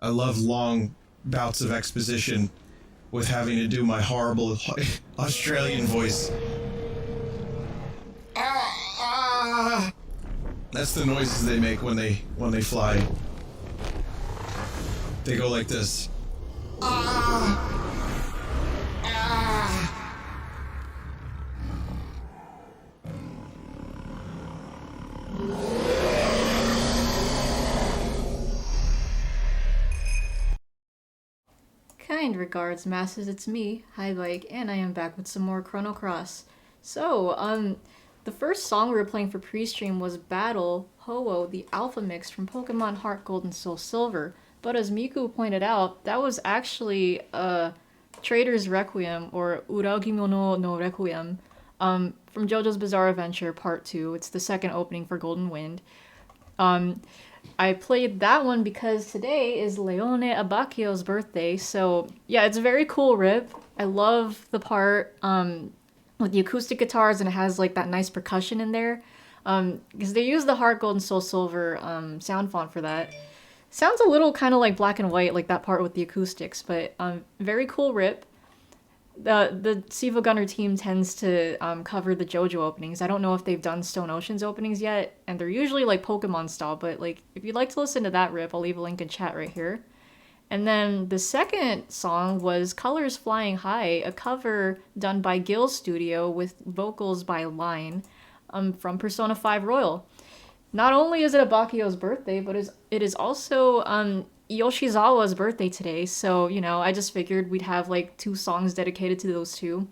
I love long bouts of exposition with having to do my horrible Australian voice. That's the noises they make when they fly. They go like this. Kind regards, masses, it's me, Hi Bike, and I am back with some more Chrono Cross. So, the first song we were playing for pre-stream was Battle Ho-Oh, the Alpha Mix from Pokemon Heart Gold and Soul Silver. But as Miku pointed out, that was actually Trader's Requiem, or Uragimono no Requiem, from JoJo's Bizarre Adventure Part 2. It's the second opening for Golden Wind. I played that one because today is Leone Abbacchio's birthday, so yeah, it's a very cool rip. I love the part with the acoustic guitars, and it has like that nice percussion in there, because they use the Heart Gold and Soul Silver sound font for that. Sounds a little kind of like Black and White, like that part with the acoustics, but very cool rip. The Siva Gunner team tends to cover the JoJo openings. I don't know if they've done Stone Ocean's openings yet, and they're usually like Pokemon style, but like if you'd like to listen to that rip, I'll leave a link in chat right here. And then the second song was Colors Flying High, a cover done by Gil Studio with vocals by Line from Persona 5 Royal. Not only is it Abbacchio's birthday, but it is also Yoshizawa's birthday today, so, you know, I just figured we'd have, like, 2 songs dedicated to those two.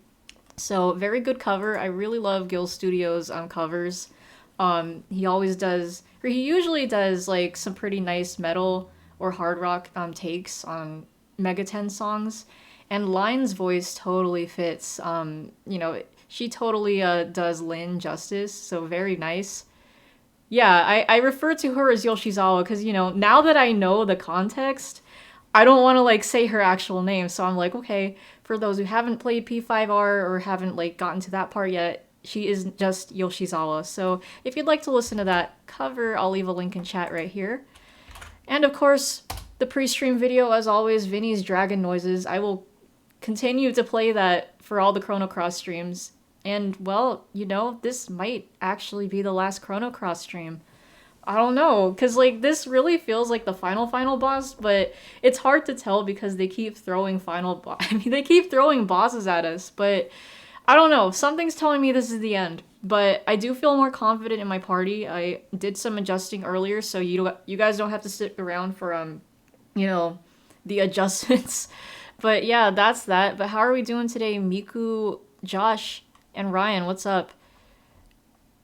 So, very good cover. I really love Gil Studio's covers. He always does, or he usually does, like, some pretty nice metal or hard rock takes on Megaten songs. And Line's voice totally fits. You know, she totally does Lin justice, so very nice. Yeah, I refer to her as Yoshizawa because, you know, now that I know the context, I don't want to, like, say her actual name. So I'm like, okay, for those who haven't played P5R or haven't, like, gotten to that part yet, she is just Yoshizawa. So if you'd like to listen to that cover, I'll leave a link in chat right here. And, of course, the pre-stream video, as always, Vinny's Dragon Noises. I will continue to play that for all the Chrono Cross streams. And, well, you know, this might actually be the last Chrono Cross stream. I don't know, because, like, this really feels like the final boss, but it's hard to tell because they keep throwing they keep throwing bosses at us, but I don't know. Something's telling me this is the end, but I do feel more confident in my party. I did some adjusting earlier, so you guys don't have to stick around for, you know, the adjustments. But, yeah, that's that. But how are we doing today, Miku, Josh, and Ryan? What's up?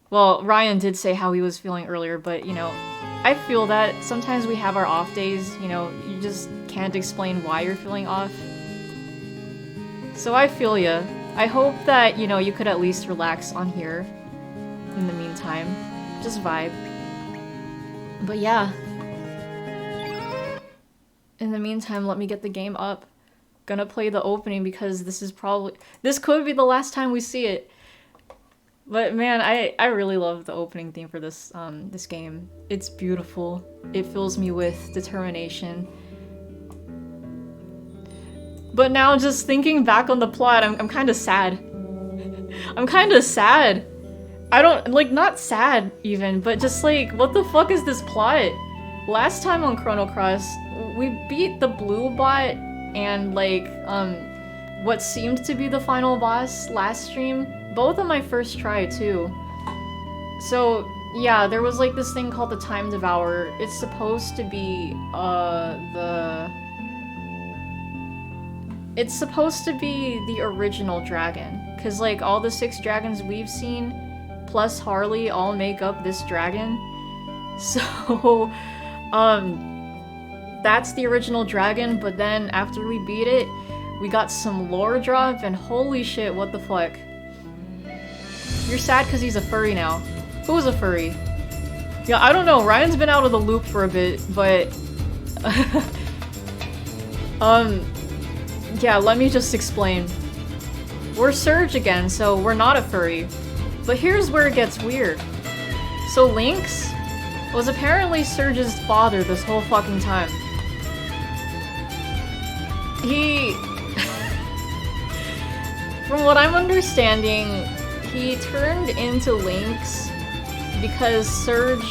Well, Ryan did say how he was feeling earlier, but, you know, I feel that sometimes we have our off days, you know, you just can't explain why you're feeling off. So I feel ya. I hope that, you know, you could at least relax on here in the meantime. Just vibe. But yeah. In the meantime, let me get the game up. Gonna play the opening because this could be the last time we see it. But man, I really love the opening theme for this this game. It's beautiful. It fills me with determination. But now, just thinking back on the plot, I'm kind of sad. I'm kind of sad. I don't, like, not sad even, but just like, what the fuck is this plot? Last time on Chrono Cross, we beat the blue bot and, like, what seemed to be the final boss last stream. Both on my first try, too. So, yeah, there was, like, this thing called the Time Devourer. It's supposed to be, It's supposed to be the original dragon. Because, like, all the 6 dragons we've seen, plus Harley, all make up this dragon. So, that's the original dragon, but then after we beat it, we got some lore drop, and holy shit, what the fuck. You're sad because he's a furry now. Who's a furry? Yeah, I don't know. Ryan's been out of the loop for a bit, but... yeah, let me just explain. We're Surge again, so we're not a furry. But here's where it gets weird. So Lynx was apparently Surge's father this whole fucking time. he... From what I'm understanding, he turned into Lynx because Surge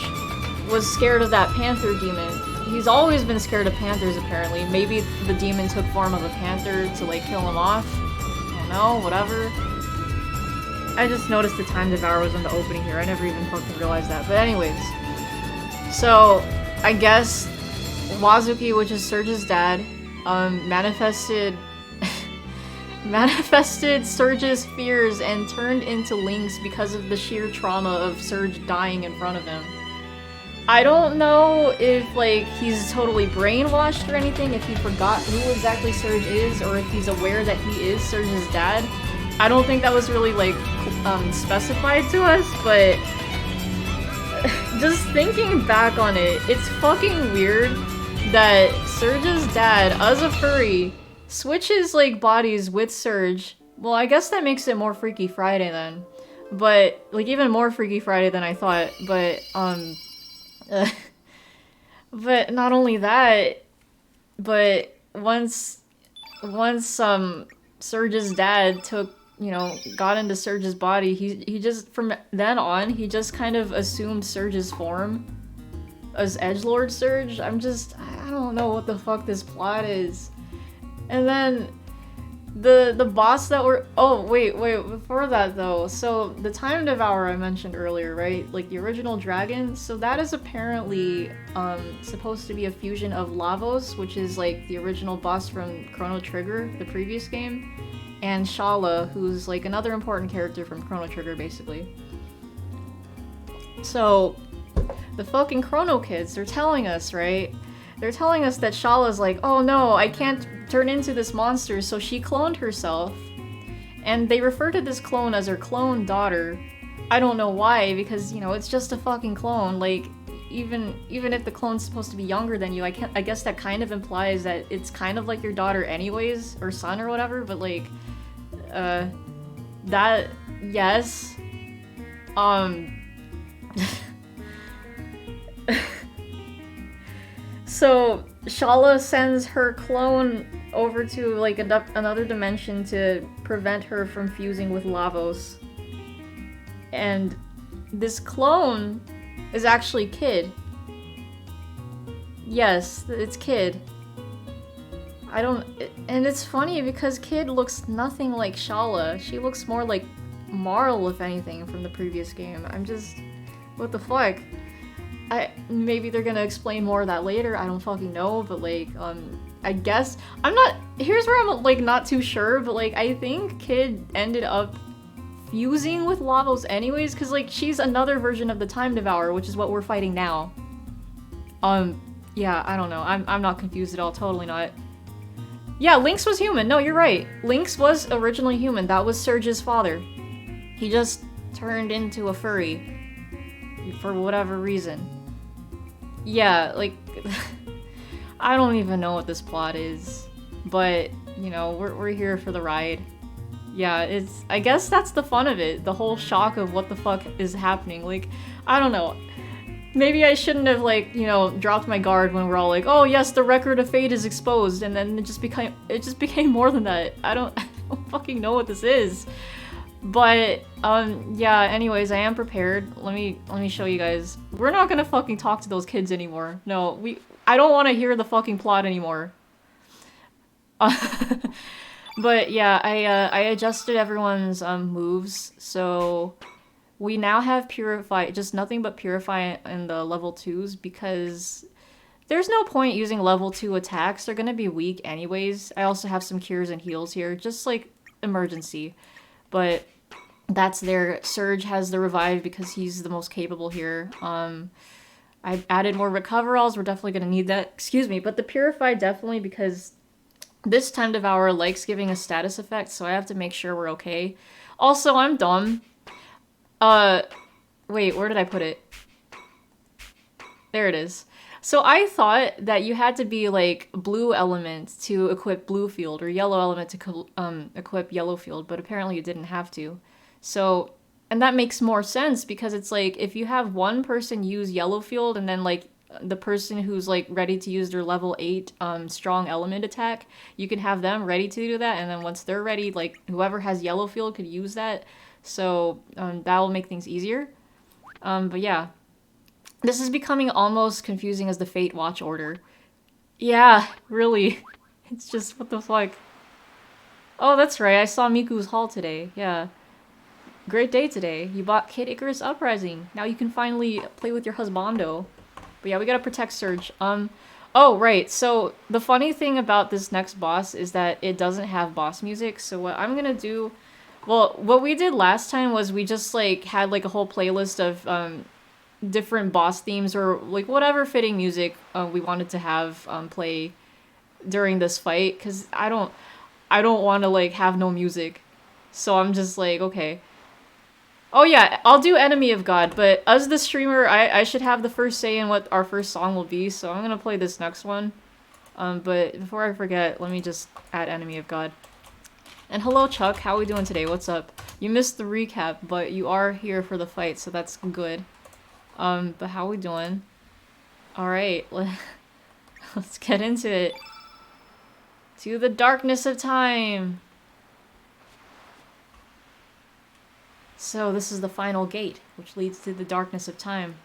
was scared of that panther demon. He's always been scared of panthers, apparently. Maybe the demon took form of a panther to, like, kill him off. I don't know, whatever. I just noticed the Time Devourer was in the opening here. I never even fucking realized that. But anyways. So, I guess Wazuki, which is Surge's dad, manifested Surge's fears and turned into Lynx because of the sheer trauma of Surge dying in front of him. I don't know if, like, he's totally brainwashed or anything, if he forgot who exactly Surge is, or if he's aware that he is Surge's dad. I don't think that was really, like, specified to us, but just thinking back on it, it's fucking weird that Surge's dad, as a furry, switches, like, bodies with Surge. Well, I guess that makes it more Freaky Friday then. But, like, even more Freaky Friday than I thought. But, but not only that, but once Surge's dad got into Surge's body, he just, from then on, he just kind of assumed Surge's form as Edgelord Surge. I don't know what the fuck this plot is. And then the boss that we're... Oh, wait, before that though. So the Time Devourer I mentioned earlier, right? Like the original dragon. So that is apparently supposed to be a fusion of Lavos, which is like the original boss from Chrono Trigger, the previous game, and Shala, who's like another important character from Chrono Trigger, basically. So the fucking Chrono kids, they're telling us, right? They're telling us that Shala's like, oh no, I can't turn into this monster, so she cloned herself. And they refer to this clone as her clone daughter. I don't know why, because, you know, it's just a fucking clone. Like, even if the clone's supposed to be younger than you, I guess that kind of implies that it's kind of like your daughter anyways, or son or whatever, but like, that, yes. So Shala sends her clone over to like another dimension to prevent her from fusing with Lavos. And this clone is actually Kid. Yes, it's Kid. And it's funny because Kid looks nothing like Shala. She looks more like Marl, if anything, from the previous game. What the fuck? Maybe they're gonna explain more of that later, I don't fucking know, but like, I guess, here's where I'm like not too sure, but like, I think Kid ended up fusing with Lavos anyways, cause like, she's another version of the Time Devourer, which is what we're fighting now. Yeah, I don't know, I'm not confused at all, totally not. Yeah, Lynx was human, no, you're right. Lynx was originally human, that was Surge's father. He just turned into a furry. For whatever reason. Yeah, like, I don't even know what this plot is, but, you know, we're here for the ride. Yeah, I guess that's the fun of it, the whole shock of what the fuck is happening. Like, I don't know. Maybe I shouldn't have, like, you know, dropped my guard when we're all like, oh yes, the record of fate is exposed, and then it just became more than that. I don't fucking know what this is. But, yeah, anyways, I am prepared. Let me show you guys. We're not gonna fucking talk to those kids anymore. No, I don't want to hear the fucking plot anymore. But yeah, I adjusted everyone's, moves, so we now have Purify, just nothing but Purify in the level 2s, because there's no point using level 2 attacks. They're gonna be weak anyways. I also have some cures and heals here, just like emergency. But that's there. Surge has the revive because he's the most capable here. I've added more recoveralls. We're definitely going to need that. Excuse me. But the Purify definitely, because this Time Devourer likes giving a status effect, so I have to make sure we're okay. Also, I'm dumb. Wait, where did I put it? There it is. So I thought that you had to be like blue element to equip blue field, or yellow element to equip yellow field, but apparently you didn't have to. And that makes more sense, because it's like if you have one person use yellow field and then like the person who's like ready to use their level 8 strong element attack, you can have them ready to do that, and then once they're ready, like whoever has yellow field could use that. So that will make things easier. But yeah, this is becoming almost confusing as the Fate Watch order. Yeah, really. It's just, what the fuck. Oh, that's right, I saw Miku's haul today. Yeah. Great day today. You bought Kid Icarus Uprising. Now you can finally play with your husbando. But yeah, we gotta protect Surge. Oh, right. So the funny thing about this next boss is that it doesn't have boss music. So what I'm gonna do... Well, what we did last time was we just, like, had, like, a whole playlist of, different boss themes or, like, whatever fitting music we wanted to have play during this fight. Because I don't want to, like, have no music. So I'm just like, okay. Oh yeah, I'll do Enemy of God, but as the streamer, I should have the first say in what our first song will be, so I'm gonna play this next one. But before I forget, let me just add Enemy of God. And hello Chuck, how are we doing today? What's up? You missed the recap, but you are here for the fight, so that's good. But how are we doing? Alright, let's get into it. To the darkness of time! So this is the final gate, which leads to the darkness of time.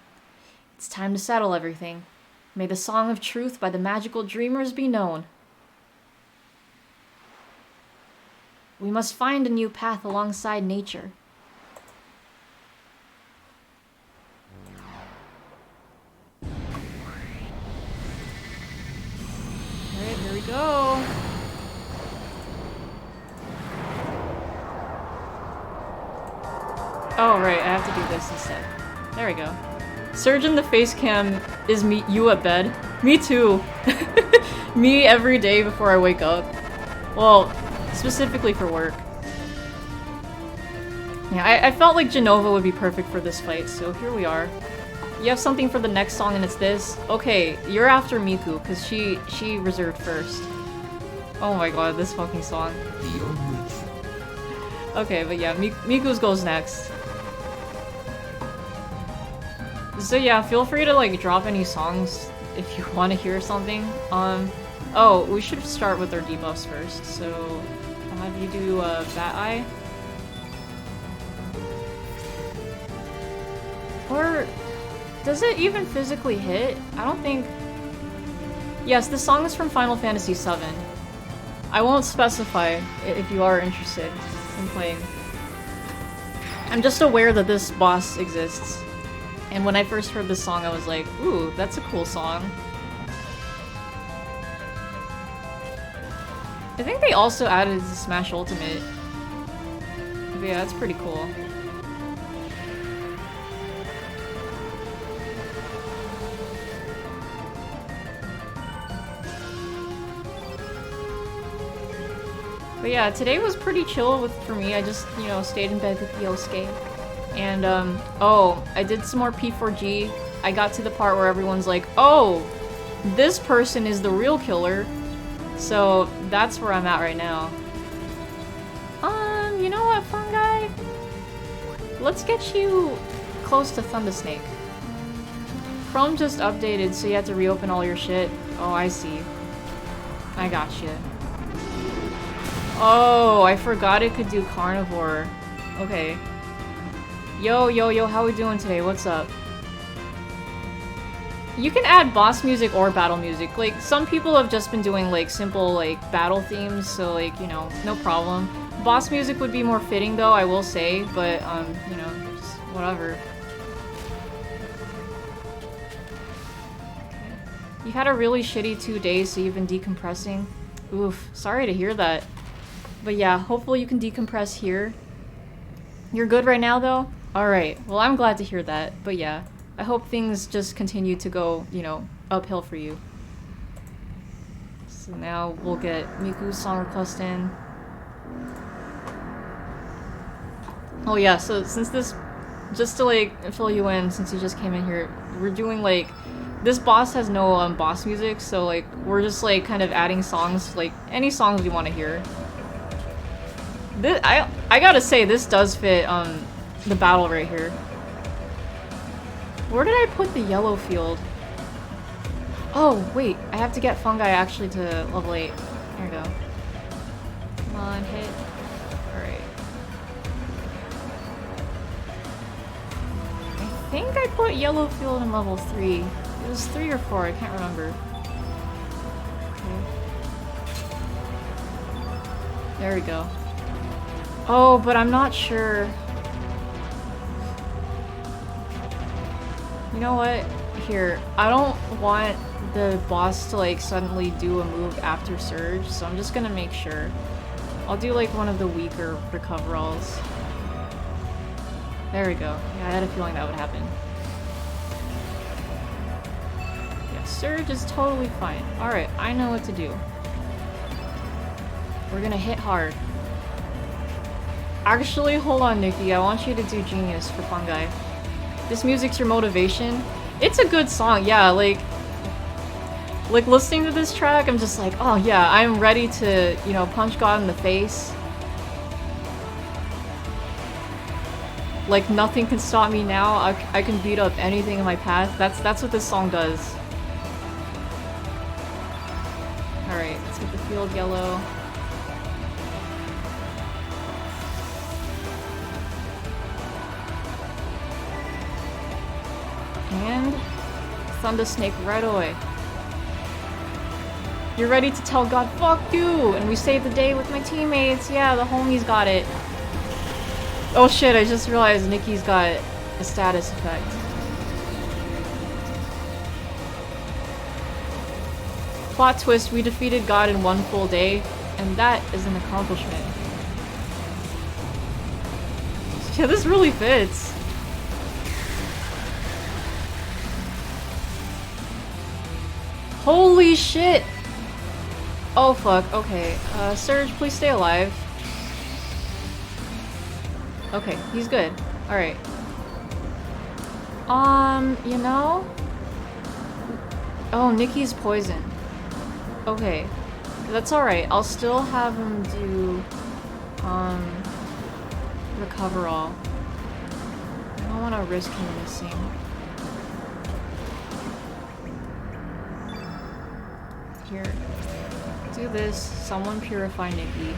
It's time to settle everything. May the song of truth by the magical dreamers be known. We must find a new path alongside nature. Alright, here we go. Oh, right, I have to do this instead. There we go. Surge in the face cam is you at bed. Me too. Me every day before I wake up. Well, specifically for work. Yeah, I felt like Genova would be perfect for this fight, so here we are. You have something for the next song and it's this? Okay, you're after Miku, because she reserved first. Oh my god, this fucking song. Okay, but yeah, Miku's goes next. So yeah, feel free to like drop any songs if you want to hear something. Oh, we should start with our debuffs first. So I'll have you do Bat Eye. Or does it even physically hit? I don't think. Yes, this song is from Final Fantasy VII. I won't specify if you are interested in playing. I'm just aware that this boss exists. And when I first heard this song, I was like, ooh, that's a cool song. I think they also added the Smash Ultimate. But yeah, that's pretty cool. But yeah, today was pretty chill for me. I just, you know, stayed in bed with Yosuke. And, oh, I did some more P4G. I got to the part where everyone's like, oh, this person is the real killer. So, that's where I'm at right now. You know what, fun guy? Let's get you close to Thundersnake. Chrome just updated, so you have to reopen all your shit. Oh, I see. I gotcha. Oh, I forgot it could do Carnivore. Okay. Yo, how we doing today? What's up? You can add boss music or battle music. Like, some people have just been doing, like, simple, like, battle themes, so, like, you know, no problem. Boss music would be more fitting, though, I will say, but, you know, just whatever. Okay. You had a really shitty 2 days, so you've been decompressing. Oof, sorry to hear that. But yeah, hopefully you can decompress here. You're good right now, though? Alright, well I'm glad to hear that, but yeah. I hope things just continue to go, you know, uphill for you. So now we'll get Miku's song request in. Oh yeah, so since this, just to like fill you in, since you just came in here, we're doing like, this boss has no boss music, so like, we're just like kind of adding songs, like any songs we want to hear. This, I gotta say, this does fit the battle right here. Where did I put the yellow field? Oh, wait. I have to get Fungi actually to level 8. There we go. Come on, hit. Alright. I think I put Yellow Field in level 3. It was 3 or 4, I can't remember. Okay. There we go. Oh, but I'm not sure. You know what? Here, I don't want the boss to like suddenly do a move after Surge, so I'm just gonna make sure. I'll do like one of the weaker recoveralls. There we go. Yeah, I had a feeling that would happen. Yeah, Surge is totally fine. Alright, I know what to do. We're gonna hit hard. Actually, hold on, Nikki. I want you to do Genius for Fungi. This music's your motivation. It's a good song, yeah, like listening to this track, I'm just like, oh yeah, I'm ready to, you know, punch God in the face. Like, nothing can stop me now. I can beat up anything in my path. That's what this song does. Alright, let's get the field yellow. And Thunder Snake right away. You're ready to tell God, fuck you! And we save the day with my teammates. Yeah, the homies got it. Oh shit, I just realized Nikki's got a status effect. Plot twist, we defeated God in one full day, and that is an accomplishment. Yeah, this really fits. Holy shit! Oh fuck, okay. Surge, please stay alive. Okay, he's good. Alright. You know? Oh, Nikki's poison. Okay. That's alright. I'll still have him do, recover all. I don't want to risk him missing. Here. Do this. Someone purify Nikki.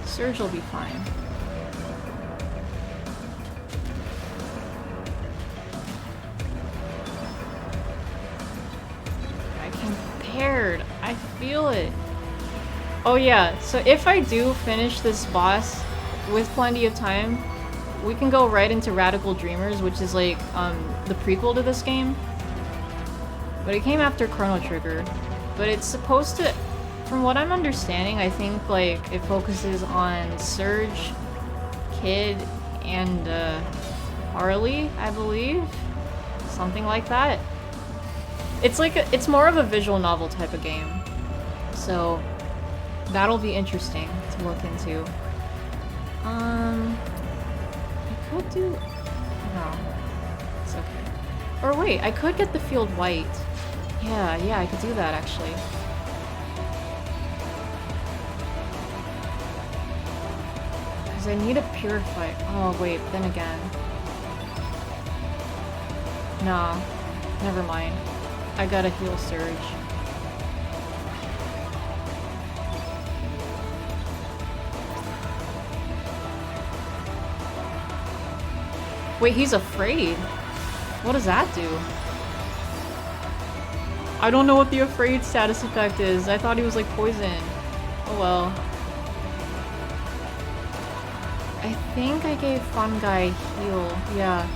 Surge will be fine. I compared. I feel it. Oh yeah, so if I do finish this boss with plenty of time, we can go right into Radical Dreamers, which is like the prequel to this game. But it came after Chrono Trigger. But it's supposed to, from what I'm understanding, I think like it focuses on Surge, Kid, and Harley, I believe. Something like that. It's like it's more of a visual novel type of game. So that'll be interesting to look into. I could do... No. It's okay. Or wait, I could get the field white. Yeah, I could do that actually. Because I need a purify. Oh wait, then again. Nah, never mind. I gotta heal Surge. Wait, he's afraid? What does that do? I don't know what the afraid status effect is. I thought he was like poison. Oh well. I think I gave Fungi heal. Yeah.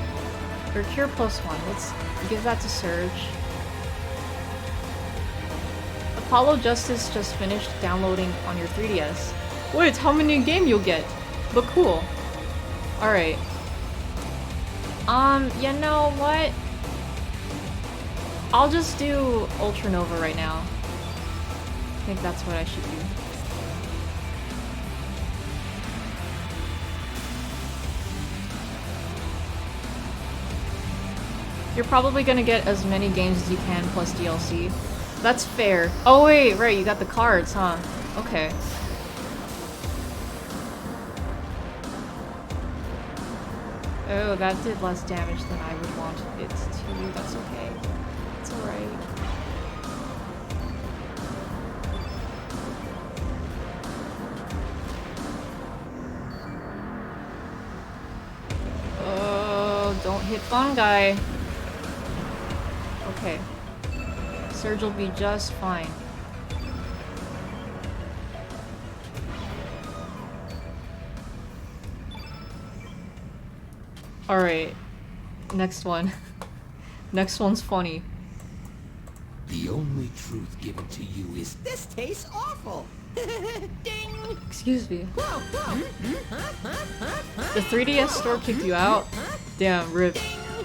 Or cure +1. Let's give that to Surge. Apollo Justice just finished downloading on your 3DS. Wait, how many in game you'll get? But cool. Alright. You know what? I'll just do Ultra Nova right now. I think that's what I should do. You're probably gonna get as many games as you can plus DLC. That's fair. Oh wait, right, you got the cards, huh? Okay. Oh, that did less damage than I would want it to. That's okay. It's alright. Oh, don't hit fungi. Okay. Surge will be just fine. Alright. Next one. Next one's funny. The only truth given to you is this tastes awful. Ding! Excuse me. Whoa, whoa. The 3DS store kicked you out? Damn, rip. Ding!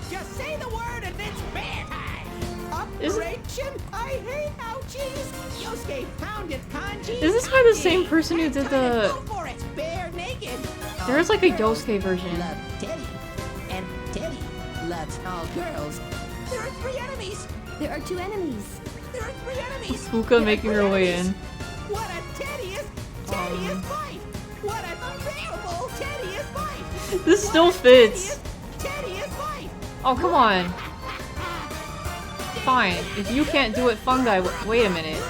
Just say the word and it's bear time. Operation I hate ouchies. Yosuke pounded kanji. Is this by the same person who did the... Go for it. Bare naked. There's like a Yosuke version. Love Teddy. And Teddy loves all girls. There are 3 enemies. There are 2 enemies. There are 3 enemies. Fuka making her way in. What a tedious fight! What an unbearable tedious fight! This still fits. Tedious fight! Oh, come on. Fine. If you can't do it, fungi, wait a minute.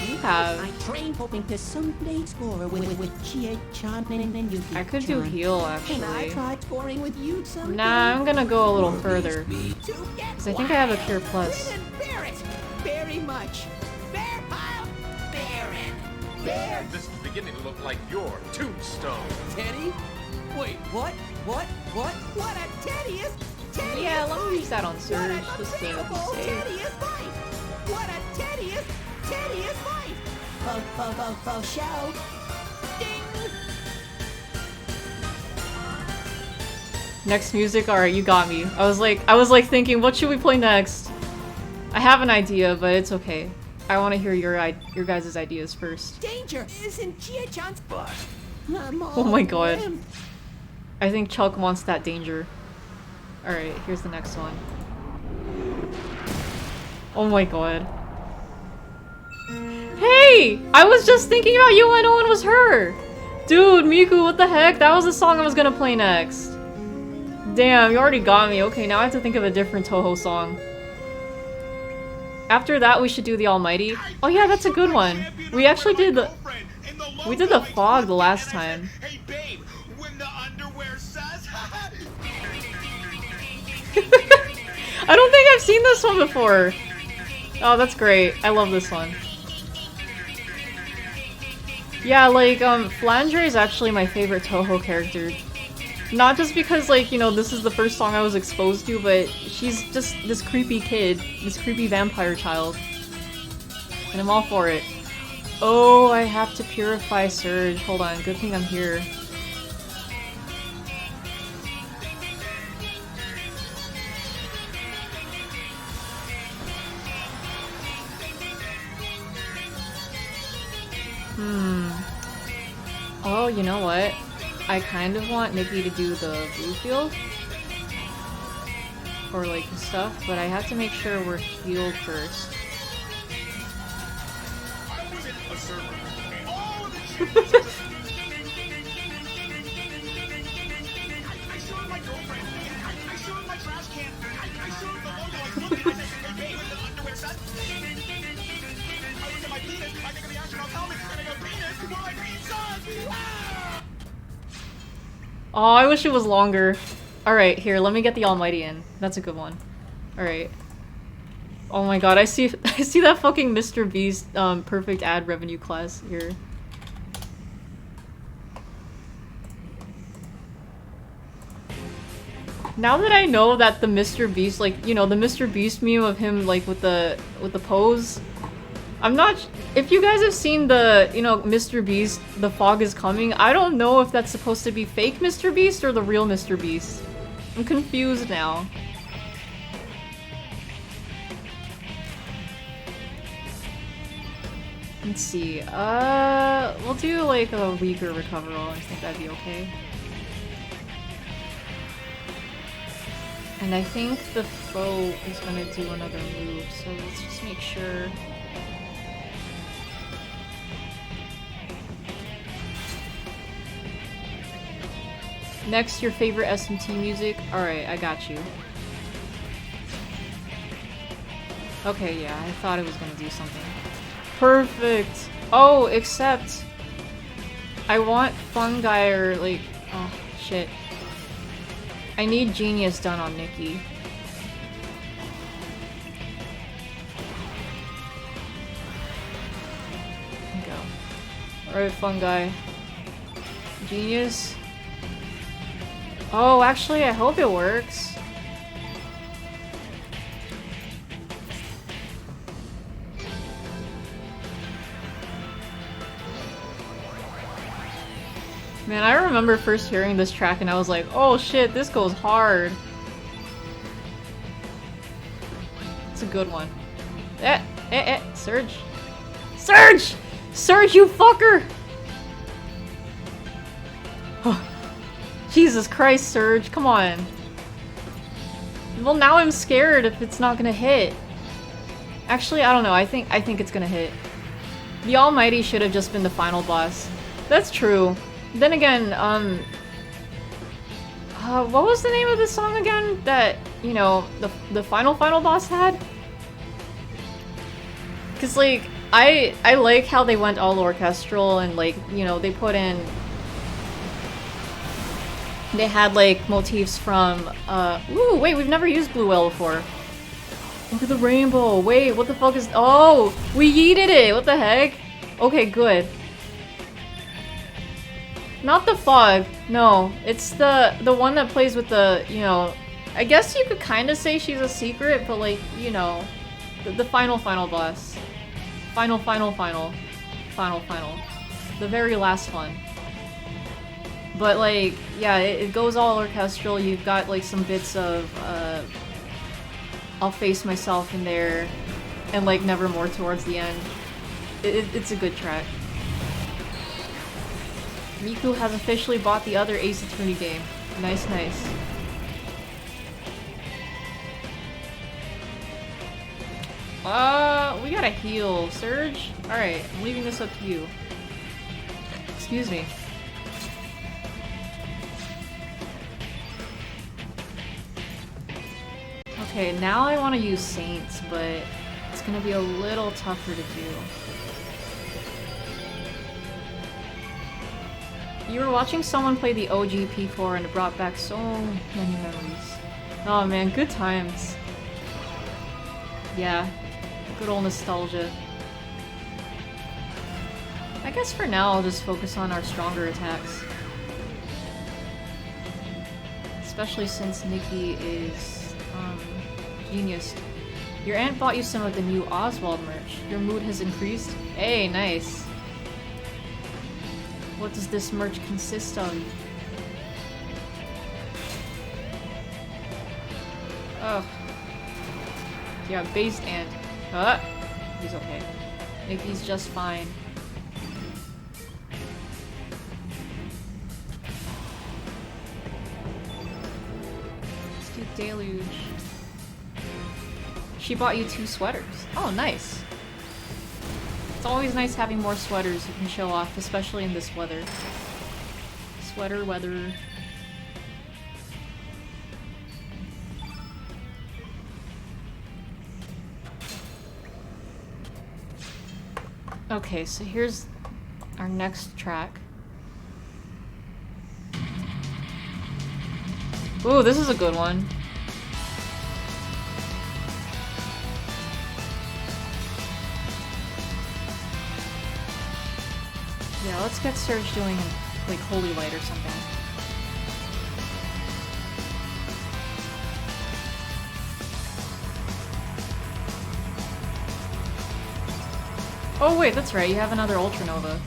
You have... I trained hoping to someday score with Chie-chan and Yuki. I could do heal, And I actually. tried scoring with you someday. Nah, I'm gonna go a little further. Because I think I have a Cure Plus. Grin and bear it! Very much. Bear pile! Baron! Bear! This is beginning to look like your tombstone. Teddy? Wait, what? What a tedious! Yeah, let me use that on Surge, just to unbearable save. tedious fight! What a tedious fight! Fo show! Ding! Next music? Alright, you got me. I was like thinking, what should we play next? I have an idea, but it's okay. I want to hear your guys' ideas first. Danger is in Chie-chan's butt. Oh my god. I think Chuck wants that danger. Alright, here's the next one. Oh my god. Hey! I was just thinking about you when no one was her! Dude, Miku, what the heck? That was the song I was gonna play next. Damn, you already got me. Okay, now I have to think of a different Toho song. After that, we should do the Almighty. Oh yeah, that's a good one. We actually did the... We did the Fog the last time. Hey babe, when the underwear says I don't think I've seen this one before. Oh, that's great. I love this one. Yeah, like, Flandre is actually my favorite Toho character. Not just because, like, you know, this is the first song I was exposed to, but she's just this creepy kid, this creepy vampire child. And I'm all for it. Oh, I have to purify Surge. Hold on, good thing I'm here. Oh, you know what? I kind of want Nikki to do the blue field. Or like stuff, but I have to make sure we're healed first. Oh, I wish it was longer. Alright, here, let me get the Almighty in. That's a good one. Alright. Oh my god, I see that fucking Mr. Beast perfect ad revenue class here. Now that I know that the Mr. Beast, like, you know, the Mr. Beast meme of him, like, with the pose, I'm not... If you guys have seen the, you know, Mr. Beast, The Fog is Coming, I don't know if that's supposed to be fake Mr. Beast or the real Mr. Beast. I'm confused now. Let's see, we'll do, like, a weaker recoverall. I think that'd be okay. And I think the foe is gonna do another move, so let's just make sure. Next, your favorite SMT music. Alright, I got you. Okay, yeah, I thought it was gonna do something. Perfect! Oh, except... I want fungi or, like... Oh, shit. I need Genius done on Nikki. Go. Alright, fungi. Genius. Oh, actually, I hope it works. Man, I remember first hearing this track and I was like, oh shit, this goes hard. It's a good one. Surge. Surge! Surge, you fucker! Oh, Jesus Christ, Surge, come on. Well, now I'm scared if it's not gonna hit. Actually, I don't know, I think it's gonna hit. The Almighty should have just been the final boss. That's true. Then again, what was the name of the song again that, you know, the final boss had? Cause like, I like how they went all orchestral and like, you know, they had like motifs from, ooh, wait, we've never used Blue Whale before. Look at the rainbow, wait, what the fuck is, oh, we yeeted it, what the heck? Okay, good. Not the fog, no. It's the one that plays with the, you know... I guess you could kind of say she's a secret, but like, you know... The final boss. Final. The very last one. But like, yeah, it goes all orchestral. You've got like some bits of, I'll face myself in there. And like Nevermore towards the end. It's a good track. Miku has officially bought the other Ace Attorney game. Nice, nice. We gotta heal. Surge? Alright, I'm leaving this up to you. Excuse me. Okay, now I want to use Saints, but it's gonna be a little tougher to do. You were watching someone play the OG P4 and it brought back so many memories. Oh man, good times. Yeah, good old nostalgia. I guess for now I'll just focus on our stronger attacks. Especially since Nikki is, genius. Your aunt bought you some of the new Oswald merch. Your mood has increased? Hey, nice. What does this merch consist of? Oh. Yeah, based ant. He's okay. Nikki's just fine. Steep Deluge. She bought you 2 sweaters. Oh, nice. It's always nice having more sweaters you can show off, especially in this weather. Sweater weather. Okay, so here's our next track. Ooh, this is a good one. Yeah, let's get Surge doing like Holy Light or something. Oh wait, that's right, you have another Ultra Nova.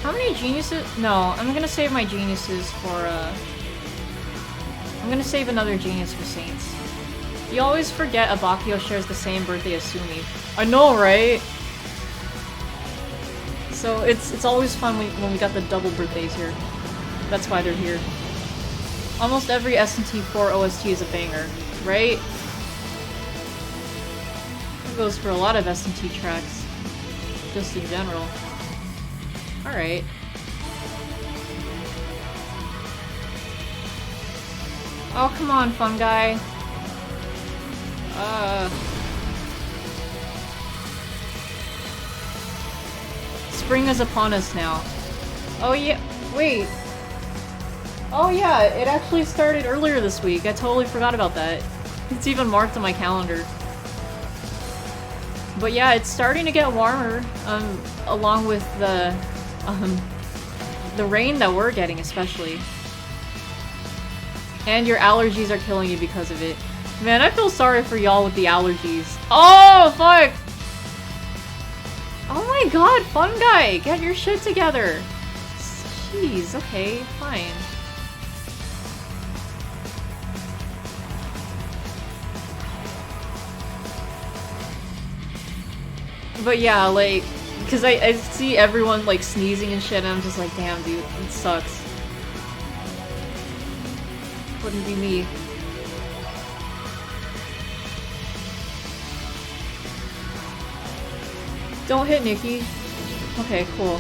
How many geniuses? No, I'm gonna save my geniuses for, I'm gonna save another genius for Saints. You always forget Abakio shares the same birthday as Sumi. I know, right? So it's always fun when we got the double birthdays here. That's why they're here. Almost every SMT4 OST is a banger, right? It goes for a lot of SMT tracks, just in general. Alright. Oh, come on, fun guy. Spring is upon us now. Oh yeah, wait. Oh yeah, it actually started earlier this week. I totally forgot about that. It's even marked on my calendar. But yeah, it's starting to get warmer, along with the rain that we're getting especially. And your allergies are killing you because of it. Man, I feel sorry for y'all with the allergies. Oh, fuck! Oh my god, fun guy! Get your shit together! Jeez, okay, fine. But yeah, like, because I see everyone, like, sneezing and shit, and I'm just like, damn, dude, it sucks. Wouldn't be me. Don't hit Nikki. Okay, cool.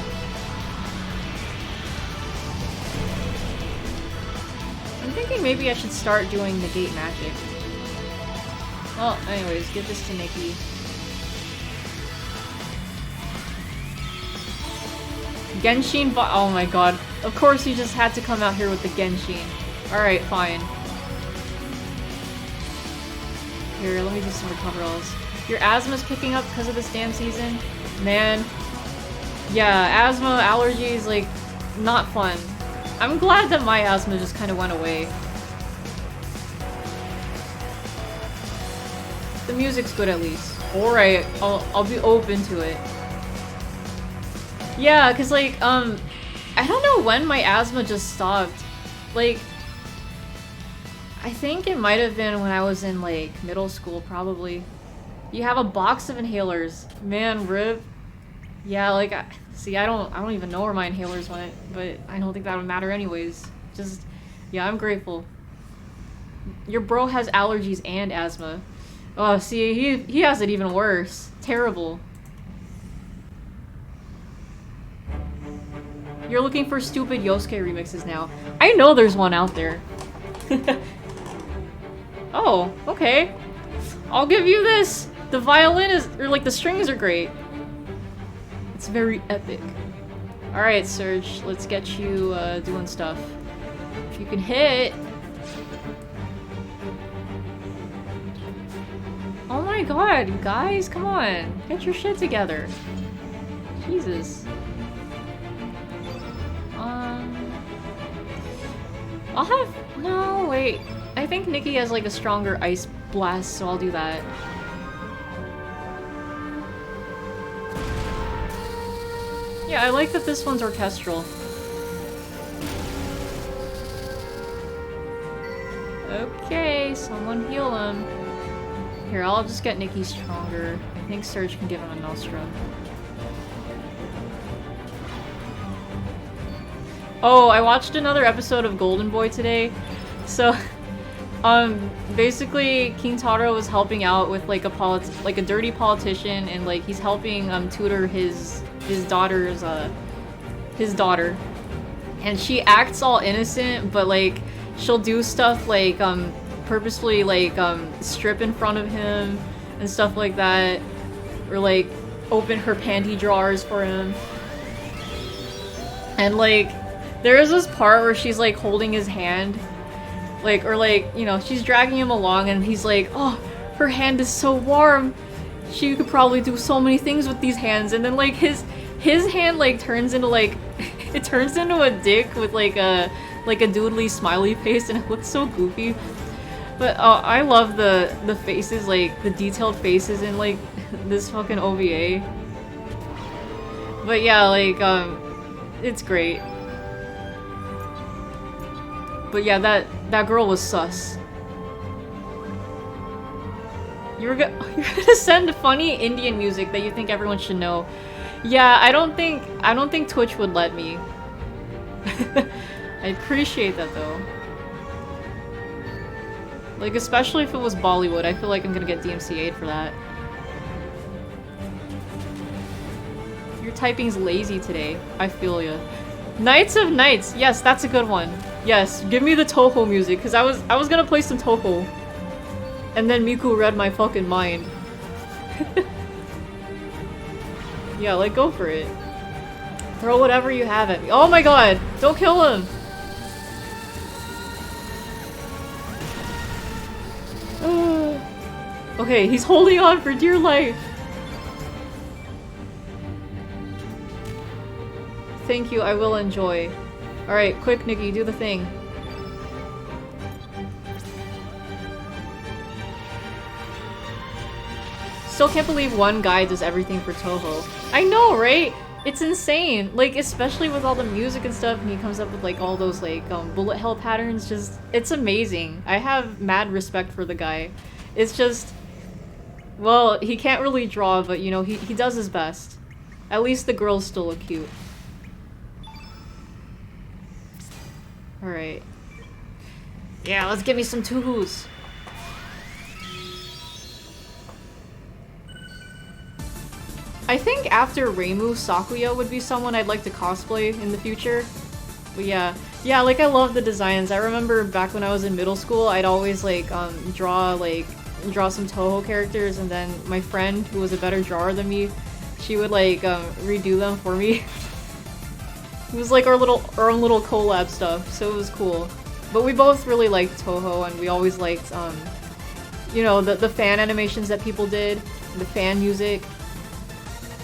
I'm thinking maybe I should start doing negate magic. Well, anyways, give this to Nikki. Genshin oh my god. Of course you just had to come out here with the Genshin. Alright, fine. Here, let me do some recoveralls. Your asthma's picking up because of this damn season? Man. Yeah, asthma, allergies, like, not fun. I'm glad that my asthma just kind of went away. The music's good at least. Alright, I'll be open to it. Yeah, cause like, I don't know when my asthma just stopped. Like, I think it might have been when I was in like middle school, probably. You have a box of inhalers. Man, rip. Yeah, like, see, I don't even know where my inhalers went, but I don't think that would matter anyways. Just, yeah, I'm grateful. Your bro has allergies and asthma. Oh, see, he has it even worse. Terrible. You're looking for stupid Yosuke remixes now. I know there's one out there. Oh, okay. I'll give you this. The violin is, or like the strings are great. It's very epic. Alright, Serge, let's get you doing stuff. If you can hit. Oh my god, you guys, come on. Get your shit together. Jesus. I'll have... No, wait. I think Nikki has like a stronger ice blast, so I'll do that. Yeah, I like that this one's orchestral. Okay, someone heal him. Here, I'll just get Nikki stronger. I think Serge can give him a Nostrum. Oh, I watched another episode of Golden Boy today. So, basically, King Taro was helping out with like a dirty politician, and like he's helping tutor his daughter's his daughter, and she acts all innocent, but like she'll do stuff like purposefully like strip in front of him and stuff like that, or like open her panty drawers for him, and like there is this part where she's like holding his hand, like, or like, you know, she's dragging him along and he's like, oh, her hand is so warm, she could probably do so many things with these hands, and then like his hand like turns into like it turns into a dick with like a doodly smiley face, and it looks so goofy. But I love the faces, like the detailed faces in like this fucking OVA. But yeah, like it's great. But yeah, that girl was sus. You're gonna send funny Indian music that you think everyone should know. Yeah, I don't think Twitch would let me. I appreciate that though. Like, especially if it was Bollywood, I feel like I'm gonna get DMCA'd for that. Your typing's lazy today. I feel ya. Knights of Knights! Yes, that's a good one. Yes, give me the Toho music, because I was gonna play some Toho. And then Miku read my fucking mind. Yeah, like, go for it. Throw whatever you have at me. Oh my god! Don't kill him! Okay, he's holding on for dear life. Thank you, I will enjoy. Alright, quick, Nikki, do the thing. Still can't believe one guy does everything for Toho. I know, right? It's insane. Like, especially with all the music and stuff, and he comes up with like all those like bullet hell patterns. Just, it's amazing. I have mad respect for the guy. It's just, well, he can't really draw, but you know, he does his best. At least the girls still look cute. Alright. Yeah, let's get me some Tuhus. I think after Reimu, Sakuya would be someone I'd like to cosplay in the future. But yeah. Yeah, like I love the designs. I remember back when I was in middle school, I'd always like draw some Toho characters, and then my friend, who was a better drawer than me, she would like redo them for me. It was like our own little collab stuff, so it was cool. But we both really liked Toho, and we always liked you know, the fan animations that people did, the fan music.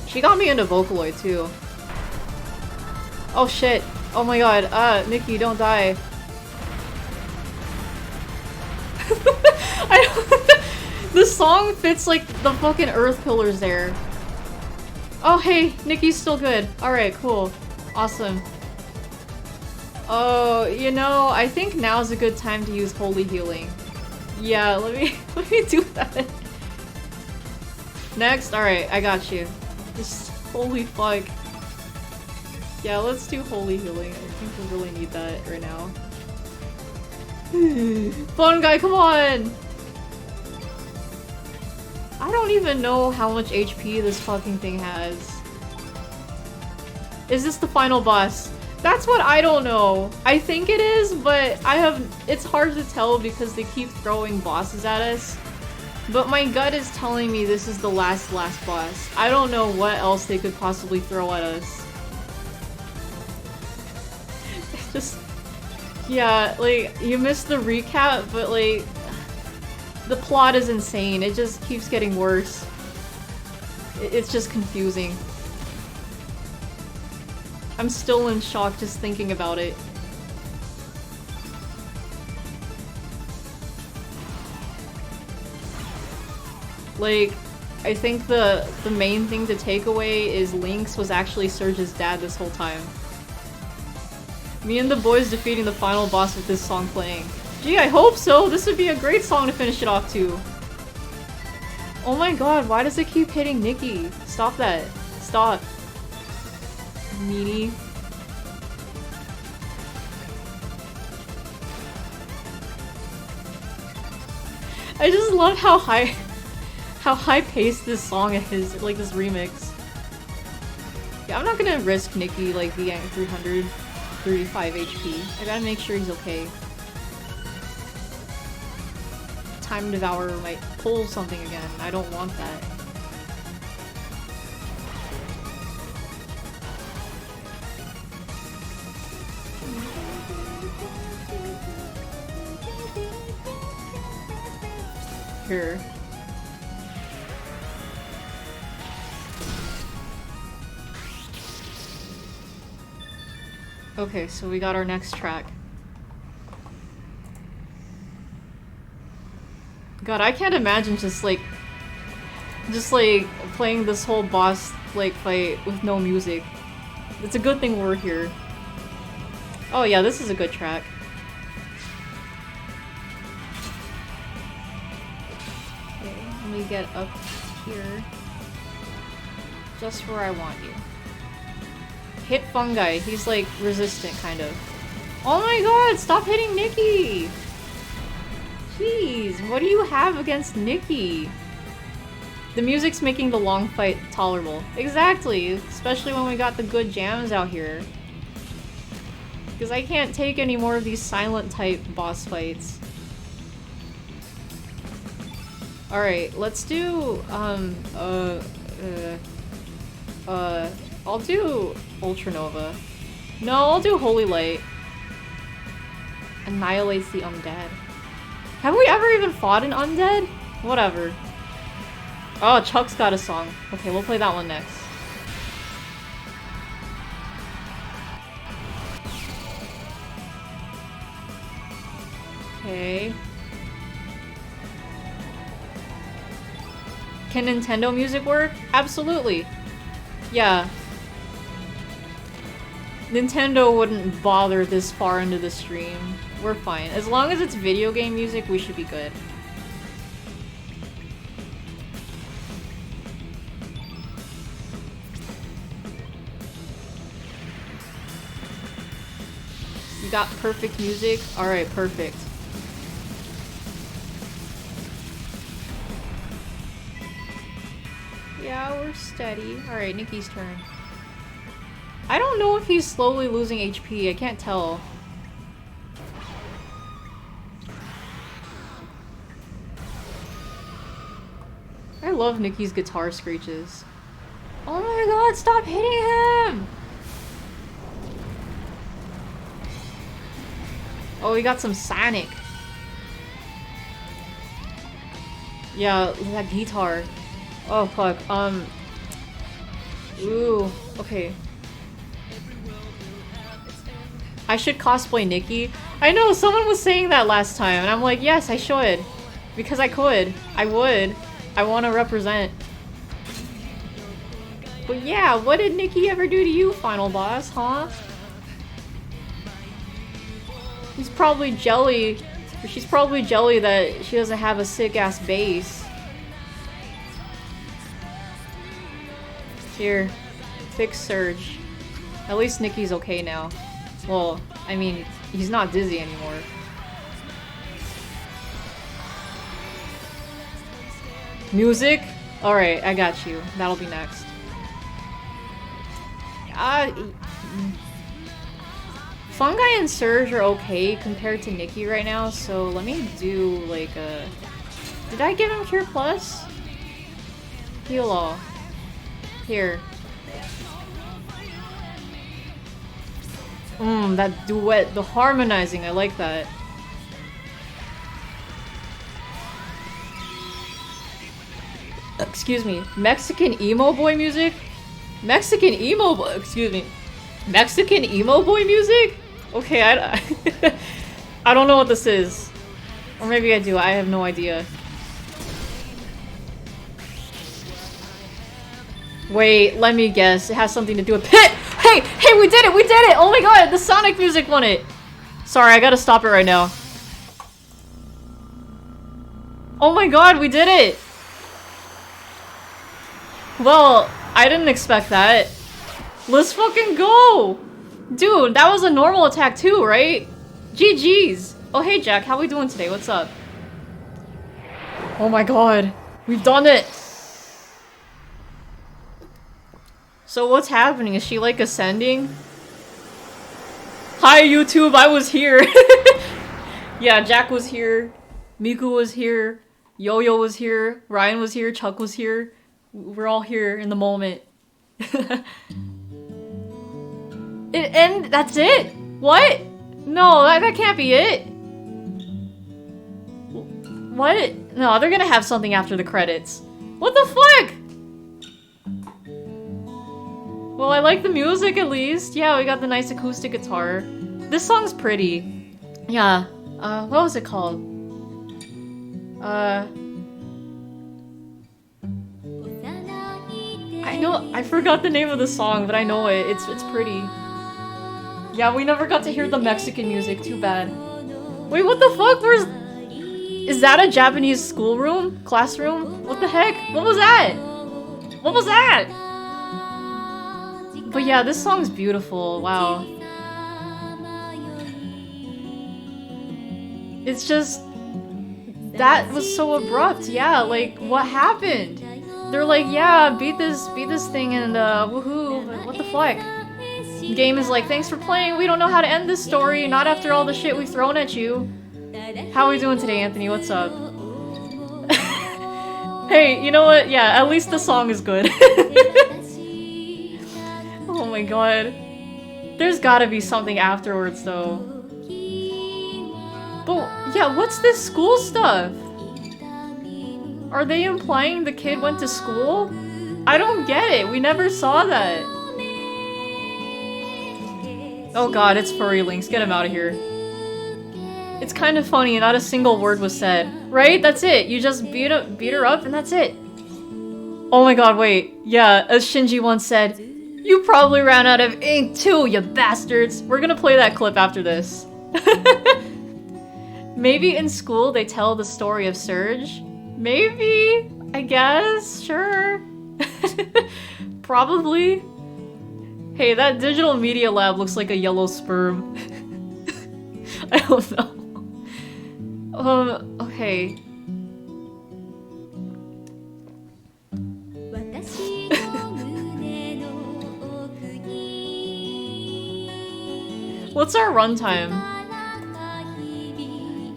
She got me into Vocaloid too. Oh shit. Oh my god. Nikki, don't die. The song fits like the fucking earth pillars there. Oh hey, Nikki's still good. Alright, cool. Awesome. Oh, you know, I think now's a good time to use Holy Healing. Yeah, let me do that. Next? Alright, I got you. Just, holy fuck. Yeah, let's do Holy Healing. I think we really need that right now. Fun guy, come on! I don't even know how much HP this fucking thing has. Is this the final boss? That's what I don't know. I think it is, but it's hard to tell because they keep throwing bosses at us. But my gut is telling me this is the last boss. I don't know what else they could possibly throw at us. It's just... Yeah, like, you missed the recap, but like... The plot is insane. It just keeps getting worse. It's just confusing. I'm still in shock just thinking about it. Like, I think the main thing to take away is Lynx was actually Surge's dad this whole time. Me and the boys defeating the final boss with this song playing. Gee, I hope so! This would be a great song to finish it off to. Oh my god, why does it keep hitting Nikki? Stop that. Stop. Meanie. I just love how high-paced this song is, like this remix. Yeah, I'm not gonna risk Nikki like being at 335 HP. I gotta make sure he's okay. Time Devourer might pull something again. I don't want that. Here. Okay, so we got our next track. God, I can't imagine just like playing this whole boss like fight with no music. It's a good thing we're here. Oh yeah, this is a good track. Okay, let me get up here. Just where I want you. Hit Fungi. He's like resistant, kind of. Oh my god, stop hitting Nikki! Jeez, what do you have against Nikki? The music's making the long fight tolerable. Exactly, especially when we got the good jams out here. Because I can't take any more of these silent type boss fights. Alright, let's do, I'll do Ultranova. No, I'll do Holy Light. Annihilates the undead. Have we ever even fought an undead? Whatever. Oh, Chuck's got a song. Okay, we'll play that one next. Okay. Can Nintendo music work? Absolutely. Yeah. Nintendo wouldn't bother this far into the stream. We're fine. As long as it's video game music, we should be good. You got perfect music? Alright, perfect. Yeah, we're steady. Alright, Nikki's turn. I don't know if he's slowly losing HP. I can't tell. I love Nikki's guitar screeches. Oh my god, stop hitting him! Oh, we got some Sonic. Yeah, that guitar. Oh fuck, ooh, okay. I should cosplay Nikki. I know, someone was saying that last time, and I'm like, yes, I should. Because I could. I would. I want to represent. But yeah, what did Nikki ever do to you, final boss, huh? He's probably jelly. Or she's probably jelly that she doesn't have a sick-ass base. Here. Fix Surge. At least Nikki's okay now. Well, I mean, he's not dizzy anymore. Music? Alright, I got you. That'll be next. Fungi and Surge are okay compared to Nikki right now, so let me do like a... Did I give him Cure Plus? Heal all. Here. That duet, the harmonizing, I like that. Excuse me, Mexican emo boy music? Mexican emo boy, excuse me. Mexican emo boy music? Okay, I don't know what this is. Or maybe I do, I have no idea. Wait, let me guess. It has something to do with Pit! Hey! Hey, we did it! We did it! Oh my god, the Sonic music won it! Sorry, I gotta stop it right now. Oh my god, we did it! Well, I didn't expect that. Let's fucking go! Dude, that was a normal attack too, right? GG's! Oh hey Jack, how we doing today? What's up? Oh my god, we've done it! So what's happening? Is she like ascending? Hi YouTube, I was here! Yeah, Jack was here, Miku was here, Yo-Yo was here, Ryan was here, Chuck was here. We're all here in the moment. And that's it? What? No, that can't be it. What? No, they're gonna have something after the credits. What the fuck? Well, I like the music at least. Yeah, we got the nice acoustic guitar. This song's pretty. Yeah. What was it called? I forgot the name of the song, but I know it. It's pretty. Yeah, we never got to hear the Mexican music. Too bad. Wait, what the fuck? Is that a Japanese schoolroom? Classroom? What the heck? What was that? What was that? But yeah, this song's beautiful. Wow. It's just... That was so abrupt. Yeah, like, what happened? They're like, yeah, beat this thing and woohoo, but what the fuck? Game is like, thanks for playing. We don't know how to end this story. Not after all the shit we've thrown at you. How are we doing today, Anthony? What's up? Hey, you know what? Yeah, at least the song is good. Oh my god. There's gotta be something afterwards, though. But, yeah, what's this school stuff? Are they implying the kid went to school? I don't get it. We never saw that. Oh god, it's furry links. Get him out of here. It's kind of funny, not a single word was said. Right? That's it. You just beat her up and that's it. Oh my god, wait. Yeah, as Shinji once said, you probably ran out of ink too, you bastards. We're gonna play that clip after this. Maybe in school they tell the story of Surge? Maybe? I guess? Sure. Probably. Hey, that digital media lab looks like a yellow sperm. I don't know. Okay. What's our runtime?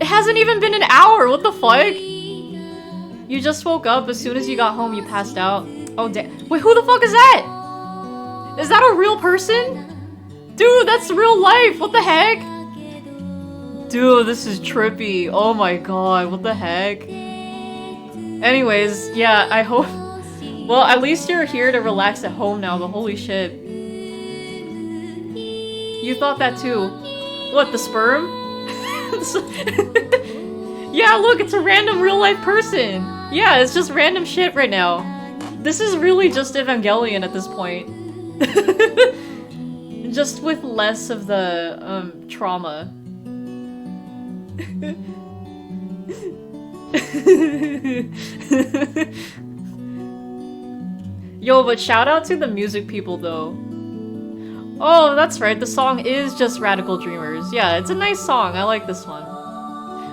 It hasn't even been an hour, what the fuck? You just woke up, as soon as you got home you passed out. Oh damn. Wait, who the fuck is that? Is that a real person? Dude, that's real life, what the heck? Dude, this is trippy. Oh my god, what the heck? Anyways, yeah, I hope... Well, at least you're here to relax at home now, but holy shit. You thought that too. What, the sperm? Yeah, look, it's a random real-life person. Yeah, it's just random shit right now. This is really just Evangelion at this point. Just with less of the, trauma. Yo, but shout out to the music people though. Oh, that's right, the song is just Radical Dreamers. Yeah, it's a nice song, I like this one.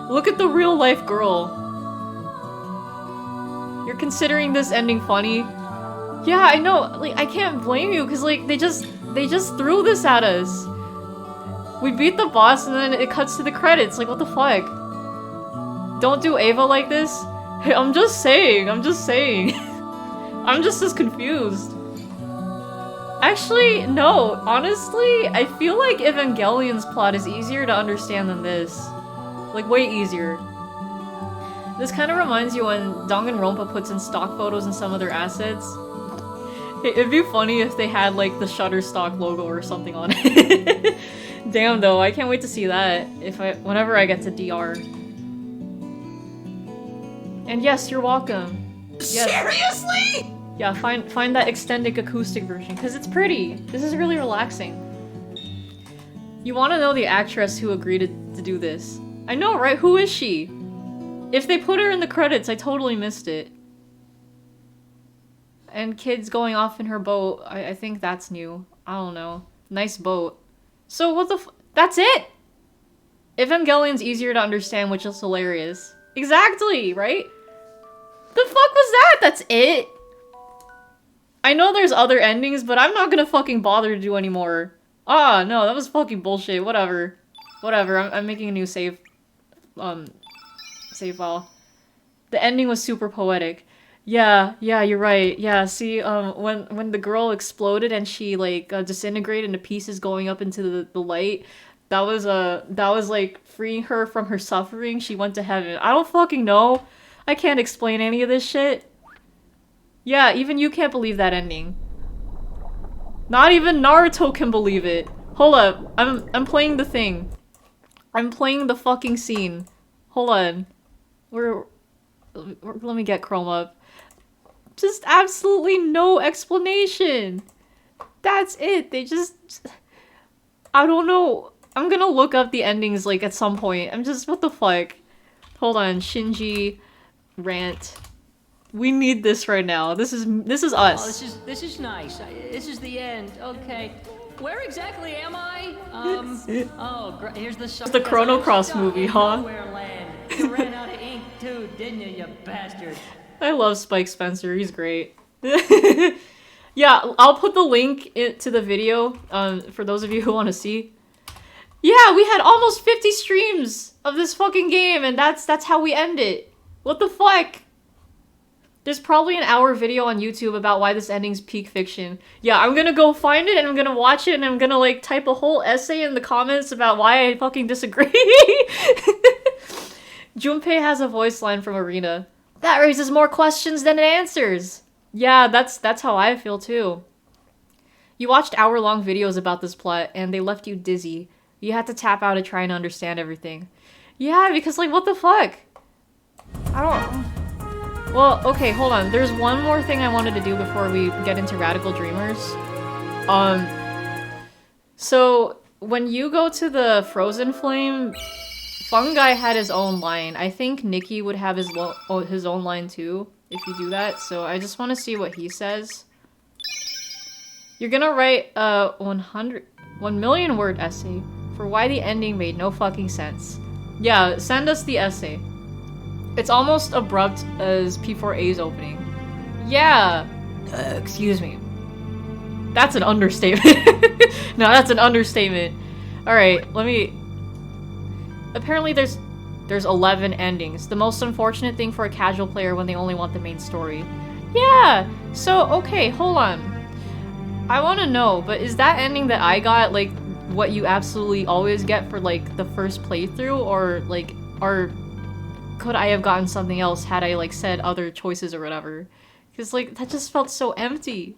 Look at the real life girl. You're considering this ending funny? Yeah, I know, like, I can't blame you, cause like, they just threw this at us. We beat the boss and then it cuts to the credits, like what the fuck? Don't do Ava like this? Hey, I'm just saying. I'm just as confused. Actually, no, honestly, I feel like Evangelion's plot is easier to understand than this. Like, way easier. This kind of reminds you when Danganronpa puts in stock photos in some of their assets. It'd be funny if they had, like, the Shutterstock logo or something on it. Damn, though, I can't wait to see that whenever I get to DR. And yes, you're welcome. Yes. Seriously? Yeah, find that extended acoustic version, because it's pretty. This is really relaxing. You want to know the actress who agreed to do this. I know, right? Who is she? If they put her in the credits, I totally missed it. And kids going off in her boat, I think that's new. I don't know. Nice boat. So what the that's it? Evangelion's easier to understand, which is hilarious. Exactly, right? The fuck was that? That's it? I know there's other endings, but I'm not gonna fucking bother to do anymore. Ah, no, that was fucking bullshit. Whatever. Whatever, I'm making a new save file. The ending was super poetic. Yeah, you're right. Yeah, see, when the girl exploded and she, like, disintegrated into pieces going up into the light, that was like, freeing her from her suffering. She went to heaven. I don't fucking know. I can't explain any of this shit. Yeah, even you can't believe that ending. Not even Naruto can believe it. Hold up, I'm playing the thing. I'm playing the fucking scene. Hold on. Let me get Chrome up. Just absolutely no explanation. That's it. They just... I don't know. I'm gonna look up the endings, like, at some point. I'm just... What the fuck? Hold on. Shinji... Rant. We need this right now. This is us. Oh, this is nice. This is the end. Okay. Where exactly am I? Here's the song. It's the Chrono Cross movie, huh? You ran out of ink too, didn't you, you bastard? I love Spike Spencer. He's great. Yeah, I'll put the link to the video for those of you who want to see. Yeah, we had almost 50 streams of this fucking game, and that's how we end it. What the fuck? There's probably an hour video on YouTube about why this ending's peak fiction. Yeah, I'm gonna go find it and I'm gonna watch it and I'm gonna like type a whole essay in the comments about why I fucking disagree. Junpei has a voice line from Arena. That raises more questions than it answers. Yeah, that's how I feel too. You watched hour-long videos about this plot and they left you dizzy. You had to tap out to try and understand everything. Yeah, because like what the fuck? I don't... Well, okay, hold on. There's one more thing I wanted to do before we get into Radical Dreamers. So when you go to the Frozen Flame, Fungi had his own line. I think Nikki would have his own line too, if you do that. So I just want to see what he says. You're gonna write a 1 million word essay for why the ending made no fucking sense. Yeah, send us the essay. It's almost abrupt as P4A's opening. Yeah. Excuse me. That's an understatement. No, that's an understatement. Alright, let me... Apparently there's 11 endings. The most unfortunate thing for a casual player when they only want the main story. Yeah! So, okay, hold on. I want to know, but is that ending that I got, like, what you absolutely always get for, like, the first playthrough? Or, like, could I have gotten something else had I, like, said other choices or whatever? Because, like, that just felt so empty.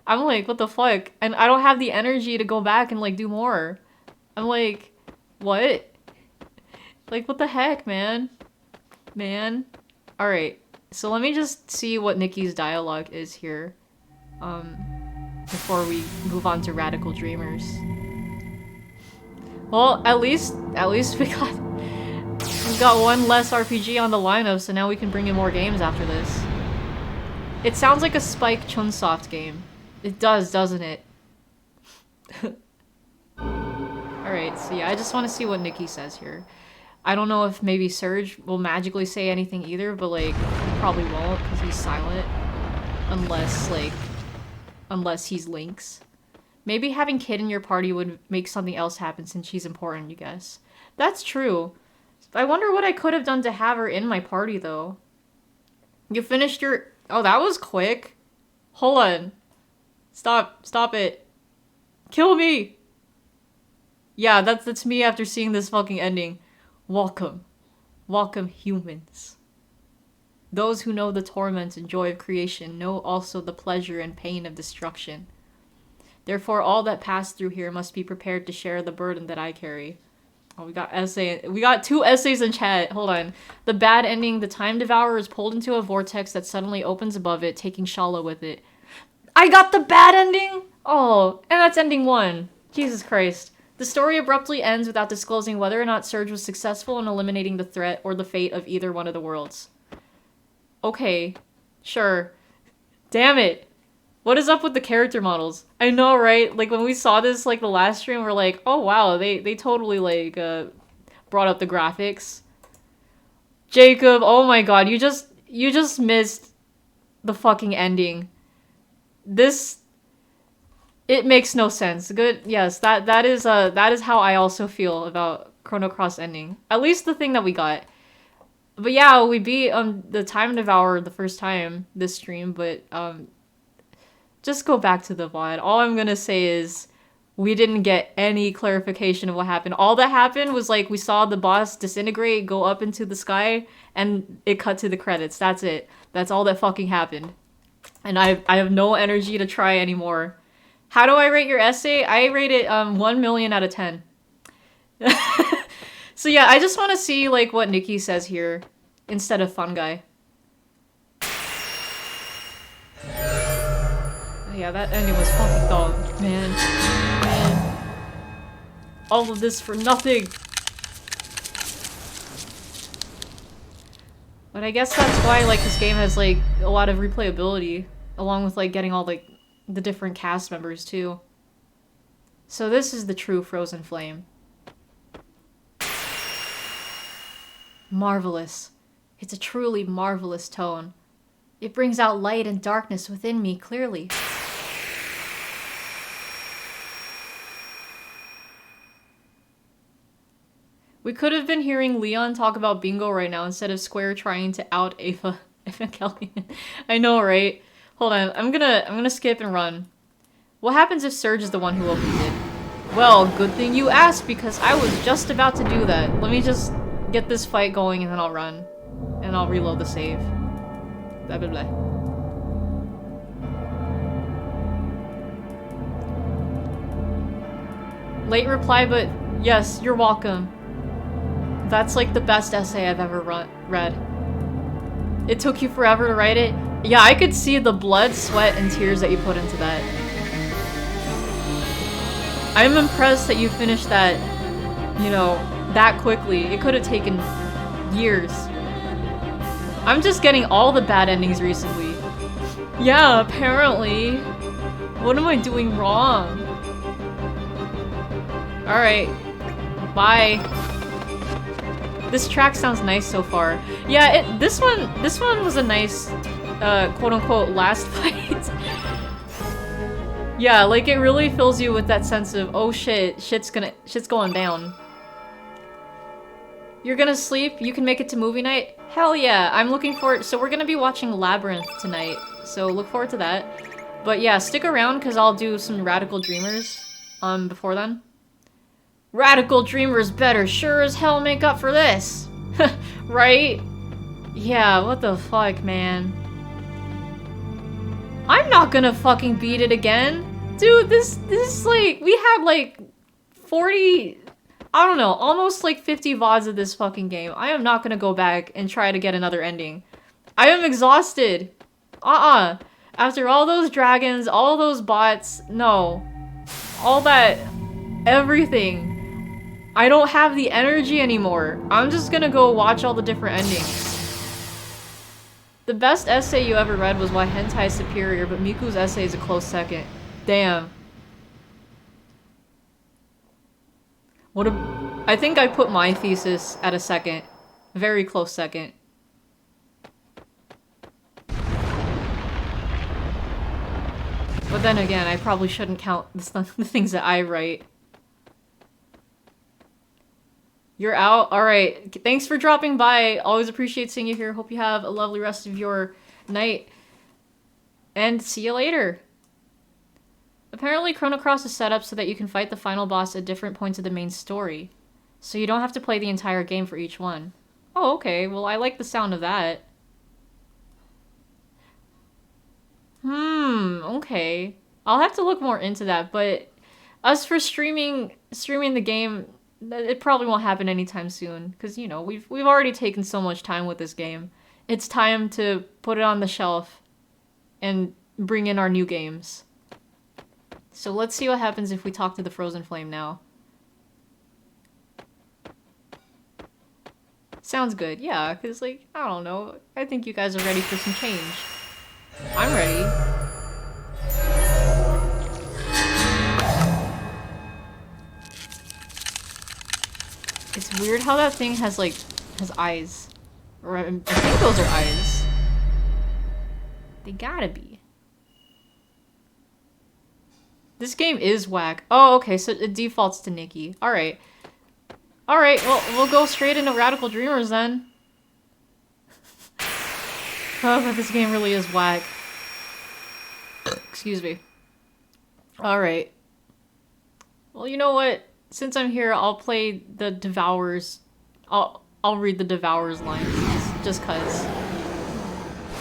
I'm like, what the fuck? And I don't have the energy to go back and, like, do more. I'm like, what? Like, what the heck, man? Man. Alright, so let me just see what Nikki's dialogue is here. Before we move on to Radical Dreamers. Well, at least we got one less RPG on the lineup, so now we can bring in more games after this. It sounds like a Spike Chunsoft game. It does, doesn't it? Alright, so yeah, I just want to see what Nikki says here. I don't know if maybe Surge will magically say anything either, but like, he probably won't, because he's silent. Unless he's Lynx. Maybe having Kid in your party would make something else happen since she's important, you guess. That's true. I wonder what I could have done to have her in my party, though. You finished your... Oh, that was quick. Hold on. Stop it. Kill me! Yeah, that's me after seeing this fucking ending. Welcome. Welcome, humans. Those who know the torment and joy of creation know also the pleasure and pain of destruction. Therefore, all that pass through here must be prepared to share the burden that I carry. Oh, we got essay. We got 2 essays in chat. Hold on. The bad ending. The time devourer is pulled into a vortex that suddenly opens above it, taking Shala with it. I got the bad ending? Oh, and that's ending 1. Jesus Christ. The story abruptly ends without disclosing whether or not Surge was successful in eliminating the threat or the fate of either one of the worlds. Okay. Sure. Damn it. What is up with the character models? I know, right? Like, when we saw this, like, the last stream, we're like, oh, wow, they totally, like, brought up the graphics. Jacob, oh my god, you just missed the fucking ending. It makes no sense. Good, yes, that is how I also feel about Chrono Cross ending. At least the thing that we got. But yeah, we beat, the Time Devourer the first time this stream, but, just go back to the VOD. All I'm gonna say is we didn't get any clarification of what happened. All that happened was like we saw the boss disintegrate, go up into the sky, and it cut to the credits. That's it. That's all that fucking happened. And I have no energy to try anymore. How do I rate your essay? I rate it 1 million out of 10. So yeah, I just want to see like what Nikki says here instead of Fungi. Yeah, that ending was fucking dog. Man. All of this for nothing. But I guess that's why, like, this game has, like, a lot of replayability. Along with, like, getting all, like, the different cast members, too. So this is the true Frozen Flame. Marvelous. It's a truly marvelous tone. It brings out light and darkness within me clearly. We could have been hearing Leon talk about bingo right now instead of Square trying to out Evangelion. I know, right? Hold on, I'm gonna skip and run. What happens if Surge is the one who opens it? Well, good thing you asked because I was just about to do that. Let me just get this fight going and then I'll run. And I'll reload the save. Blah blah blah. Late reply, but yes, you're welcome. That's like the best essay I've ever read. It took you forever to write it? Yeah, I could see the blood, sweat, and tears that you put into that. I'm impressed that you finished that, you know, that quickly. It could have taken years. I'm just getting all the bad endings recently. Yeah, apparently. What am I doing wrong? Alright. Bye. This track sounds nice so far. Yeah, this one was a nice, quote-unquote, last fight. Yeah, like, it really fills you with that sense of, oh shit, shit's going down. You're gonna sleep? You can make it to movie night? Hell yeah, I'm looking forward- so we're gonna be watching Labyrinth tonight, so look forward to that. But yeah, stick around, because I'll do some Radical Dreamers, before then. Radical Dreamers better sure as hell make up for this! Right? Yeah, what the fuck, man. I'm not gonna fucking beat it again! Dude, this is like, we had like 40, I don't know, almost like 50 VODs of this fucking game. I am not gonna go back and try to get another ending. I am exhausted. After all those dragons, all those bots, no. All that, everything. I don't have the energy anymore. I'm just gonna go watch all the different endings. The best essay you ever read was Why Hentai is Superior, but Miku's essay is a close second. Damn. I think I put my thesis at a second. Very close second. But then again, I probably shouldn't count the things that I write. You're out? Alright. Thanks for dropping by. Always appreciate seeing you here. Hope you have a lovely rest of your night. And see you later. Apparently, Chrono Cross is set up so that you can fight the final boss at different points of the main story. So you don't have to play the entire game for each one. Oh, okay. Well, I like the sound of that. Okay. I'll have to look more into that, but as for streaming the game, it probably won't happen anytime soon, because, you know, we've already taken so much time with this game. It's time to put it on the shelf and bring in our new games. So let's see what happens if we talk to the Frozen Flame now. Sounds good, yeah, because, like, I don't know, I think you guys are ready for some change. I'm ready. It's weird how that thing has, like, has eyes. Or I think those are eyes. They gotta be. This game is whack. Oh, okay, so it defaults to Nikki. Alright. Alright, well, we'll go straight into Radical Dreamers then. Oh, but this game really is whack. Excuse me. Alright. Well, you know what? Since I'm here, I'll play the Devourers. I'll read the Devourers lines. Just cause.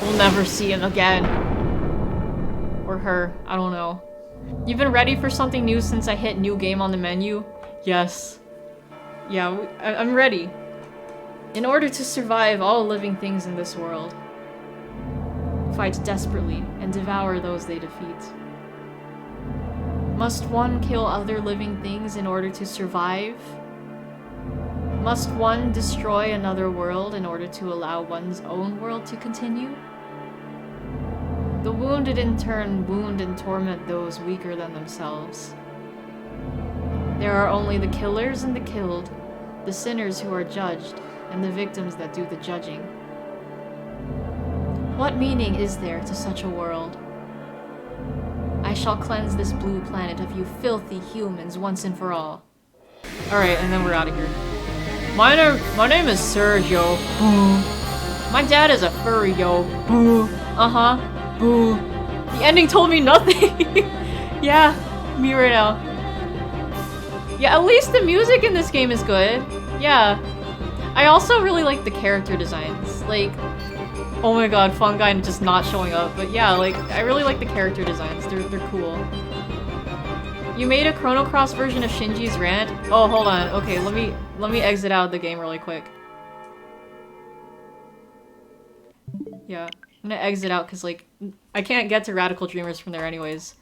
We'll never see him again. Or her. I don't know. You've been ready for something new since I hit new game on the menu? Yes. Yeah, I'm ready. In order to survive all living things in this world, fight desperately and devour those they defeat. Must one kill other living things in order to survive? Must one destroy another world in order to allow one's own world to continue? The wounded in turn wound and torment those weaker than themselves. There are only the killers and the killed, the sinners who are judged, and the victims that do the judging. What meaning is there to such a world? I shall cleanse this blue planet of you filthy humans once and for all. Alright, and then we're out of here. My name is Sergio. Boo. My dad is a furry, yo. Boo. Uh-huh. Boo. The ending told me nothing. Yeah, me right now. Yeah, at least the music in this game is good. Yeah. I also really like the character designs. Like, oh my god, Fun Guy just not showing up. But yeah, like, I really like the character designs. They're cool. You made a Chrono Cross version of Shinji's rant? Oh, hold on. Okay, let me exit out of the game really quick. Yeah, I'm gonna exit out because, like, I can't get to Radical Dreamers from there anyways.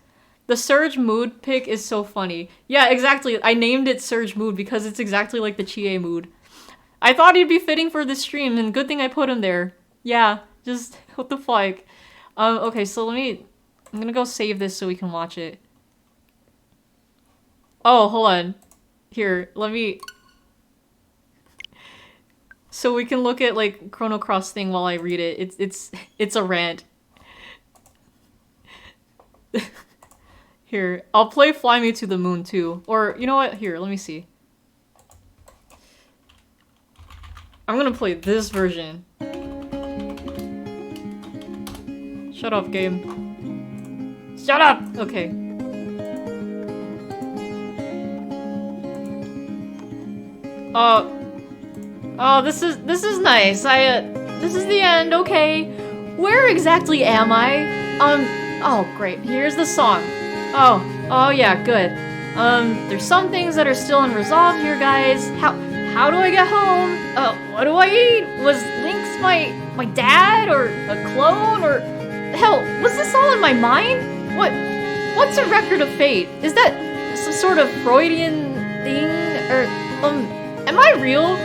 The Surge Mood pick is so funny. Yeah, exactly. I named it Surge Mood because it's exactly like the Chie mood. I thought he'd be fitting for this stream, and good thing I put him there. Yeah, just, what the fuck. Okay, so I'm gonna go save this so we can watch it. Oh, hold on. Here, let me... So we can look at, like, Chrono Cross thing while I read it. It's a rant. Here, I'll play Fly Me to the Moon too. Or, you know what? Here, let me see. I'm gonna play this version. Shut up, game. Shut up! Okay. Oh, this is nice. This is the end, okay. Where exactly am I? Oh, great. Here's the song. Oh yeah, good. There's some things that are still unresolved here, guys. How do I get home? What do I eat? Was Lynx my dad, or a clone, or... Hell, was this all in my mind? What's a record of fate? Is that some sort of Freudian thing? Or, am I real?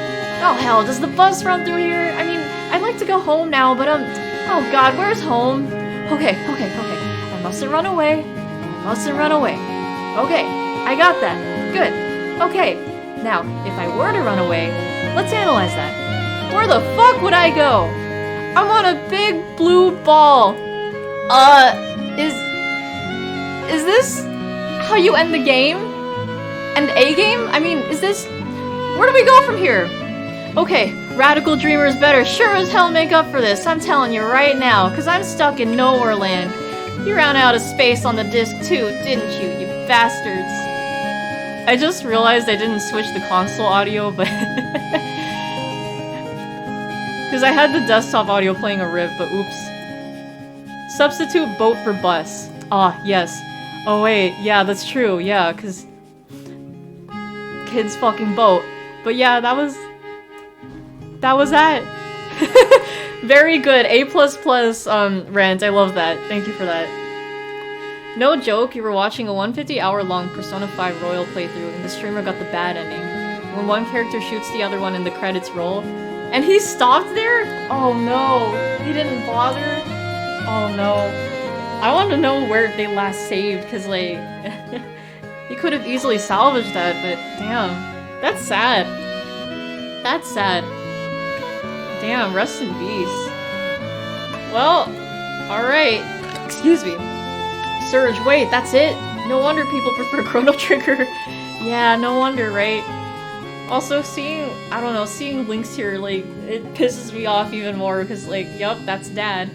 Oh hell, does the bus run through here? I mean, I'd like to go home now, but oh god, where's home? Okay. I mustn't run away. Okay, I got that. Good. Okay, now, if I were to run away, let's analyze that. Where the fuck would I go? I'm on a big blue ball. Is this how you end the game? End a game? I mean, is this... Where do we go from here? Okay, Radical Dreamers better sure as hell make up for this, I'm telling you right now, because I'm stuck in nowhere land. You ran out of space on the disc too, didn't you, you bastards? I just realized I didn't switch the console audio, but... Because I had the desktop audio playing a rip, but oops. Substitute boat for bus. Ah, yes. Oh wait, yeah, that's true, yeah, because... Kids fucking boat. But yeah, that was that. Very good. A++ rant. I love that. Thank you for that. No joke, you were watching a 150-hour long Persona 5 Royal playthrough and the streamer got the bad ending. When one character shoots the other one and the credits roll. And he stopped there? Oh no. He didn't bother? Oh no. I want to know where they last saved, because like... you could have easily salvaged that, but damn. That's sad. That's sad. Damn, rest in peace. Well, alright. Excuse me. Surge, wait, that's it? No wonder people prefer Chrono Trigger. Yeah, no wonder, right? Also, seeing Lynx here, like, it pisses me off even more, because, like, yup, that's dad.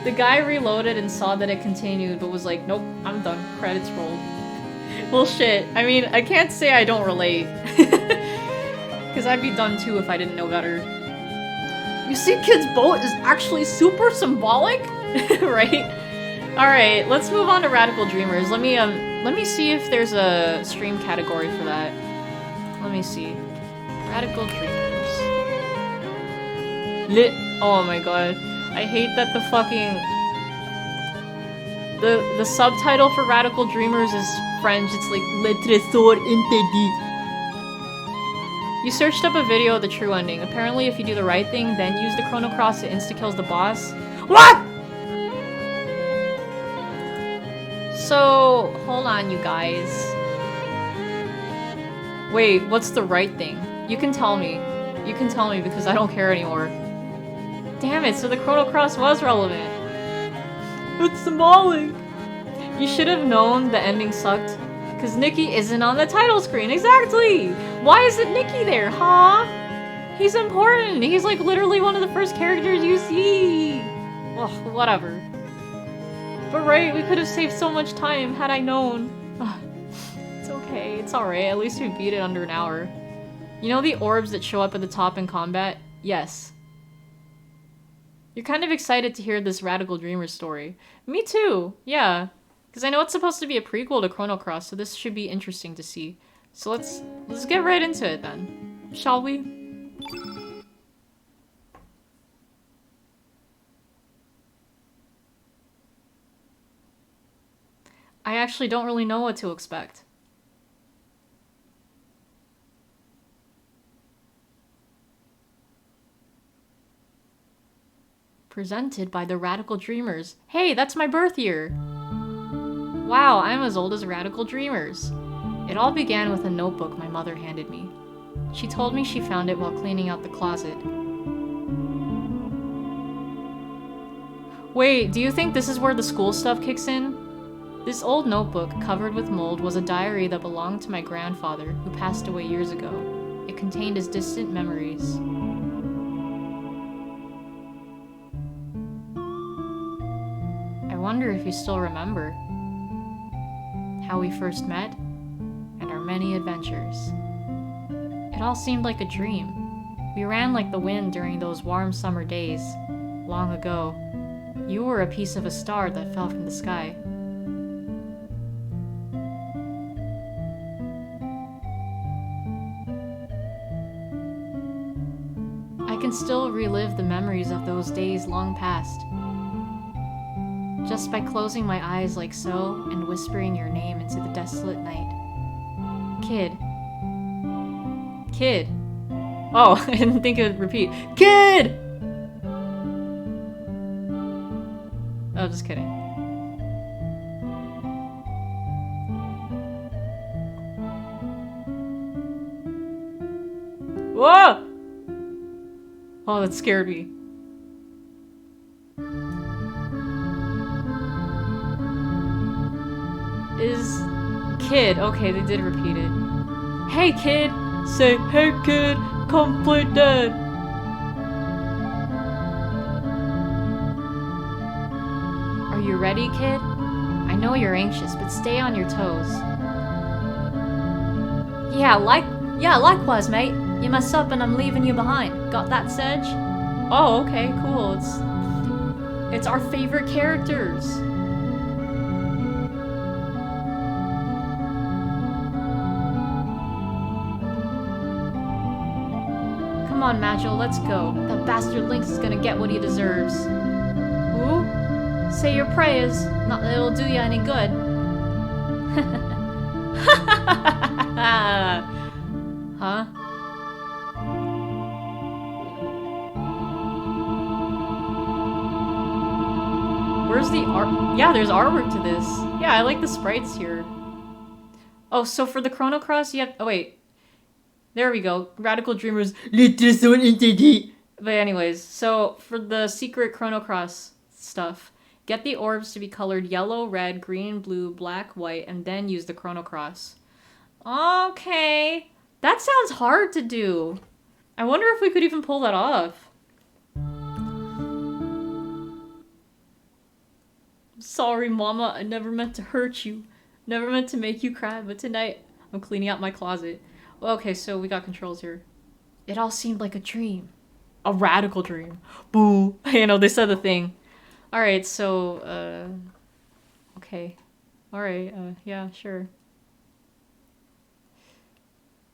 The guy reloaded and saw that it continued, but was like, nope, I'm done. Credits rolled. Well, shit. I mean, I can't say I don't relate. Because I'd be done too if I didn't know better. You see, Kid's boat is actually super symbolic? Right? Alright, let's move on to Radical Dreamers. Let me see if there's a stream category for that. Let me see. Radical Dreamers. Oh my god. I hate that the fucking... The subtitle for Radical Dreamers is French. It's like, Le Trésor Interdit. You searched up a video of the true ending. Apparently, if you do the right thing, then use the Chrono Cross, it insta-kills the boss. What?! So, hold on, you guys. Wait, what's the right thing? You can tell me. You can tell me because I don't care anymore. Damn it, so the Chrono Cross was relevant. It's symbolic! You should have known the ending sucked. Because Nikki isn't on the title screen. Exactly! Why isn't Nikki there, huh? He's important. He's like literally one of the first characters you see. Ugh, whatever. But right, we could have saved so much time had I known. Ugh, it's okay. It's alright. At least we beat it under an hour. You know the orbs that show up at the top in combat? Yes. You're kind of excited to hear this Radical Dreamer story. Me too. Yeah. Because I know it's supposed to be a prequel to Chrono Cross, so this should be interesting to see. So let's get right into it then. Shall we? I actually don't really know what to expect. Presented by the Radical Dreamers. Hey, that's my birth year! Wow, I'm as old as Radical Dreamers. It all began with a notebook my mother handed me. She told me she found it while cleaning out the closet. Wait, do you think this is where the school stuff kicks in? This old notebook, covered with mold, was a diary that belonged to my grandfather, who passed away years ago. It contained his distant memories. I wonder if you still remember how we first met and our many adventures. It all seemed like a dream. We ran like the wind during those warm summer days. Long ago, you were a piece of a star that fell from the sky. I can still relive the memories of those days long past. Just by closing my eyes like so and whispering your name into the desolate night. Kid. Kid. Oh, I didn't think it would repeat. Kid! Oh, just kidding. Whoa! Oh, that scared me. Is kid. Okay, they did repeat it. Hey kid! Say, hey kid, come play dead! Are you ready, kid? I know you're anxious, but stay on your toes. Yeah, likewise, mate. You mess up and I'm leaving you behind. Got that, Sedge? Oh, okay, cool. It's our favorite characters. Come on, Magil, let's go. That bastard Lynx is gonna get what he deserves. Ooh? Say your prayers. Not that it'll do you any good. Huh? Where's the art? Yeah, there's artwork to this. Yeah, I like the sprites here. Oh, so for the Chrono Cross, you have... Oh, wait. There we go. Radical Dreamers. But anyways, so for the secret Chrono Cross stuff, get the orbs to be colored yellow, red, green, blue, black, white, and then use the Chrono Cross. Okay. That sounds hard to do. I wonder if we could even pull that off. Sorry, Mama. I never meant to hurt you. Never meant to make you cry, but tonight I'm cleaning out my closet. Okay, so we got controls here. It all seemed like a dream. A radical dream. Boo. You know, they said the thing. Alright, so, okay. Alright, yeah, sure.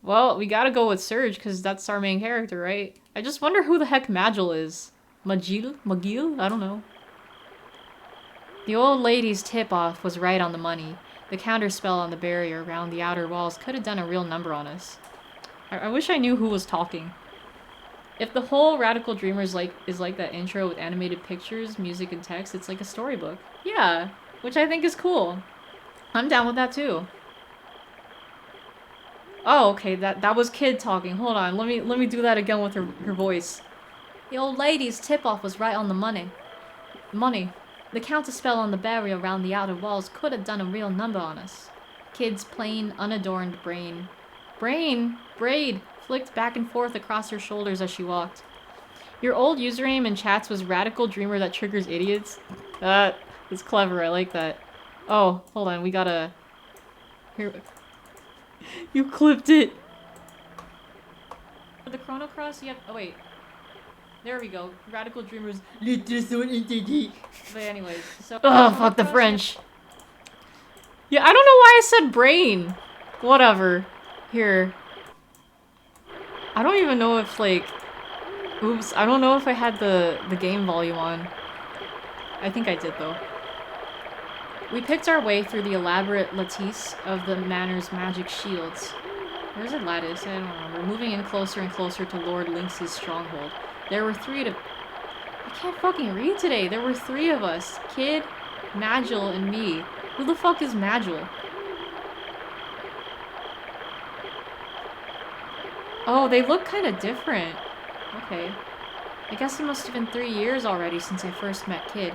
Well, we gotta go with Surge, because that's our main character, right? I just wonder who the heck Magil is. Magil? Magil? I don't know. The old lady's tip-off was right on the money. The counterspell on the barrier around the outer walls could have done a real number on us. I wish I knew who was talking. If the whole Radical Dreamers is like that intro with animated pictures, music, and text, it's like a storybook. Yeah, which I think is cool. I'm down with that too. Oh, okay, that was Kid talking. Hold on, let me do that again with her voice. The old lady's tip-off was right on the money. The counterspell on the barrier around the outer walls could have done a real number on us. Kid's plain, unadorned brain. Braid flicked back and forth across her shoulders as she walked. Your old username in chats was Radical Dreamer that triggers idiots? That is clever, I like that. Oh, hold on, we gotta... Here... You clipped it! For the Chrono Cross, you have... Oh, wait. There we go. Radical Dreamers... But anyways, so... Oh, fuck the French! Yeah, I don't know why I said brain! Whatever. Here. I don't even know if, like... Oops, I don't know if I had the game volume on. I think I did, though. We picked our way through the elaborate lattice of the manor's magic shields. Where's the lattice? I don't remember. Moving in closer and closer to Lord Lynx's stronghold. There were three to... I can't fucking read today. There were three of us. Kid, Magil, and me. Who the fuck is Magil? Oh, they look kind of different. Okay. I guess it must have been 3 years already since I first met Kid.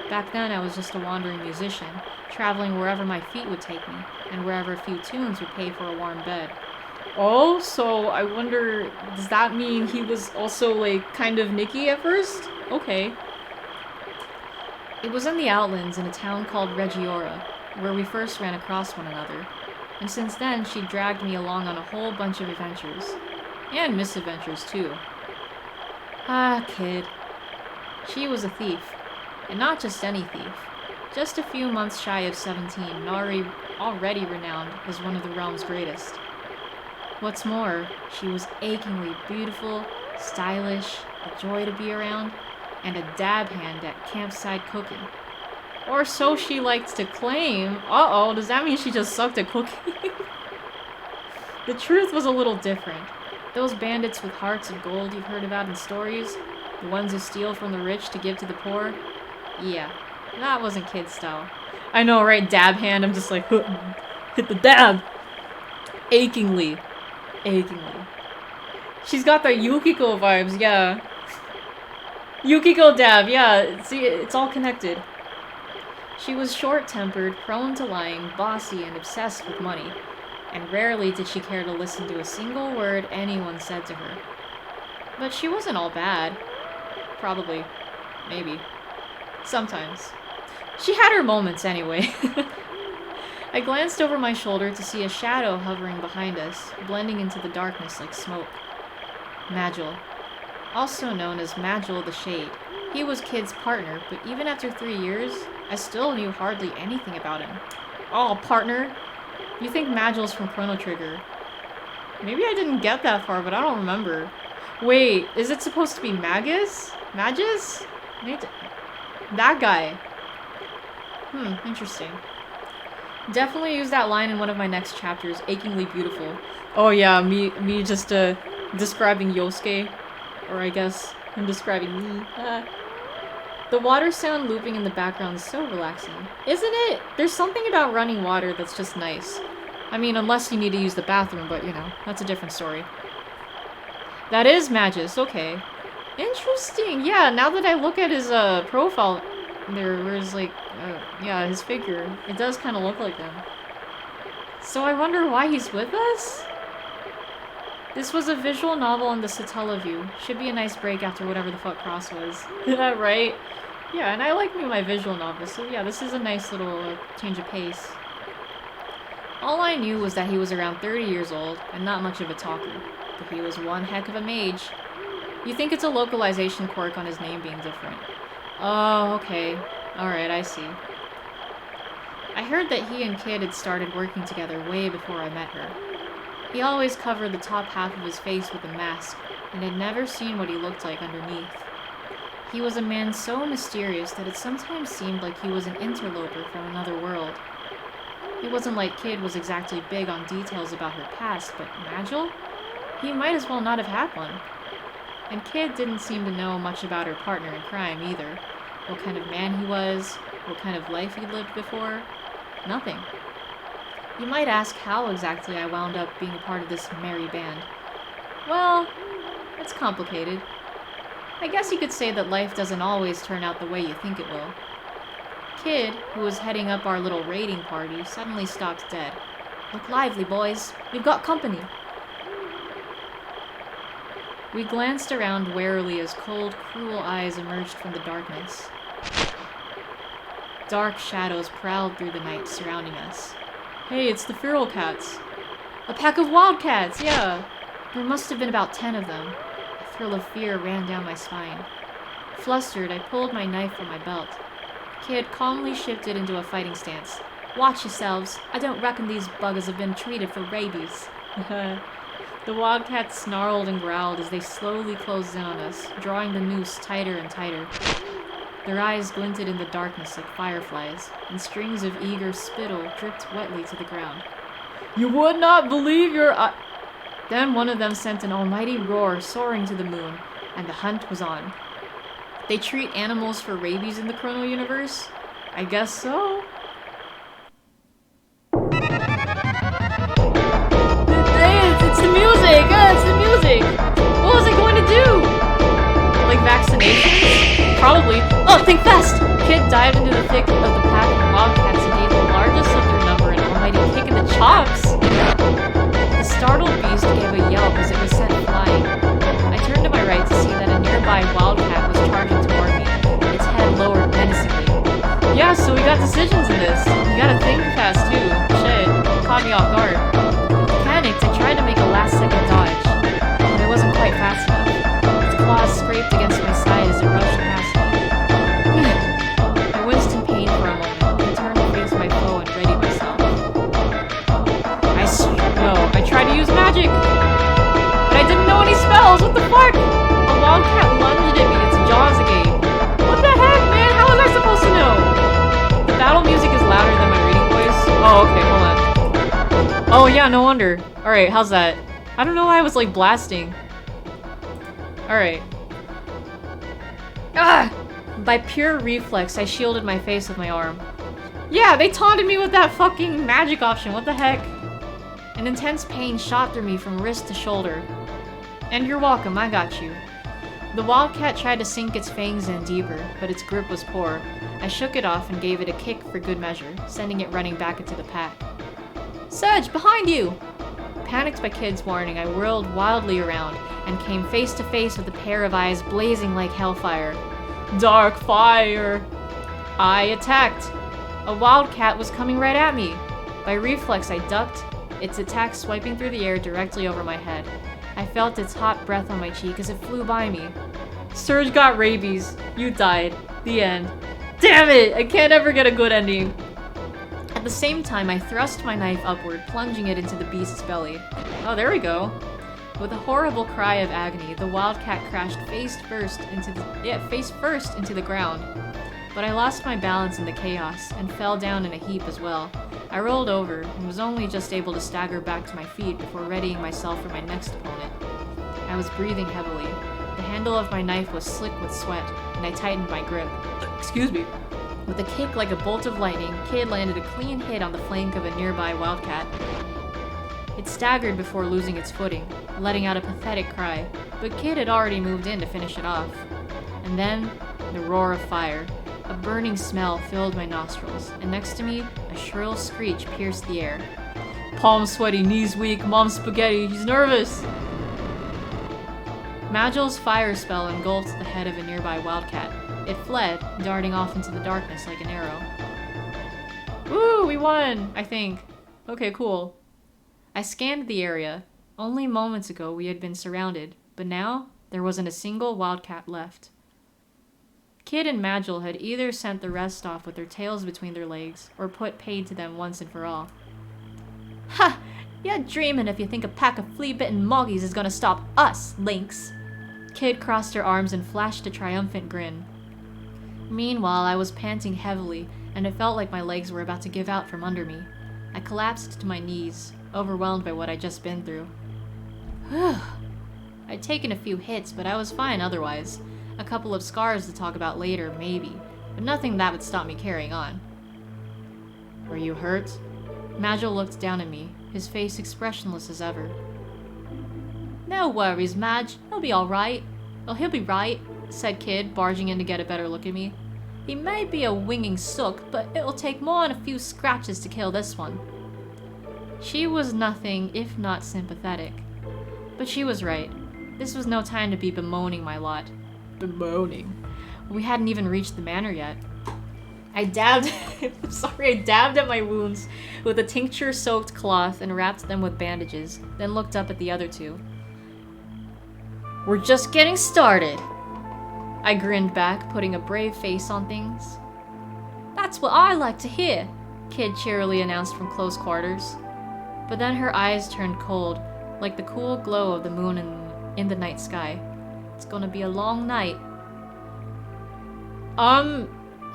Back then, I was just a wandering musician, traveling wherever my feet would take me, and wherever a few tunes would pay for a warm bed. Oh, so I wonder, does that mean he was also, like, kind of Nicky at first? Okay. It was in the Outlands in a town called Regiora, where we first ran across one another, and since then she dragged me along on a whole bunch of adventures. And misadventures, too. Ah, Kid. She was a thief. And not just any thief. Just a few months shy of 17, Nari already renowned as one of the realm's greatest. What's more, she was achingly beautiful, stylish, a joy to be around, and a dab hand at campsite cooking. Or so she liked to claim. Uh-oh, does that mean she just sucked at cooking? The truth was a little different. Those bandits with hearts of gold you've heard about in stories, the ones who steal from the rich to give to the poor, yeah, that wasn't Kid style. I know, right? Dab hand, I'm just like, hit the dab! Achingly. She's got the Yukiko vibes, yeah. Yukiko dab, yeah, see, it's all connected. She was short-tempered, prone to lying, bossy, and obsessed with money. And rarely did she care to listen to a single word anyone said to her. But she wasn't all bad. Probably. Maybe. Sometimes. She had her moments anyway. I glanced over my shoulder to see a shadow hovering behind us, blending into the darkness like smoke. Magil. Also known as Magil the Shade. He was Kid's partner, but even after 3 years, I still knew hardly anything about him. Oh, partner? You think Magil's from Chrono Trigger. Maybe I didn't get that far, but I don't remember. Wait, is it supposed to be Magus? Magus? That guy. Interesting. Definitely use that line in one of my next chapters, achingly beautiful. Oh yeah, me just describing Yosuke. Or I guess him describing me. The water sound looping in the background is so relaxing. Isn't it? There's something about running water that's just nice. I mean, unless you need to use the bathroom, but you know, that's a different story. That is Magus, okay. Interesting, yeah, now that I look at his profile, there's like, yeah, his figure, it does kind of look like him. So I wonder why he's with us? This was a visual novel on the Satellaview. Should be a nice break after whatever the fuck Cross was. Right? Yeah, and I like me my visual novels, so yeah, this is a nice little change of pace. All I knew was that he was around 30 years old, and not much of a talker. But he was one heck of a mage. You think it's a localization quirk on his name being different. Oh, okay. Alright, I see. I heard that he and Kid had started working together way before I met her. He always covered the top half of his face with a mask, and had never seen what he looked like underneath. He was a man so mysterious that it sometimes seemed like he was an interloper from another world. It wasn't like Kid was exactly big on details about her past, but Magil? He might as well not have had one. And Kid didn't seem to know much about her partner in crime either. What kind of man he was, what kind of life he'd lived before. Nothing. You might ask how exactly I wound up being a part of this merry band. Well, it's complicated. I guess you could say that life doesn't always turn out the way you think it will. Kid, who was heading up our little raiding party, suddenly stopped dead, Look lively, boys. We've got company. We glanced around warily as cold, cruel eyes emerged from the darkness. Dark shadows prowled through the night, surrounding us. Hey, it's the feral cats. A pack of wildcats, yeah! There must have been about 10 of them. A thrill of fear ran down my spine. Flustered, I pulled my knife from my belt. The kid calmly shifted into a fighting stance. Watch yourselves. I don't reckon these buggers have been treated for rabies. The wildcats snarled and growled as they slowly closed in on us, drawing the noose tighter and tighter. Their eyes glinted in the darkness like fireflies, and strings of eager spittle dripped wetly to the ground. You would not believe your eye. Then one of them sent an almighty roar soaring to the moon, and the hunt was on. They treat animals for rabies in the Chrono universe? I guess so. It's the music! It's the music! What was I going to do? Like vaccinations? Probably. Oh, think fast! Kid dived into the thick of the pack of wildcats and gave the largest of their number an almighty kick in the chops! The startled beast gave a yelp as it was sent flying. I turned to my right to see that a nearby wildcat was charging toward me, its head lowered menacingly. Yeah, so we got decisions in this. You gotta think fast too. Shit, caught me off guard. Panicked, I tried to make a last-second dodge, but I wasn't quite fast enough. Its claws scraped against my side as it rushed past me. I winced in pain for a moment, and turned to face my foe and readied myself. I tried to use magic, but I didn't know any spells. What the fuck? A wildcat lunged at me, its jaws agape. What the heck, man? How was I supposed to know? The battle music is louder than my reading voice. Oh, okay, hold on. Oh yeah, no wonder. Alright, how's that? I don't know why I was like blasting. Alright. Ah! By pure reflex, I shielded my face with my arm. Yeah, they taunted me with that fucking magic option, what the heck? An intense pain shot through me from wrist to shoulder. And you're welcome, I got you. The wildcat tried to sink its fangs in deeper, but its grip was poor. I shook it off and gave it a kick for good measure, sending it running back into the pack. Surge, behind you! Panicked by Kid's warning, I whirled wildly around and came face to face with a pair of eyes blazing like hellfire. Dark fire! I attacked. A wildcat was coming right at me. By reflex, I ducked, its attack swiping through the air directly over my head. I felt its hot breath on my cheek as it flew by me. Surge got rabies. You died. The end. Damn it! I can't ever get a good ending. At the same time, I thrust my knife upward, plunging it into the beast's belly. Oh, there we go. With a horrible cry of agony, the wildcat crashed face first into the ground. But I lost my balance in the chaos and fell down in a heap as well. I rolled over and was only just able to stagger back to my feet before readying myself for my next opponent. I was breathing heavily. The handle of my knife was slick with sweat, and I tightened my grip. Excuse me. With a kick like a bolt of lightning, Kid landed a clean hit on the flank of a nearby wildcat. It staggered before losing its footing, letting out a pathetic cry, but Kid had already moved in to finish it off. And then, the roar of fire. A burning smell filled my nostrils, and next to me, a shrill screech pierced the air. Palms sweaty, knees weak, mom's spaghetti, he's nervous! Magil's fire spell engulfed the head of a nearby wildcat. It fled, darting off into the darkness like an arrow. Woo, we won, I think. Okay, cool. I scanned the area. Only moments ago we had been surrounded, but now there wasn't a single wildcat left. Kid and Magil had either sent the rest off with their tails between their legs, or put paid to them once and for all. Ha! You're dreaming if you think a pack of flea-bitten moggies is gonna stop us, Lynx! Kid crossed her arms and flashed a triumphant grin. Meanwhile, I was panting heavily, and it felt like my legs were about to give out from under me. I collapsed to my knees, overwhelmed by what I'd just been through. I'd taken a few hits, but I was fine otherwise. A couple of scars to talk about later, maybe, but nothing that would stop me carrying on. Were you hurt? Magil looked down at me, his face expressionless as ever. No worries, Madge. He'll be alright. Well, he'll be right, said Kid, barging in to get a better look at me. He may be a winging sook, but it'll take more than a few scratches to kill this one. She was nothing if not sympathetic. But she was right. This was no time to be bemoaning my lot. Bemoaning? We hadn't even reached the manor yet. I dabbed at my wounds with a tincture-soaked cloth and wrapped them with bandages, then looked up at the other two. We're just getting started, I grinned back, putting a brave face on things. That's what I like to hear, Kid cheerily announced from close quarters. But then her eyes turned cold, like the cool glow of the moon in the night sky. It's gonna be a long night.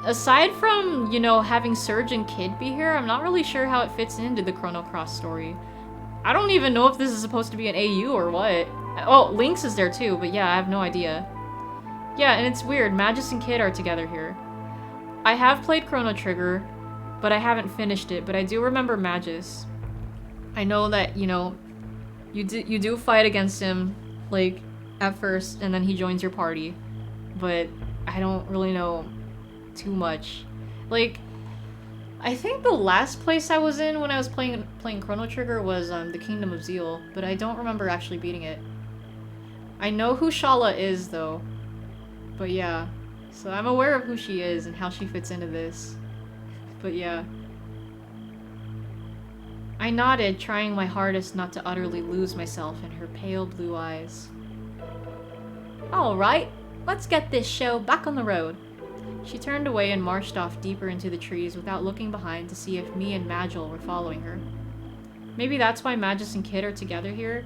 Aside from, you know, having Surge and Kid be here, I'm not really sure how it fits into the Chrono Cross story. I don't even know if this is supposed to be an AU or what. Oh, Lynx is there too, but yeah, I have no idea. Yeah, and it's weird, Magus and Kid are together here. I have played Chrono Trigger, but I haven't finished it, but I do remember Magus. I know that, you know, you do fight against him, like, at first, and then he joins your party. But I don't really know too much. Like, I think the last place I was in when I was playing Chrono Trigger was the Kingdom of Zeal, but I don't remember actually beating it. I know who Shala is, though. But yeah. So I'm aware of who she is and how she fits into this. But yeah. I nodded, trying my hardest not to utterly lose myself in her pale blue eyes. Alright, let's get this show back on the road. She turned away and marched off deeper into the trees without looking behind to see if me and Magil were following her. Maybe that's why Magus and Kid are together here?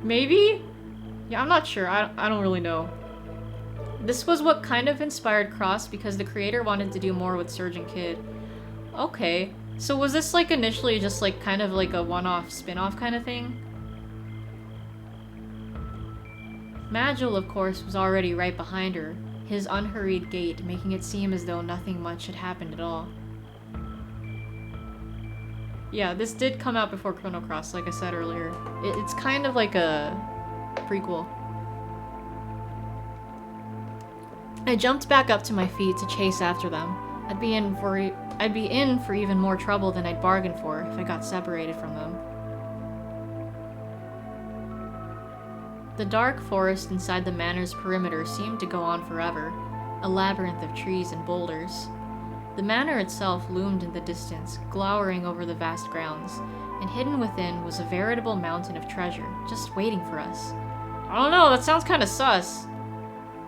Maybe? Yeah, I'm not sure. I don't really know. This was what kind of inspired Cross because the creator wanted to do more with Surge and Kid. Okay. So was this like initially just like kind of like a one-off spin-off kind of thing? Magil, of course, was already right behind her, his unhurried gait making it seem as though nothing much had happened at all. Yeah, this did come out before Chrono Cross, like I said earlier. It's kind of like a prequel. I jumped back up to my feet to chase after them. I'd be in for even more trouble than I'd bargained for if I got separated from them. The dark forest inside the manor's perimeter seemed to go on forever, a labyrinth of trees and boulders. The manor itself loomed in the distance, glowering over the vast grounds, and hidden within was a veritable mountain of treasure, just waiting for us. I don't know, that sounds kinda sus.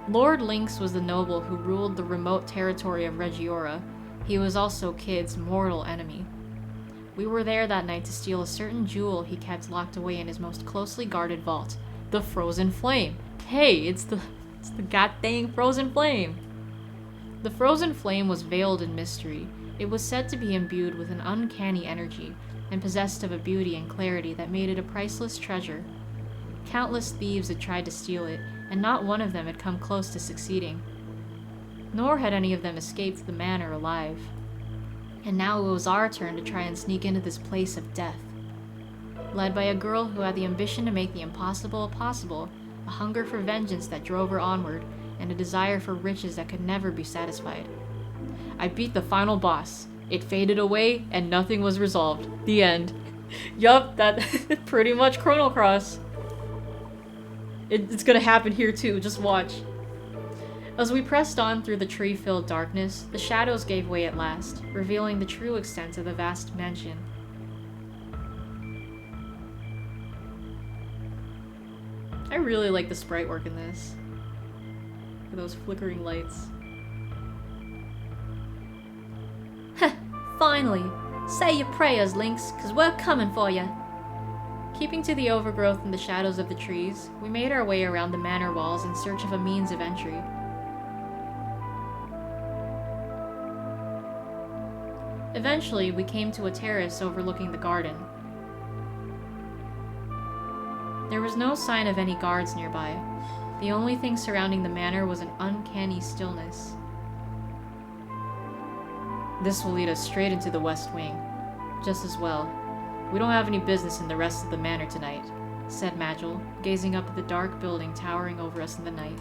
Lord Lynx was the noble who ruled the remote territory of Regiora. He was also Kid's mortal enemy. We were there that night to steal a certain jewel he kept locked away in his most closely guarded vault. The Frozen Flame. Hey, it's the goddamn Frozen Flame. The Frozen Flame was veiled in mystery. It was said to be imbued with an uncanny energy, and possessed of a beauty and clarity that made it a priceless treasure. Countless thieves had tried to steal it, and not one of them had come close to succeeding. Nor had any of them escaped the manor alive. And now it was our turn to try and sneak into this place of death. Led by a girl who had the ambition to make the impossible possible, a hunger for vengeance that drove her onward, and a desire for riches that could never be satisfied. I beat the final boss. It faded away, and nothing was resolved. The end. Yup, that pretty much Chrono Cross. It's gonna happen here too, just watch. As we pressed on through the tree-filled darkness, the shadows gave way at last, revealing the true extent of the vast mansion. I really like the sprite work in this. For those flickering lights. Heh, finally! Say your prayers, Lynx, 'cause we're coming for you. Keeping to the overgrowth in the shadows of the trees, we made our way around the manor walls in search of a means of entry. Eventually, we came to a terrace overlooking the garden. There was no sign of any guards nearby. The only thing surrounding the manor was an uncanny stillness. This will lead us straight into the West Wing. Just as well. We don't have any business in the rest of the manor tonight, said Magil, gazing up at the dark building towering over us in the night.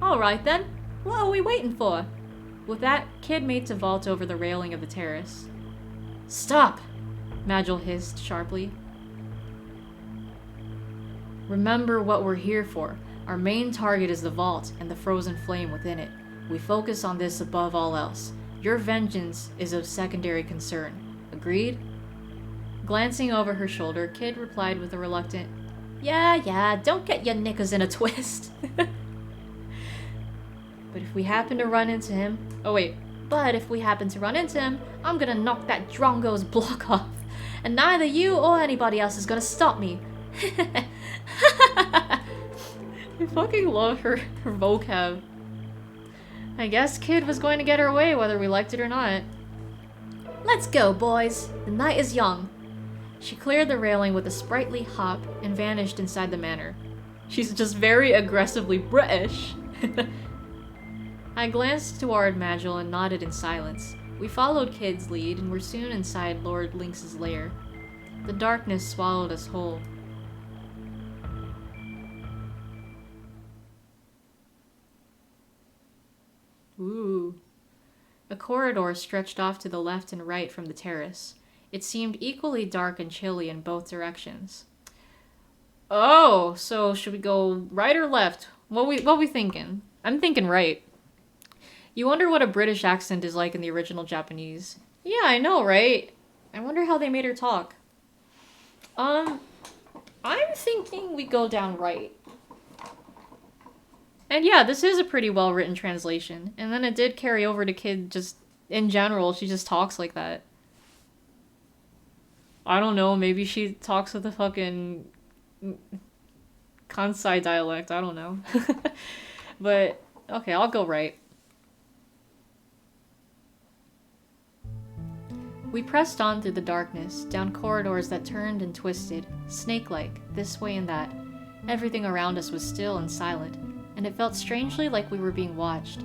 Alright then, what are we waiting for? With that, Kid made to vault over the railing of the terrace. Stop! Magil hissed sharply. Remember what we're here for. Our main target is the vault and the frozen flame within it. We focus on this above all else. Your vengeance is of secondary concern. Agreed? Glancing over her shoulder, Kid replied with a reluctant, Yeah, don't get your knickers in a twist. But if we happen to run into him... But if we happen to run into him, I'm gonna knock that Drongo's block off. And neither you or anybody else is gonna stop me. I fucking love her vocab. I guess Kid was going to get her way whether we liked it or not. Let's go, boys. The night is young. She cleared the railing with a sprightly hop and vanished inside the manor. She's just very aggressively British. I glanced toward Magil and nodded in silence. We followed Kid's lead and were soon inside Lord Lynx's lair. The darkness swallowed us whole. Ooh. A corridor stretched off to the left and right from the terrace. It seemed equally dark and chilly in both directions. Oh, so should we go right or left? What we thinking? I'm thinking right. You wonder what a British accent is like in the original Japanese. Yeah, I know, right? I wonder how they made her talk. I'm thinking we go down right. And yeah, this is a pretty well-written translation. And then it did carry over to Kid just... In general, she just talks like that. I don't know, maybe she talks with a fucking... Kansai dialect, I don't know. But, okay, I'll go right. We pressed on through the darkness, down corridors that turned and twisted, snake-like, this way and that. Everything around us was still and silent, and it felt strangely like we were being watched.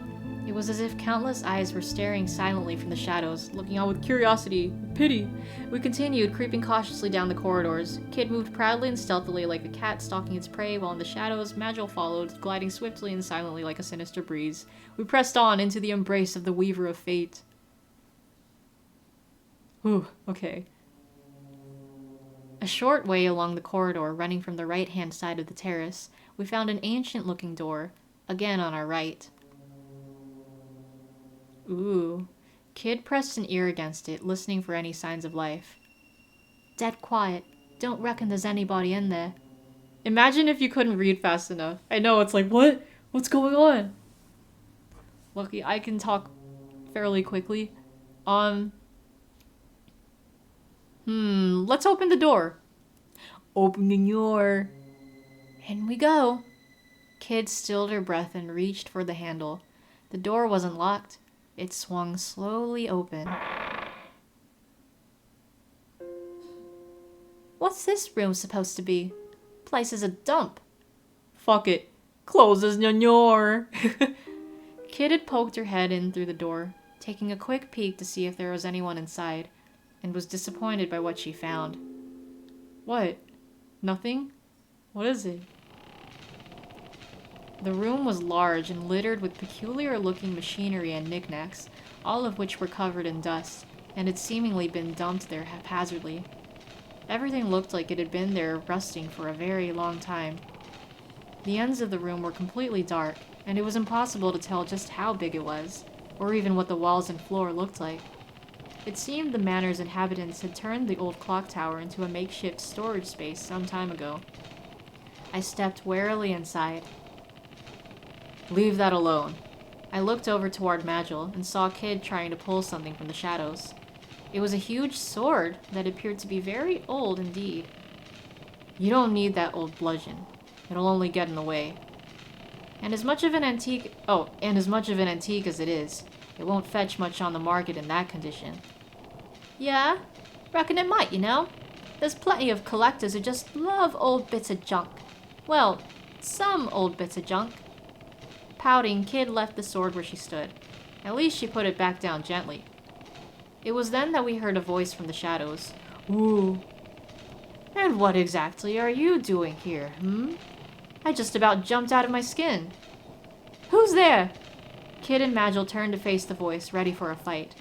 It was as if countless eyes were staring silently from the shadows, looking on with curiosity, pity. We continued, creeping cautiously down the corridors. Kid moved proudly and stealthily like a cat stalking its prey, while in the shadows, Magil followed, gliding swiftly and silently like a sinister breeze. We pressed on into the embrace of the Weaver of Fate. Ooh, okay. A short way along the corridor, running from the right-hand side of the terrace, we found an ancient-looking door, again on our right. Ooh. Kid pressed an ear against it, listening for any signs of life. Dead quiet. Don't reckon there's anybody in there. Imagine if you couldn't read fast enough. I know, it's like, what? What's going on? Lucky I can talk fairly quickly. Let's open the door. Opening your... In we go. Kid stilled her breath and reached for the handle. The door wasn't locked. It swung slowly open. What's this room supposed to be? Place is a dump. Fuck it. Closes your. Kid had poked her head in through the door, taking a quick peek to see if there was anyone inside, and was disappointed by what she found. What? Nothing? What is it? The room was large and littered with peculiar-looking machinery and knickknacks, all of which were covered in dust, and had seemingly been dumped there haphazardly. Everything looked like it had been there rusting for a very long time. The ends of the room were completely dark, and it was impossible to tell just how big it was, or even what the walls and floor looked like. It seemed the manor's inhabitants had turned the old clock tower into a makeshift storage space some time ago. I stepped warily inside. Leave that alone. I looked over toward Magil and saw Kid trying to pull something from the shadows. It was a huge sword that appeared to be very old indeed. You don't need that old bludgeon. It'll only get in the way. And as much of an antique as it is, it won't fetch much on the market in that condition. Yeah, reckon it might, you know. There's plenty of collectors who just love old bits of junk. Well, some old bits of junk. Pouting, Kid left the sword where she stood. At least she put it back down gently. It was then that we heard a voice from the shadows. Ooh. And what exactly are you doing here, I just about jumped out of my skin. Who's there? Kid and Magil turned to face the voice, ready for a fight.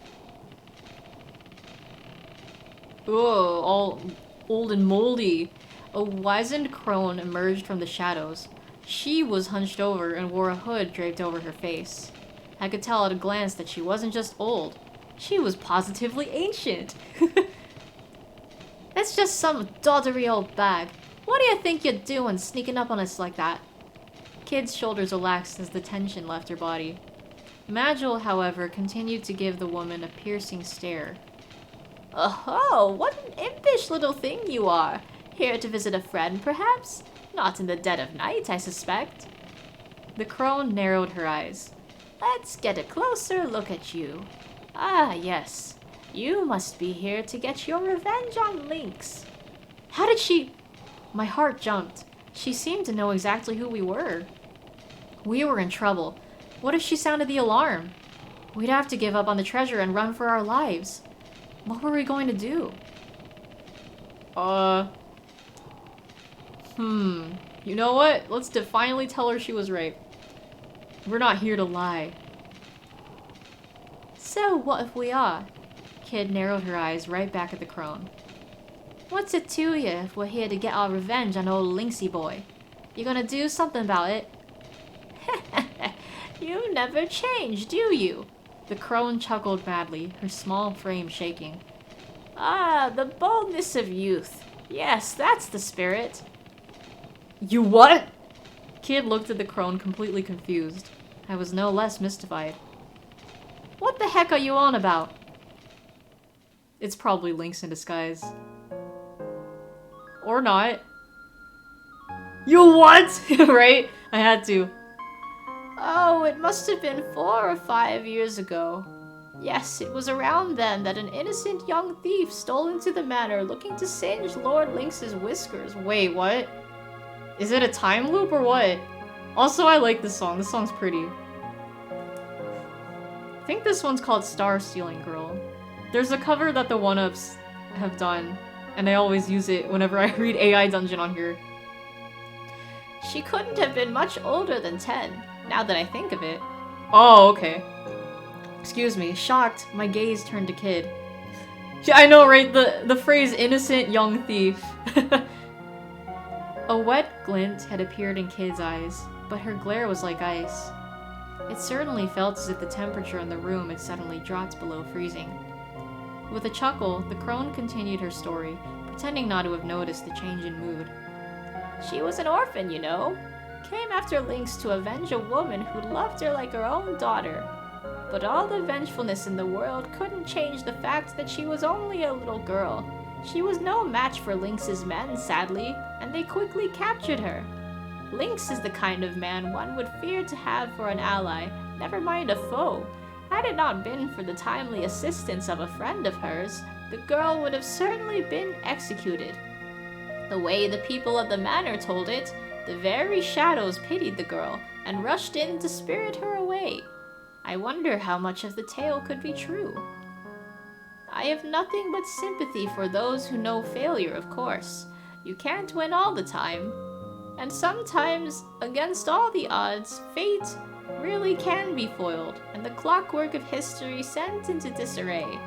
Oh, all old and moldy. A wizened crone emerged from the shadows. She was hunched over and wore a hood draped over her face. I could tell at a glance that she wasn't just old. She was positively ancient. That's just some doddery old bag. What do you think you're doing sneaking up on us like that? Kid's shoulders relaxed as the tension left her body. Magil, however, continued to give the woman a piercing stare. Oh, what an impish little thing you are! Here to visit a friend, perhaps? Not in the dead of night, I suspect. The crone narrowed her eyes. Let's get a closer look at you. Ah, yes. You must be here to get your revenge on Lynx. How did she... My heart jumped. She seemed to know exactly who we were. We were in trouble. What if she sounded the alarm? We'd have to give up on the treasure and run for our lives. What were we going to do? You know what? Let's finally tell her she was right. We're not here to lie. So, what if we are? Kid narrowed her eyes right back at the crone. What's it to you if we're here to get our revenge on old Lynxy boy? You gonna do something about it? You never change, do you? The crone chuckled madly, her small frame shaking. Ah, the boldness of youth. Yes, that's the spirit. You what? Kid looked at the crone completely confused. I was no less mystified. What the heck are you on about? It's probably Lynx in disguise. Or not. You what? Right? I had to. Oh, it must have been 4 or 5 years ago. Yes, it was around then that an innocent young thief stole into the manor looking to singe Lord Lynx's whiskers. Wait, what? Is it a time loop or what? Also, I like this song. This song's pretty. I think this one's called Star Stealing Girl. There's a cover that the 1UPs have done, and I always use it whenever I read AI Dungeon on here. She couldn't have been much older than 10, now that I think of it. Oh, okay. Excuse me. Shocked, my gaze turned to Kid. I know, right? The phrase innocent young thief. A wet glint had appeared in Kid's eyes, but her glare was like ice. It certainly felt as if the temperature in the room had suddenly dropped below freezing. With a chuckle, the crone continued her story, pretending not to have noticed the change in mood. She was an orphan, you know. Came after Lynx to avenge a woman who loved her like her own daughter. But all the vengefulness in the world couldn't change the fact that she was only a little girl. She was no match for Lynx's men, sadly, and they quickly captured her. Lynx is the kind of man one would fear to have for an ally, never mind a foe. Had it not been for the timely assistance of a friend of hers, the girl would have certainly been executed. The way the people of the manor told it, the very shadows pitied the girl and rushed in to spirit her away. I wonder how much of the tale could be true. I have nothing but sympathy for those who know failure, of course. You can't win all the time. And sometimes, against all the odds, fate really can be foiled, and the clockwork of history sent into disarray.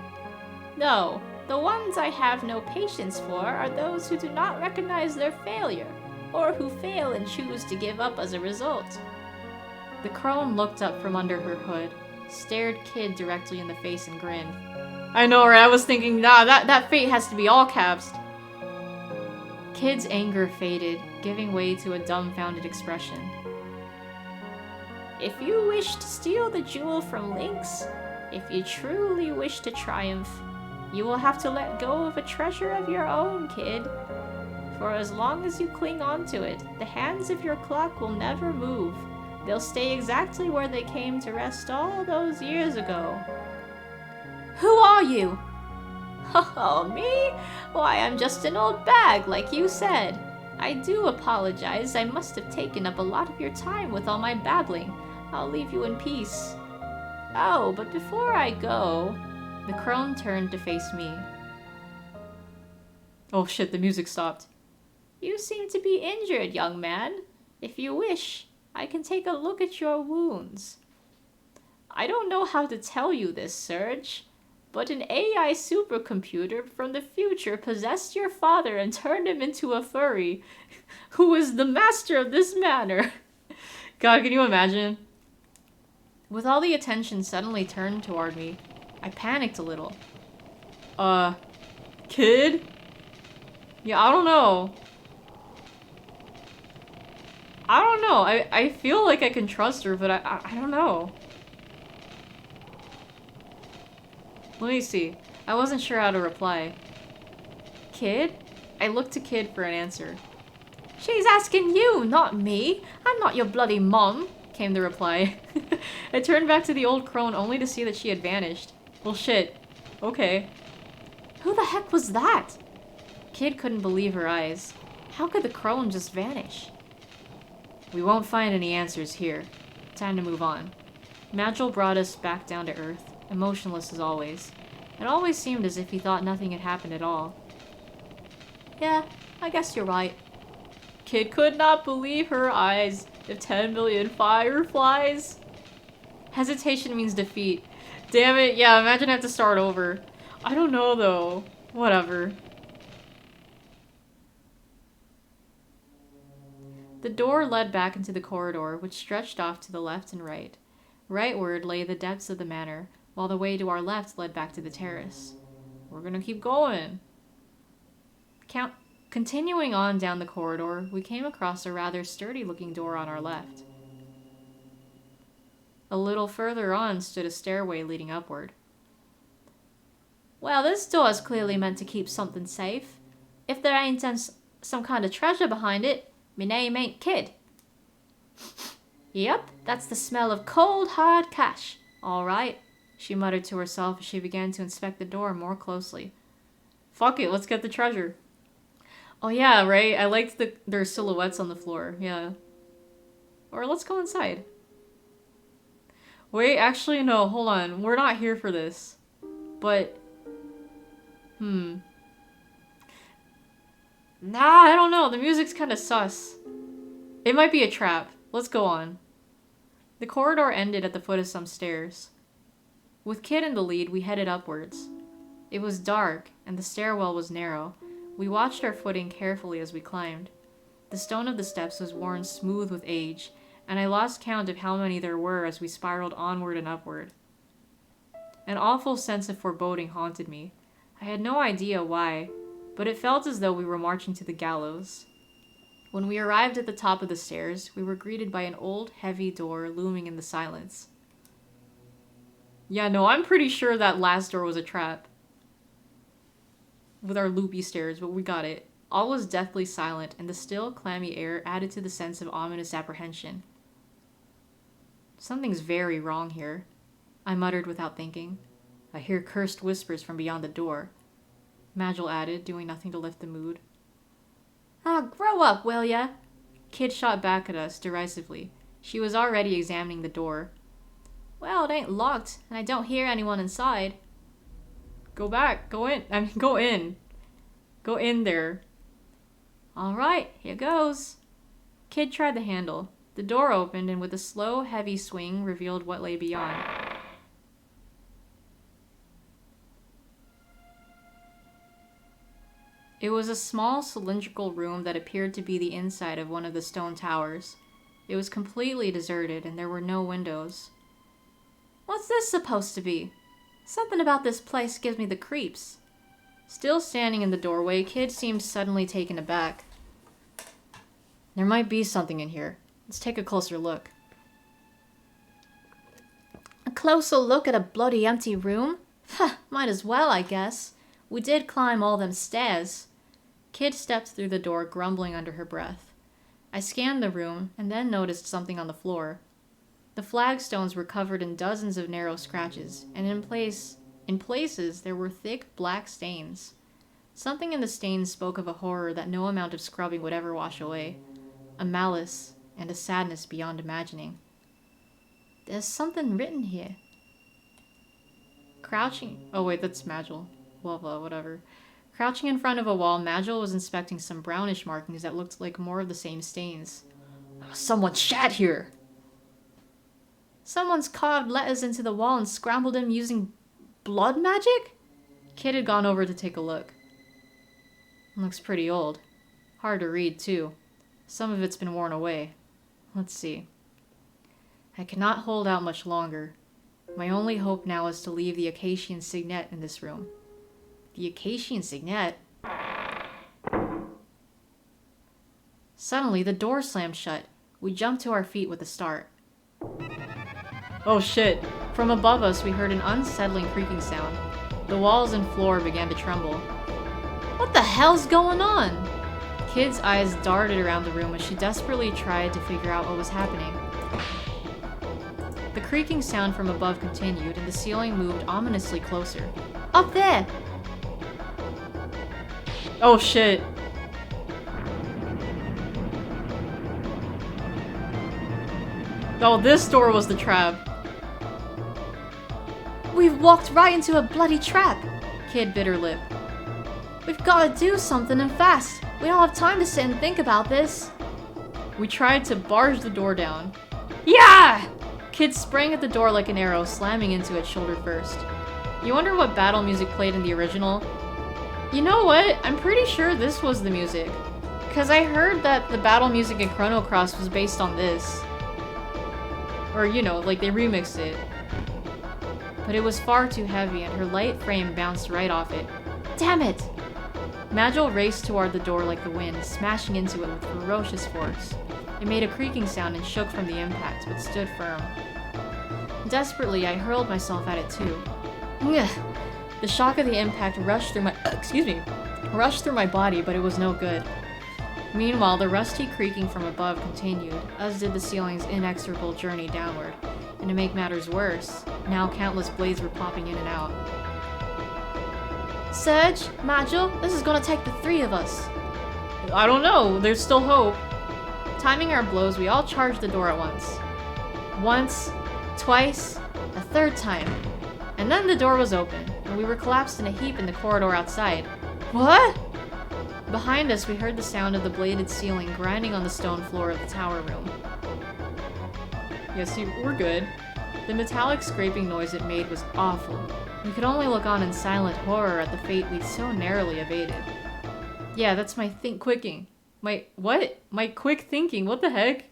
No, the ones I have no patience for are those who do not recognize their failure, or who fail and choose to give up as a result. The crone looked up from under her hood, stared Kid directly in the face and grinned. I know, right? I was thinking, nah, that fate has to be all caps. Kid's anger faded, giving way to a dumbfounded expression. If you wish to steal the jewel from Lynx, if you truly wish to triumph, you will have to let go of a treasure of your own, Kid. For as long as you cling on to it, the hands of your clock will never move. They'll stay exactly where they came to rest all those years ago. Who are you? Oh, me? Why, I'm just an old bag, like you said. I do apologize. I must have taken up a lot of your time with all my babbling. I'll leave you in peace. Oh, but before I go... The crone turned to face me. Oh shit, the music stopped. You seem to be injured, young man. If you wish, I can take a look at your wounds. I don't know how to tell you this, Serge, But an AI supercomputer from the future possessed your father and turned him into a furry, who is the master of this manor. God, can you imagine? With all the attention suddenly turned toward me, I panicked a little. Kid? Yeah, I don't know. I feel like I can trust her, but I don't know. Let me see. I wasn't sure how to reply. Kid? I looked to Kid for an answer. She's asking you, not me. I'm not your bloody mom, came the reply. I turned back to the old crone only to see that she had vanished. Well, shit. Okay. Who the heck was that? Kid couldn't believe her eyes. How could the crone just vanish? We won't find any answers here. Time to move on. Magil brought us back down to earth, emotionless as always. It always seemed as if he thought nothing had happened at all. Yeah, I guess you're right. Kid could not believe her eyes. If 10 million fireflies. Hesitation means defeat. Damn it, yeah, imagine I have to start over. I don't know though. Whatever. The door led back into the corridor, which stretched off to the left and right. Rightward lay the depths of the manor, while the way to our left led back to the terrace. We're gonna keep going. Continuing on down the corridor, we came across a rather sturdy-looking door on our left. A little further on stood a stairway leading upward. Well, this door's clearly meant to keep something safe. If there ain't some kind of treasure behind it, my name ain't Kid. Yep, that's the smell of cold, hard cash. All right, she muttered to herself as she began to inspect the door more closely. Fuck it, let's get the treasure. Oh yeah, right? I liked their silhouettes on the floor, yeah. Or let's go inside. Wait, actually no, hold on. We're not here for this. But... Nah, I don't know. The music's kind of sus. It might be a trap. Let's go on. The corridor ended at the foot of some stairs. With Kid in the lead, we headed upwards. It was dark, and the stairwell was narrow. We watched our footing carefully as we climbed. The stone of the steps was worn smooth with age, and I lost count of how many there were as we spiraled onward and upward. An awful sense of foreboding haunted me. I had no idea why, but it felt as though we were marching to the gallows. When we arrived at the top of the stairs, we were greeted by an old, heavy door looming in the silence. Yeah, no, I'm pretty sure that last door was a trap. With our loopy stairs, but we got it. All was deathly silent, and the still, clammy air added to the sense of ominous apprehension. Something's very wrong here, I muttered without thinking. I hear cursed whispers from beyond the door, Magil added, doing nothing to lift the mood. Ah, grow up, will ya? Kid shot back at us derisively. She was already examining the door. Well, it ain't locked, and I don't hear anyone inside. Go back, go in. I mean, go in. Go in there. All right, here goes. Kid tried the handle. The door opened, and with a slow, heavy swing, revealed what lay beyond. It was a small cylindrical room that appeared to be the inside of one of the stone towers. It was completely deserted, and there were no windows. What's this supposed to be? Something about this place gives me the creeps. Still standing in the doorway, Kid seemed suddenly taken aback. There might be something in here. Let's take a closer look. A closer look at a bloody empty room? Might as well, I guess. We did climb all them stairs. Kid stepped through the door, grumbling under her breath. I scanned the room, and then noticed something on the floor. The flagstones were covered in dozens of narrow scratches, and in places there were thick black stains. Something in the stains spoke of a horror that no amount of scrubbing would ever wash away. A malice and a sadness beyond imagining. There's something written here. Crouching... Oh wait, that's Magil. Blah blah, whatever. Crouching in front of a wall, Magil was inspecting some brownish markings that looked like more of the same stains. Someone shat here! Someone's carved letters into the wall and scrambled them using blood magic? Kid had gone over to take a look. Looks pretty old. Hard to read, too. Some of it's been worn away. Let's see. I cannot hold out much longer. My only hope now is to leave the Acacian signet in this room. The Acacian signet? Suddenly, the door slammed shut. We jumped to our feet with a start. Oh shit. From above us, we heard an unsettling creaking sound. The walls and floor began to tremble. What the hell's going on? Kid's eyes darted around the room as she desperately tried to figure out what was happening. The creaking sound from above continued, and the ceiling moved ominously closer. Up there! Oh shit. Oh, this door was the trap. We've walked right into a bloody trap, Kid bit her lip. We've gotta do something and fast. We don't have time to sit and think about this. We tried to barge the door down. Yeah! Kid sprang at the door like an arrow, slamming into it shoulder first. You wonder what battle music played in the original? You know what? I'm pretty sure this was the music. Because I heard that the battle music in Chrono Cross was based on this. Or, you know, like they remixed it. But it was far too heavy and her light frame bounced right off it. Damn it! Magil raced toward the door like the wind, smashing into it with ferocious force. It made a creaking sound and shook from the impact, but stood firm. Desperately, I hurled myself at it too. The shock of the impact rushed through my body, but it was no good. Meanwhile, the rusty creaking from above continued, as did the ceiling's inexorable journey downward. And to make matters worse, now countless blades were popping in and out. Serge, Magil, this is gonna take the three of us. I don't know, there's still hope. Timing our blows, we all charged the door at once. Once, twice, a third time. And then the door was open, and we were collapsed in a heap in the corridor outside. What? Behind us, we heard the sound of the bladed ceiling grinding on the stone floor of the tower room. Yeah, see, we're good. The metallic scraping noise it made was awful. We could only look on in silent horror at the fate we'd so narrowly evaded. Yeah, that's my quicking. My quick thinking, what the heck?